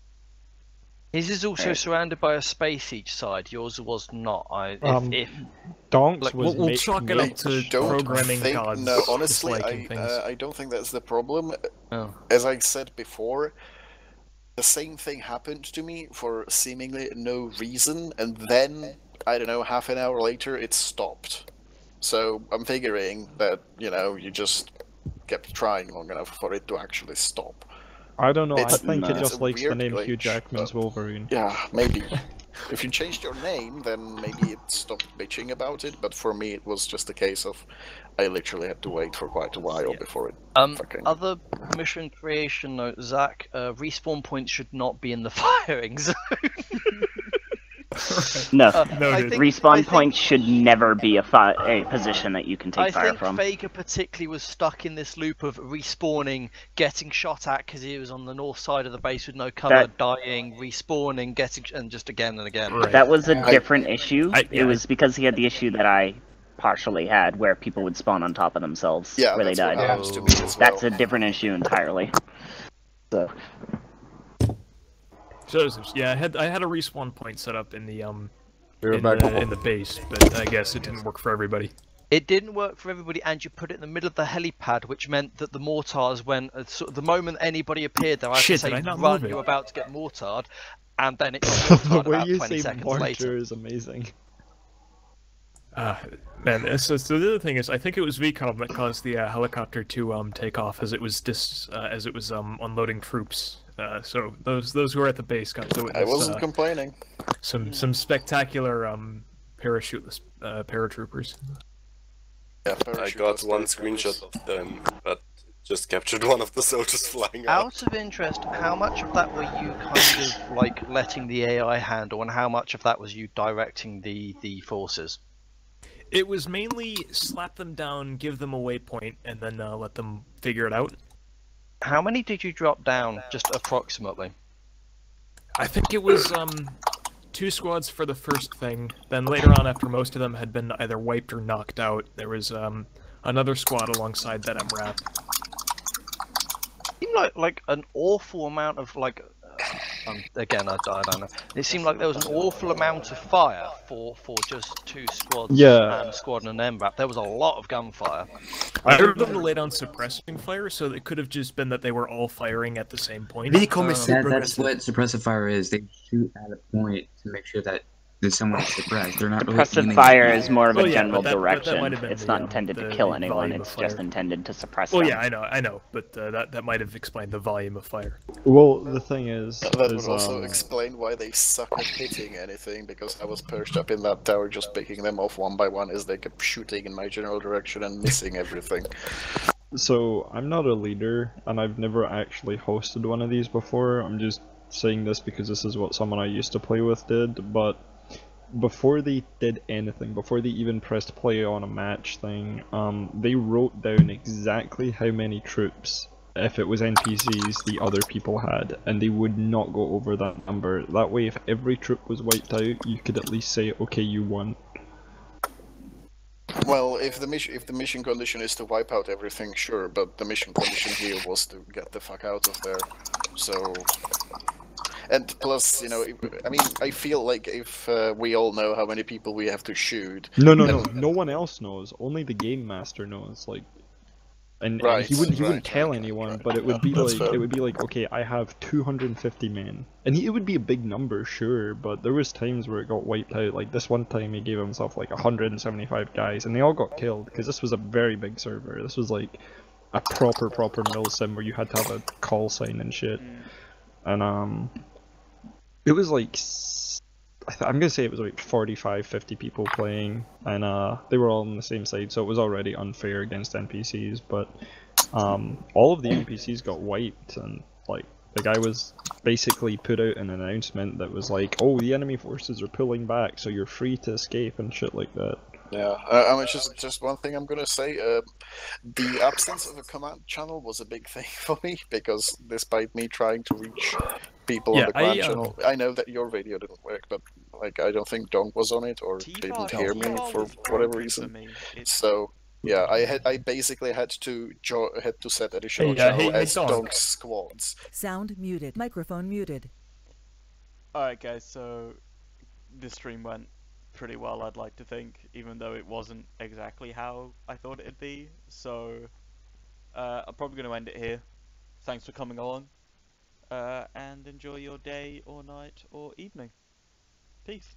His is also surrounded by a space each side. Yours was not. Donks was we'll chalk it up to programming gods. No, honestly, disliking things. I don't think that's the problem. Oh. As I said before, the same thing happened to me for seemingly no reason, and then, I don't know, half an hour later, it stopped. So I'm figuring that, you just kept trying long enough for it to actually stop. I don't know, I It's- think it it's just a likes the weird name Hugh glitch, Jackman's but- Wolverine. Yeah, maybe. If you changed your name, then maybe it stopped bitching about it, but for me it was just a case of I literally had to wait for quite a while before it fucking... Other mission creation note, Zach, respawn points should not be in the firing zone. No, I think- respawn points should never be a position that you can take fire from. I think Faker particularly was stuck in this loop of respawning, getting shot at because he was on the north side of the base with no cover, dying, respawning, getting, and just again and again. That was a different issue. It was because he had the issue that I partially had, where people would spawn on top of themselves where they died. That's a different issue entirely. So. Yeah, I had a respawn point set up in the in the base, but I guess it didn't work for everybody. It didn't work for everybody, and you put it in the middle of the helipad, which meant that the mortars went. The moment anybody appered there, I had to say, "Run! You're about to get mortared," and then it got mortared The way about you 20 say seconds mortar later. is amazing. Man, so the other thing is, I think it was VCOM that caused the helicopter to take off as it was unloading troops. So those who were at the base got to witness. I wasn't complaining. Some spectacular parachuteless paratroopers. Yeah, I got one screenshot of them, but just captured one of the soldiers flying out. Out of interest, how much of that were you kind of like letting the AI handle, and how much of that was you directing the forces? It was mainly slap them down, give them a waypoint, and then let them figure it out. How many did you drop down, just approximately? I think it was 2 squads for the first thing. Then later on, after most of them had been either wiped or knocked out, there was another squad alongside that MRAP. It seemed like an awful amount of again, I don't know. It seemed like there was an awful amount of fire for just 2 squads and a squad and an MRAP. There was a lot of gunfire. I heard them to lay down suppressing fire, so it could have just been that they were all firing at the same point. That's what suppressive fire is. They shoot at a point to make sure that there's someone suppressed. They're not really Suppressive fire is more of a general that direction. might have been It's not intended to kill anyone, it's just intended to suppress them. Well, yeah, I know, but that might have explained the volume of fire. Well, the thing is... That would also explain why they suck at hitting anything, because I was perched up in that tower just picking them off one by one as they kept shooting in my general direction and missing everything. So, I'm not a leader, and I've never actually hosted one of these before. I'm just saying this because this is what someone I used to play with did, but before they did anything, before they even pressed play on a match thing, they wrote down exactly how many troops, if it was NPCs, the other people had, and they would not go over that number. That way, if every troop was wiped out, you could at least say, okay, you won. Well, if the mission condition is to wipe out everything, sure, but the mission condition here was to get the fuck out of there, so... And plus, I mean, I feel like if we all know how many people we have to shoot... No one else knows, only the game master knows, and he wouldn't tell anyone, but it would be like, okay, I have 250 men, and it would be a big number, sure, but there was times where it got wiped out. Like this one time he gave himself like 175 guys, and they all got killed, because this was a very big server. This was like a proper milsim where you had to have a call sign and shit, and it was like, I'm gonna say it was like 45-50 people playing, and they were all on the same side, so it was already unfair against NPCs, but all of the NPCs got wiped, and like the guy was basically put out an announcement that was like, oh, the enemy forces are pulling back, so you're free to escape and shit like that. Yeah, I mean, just one thing I'm gonna say, the absence of a command channel was a big thing for me, because despite me trying to reach people on the command channel, I know that your video didn't work, but like I don't think Donk was on it, or didn't hear me for whatever reason. So yeah, I basically had to set additional channel as Donk's squads. Sound muted. Microphone muted. Alright guys, so this stream went pretty well, I'd like to think, even though it wasn't exactly how I thought it'd be. So I'm probably going to end it here. Thanks for coming along, and enjoy your day or night or evening. Peace.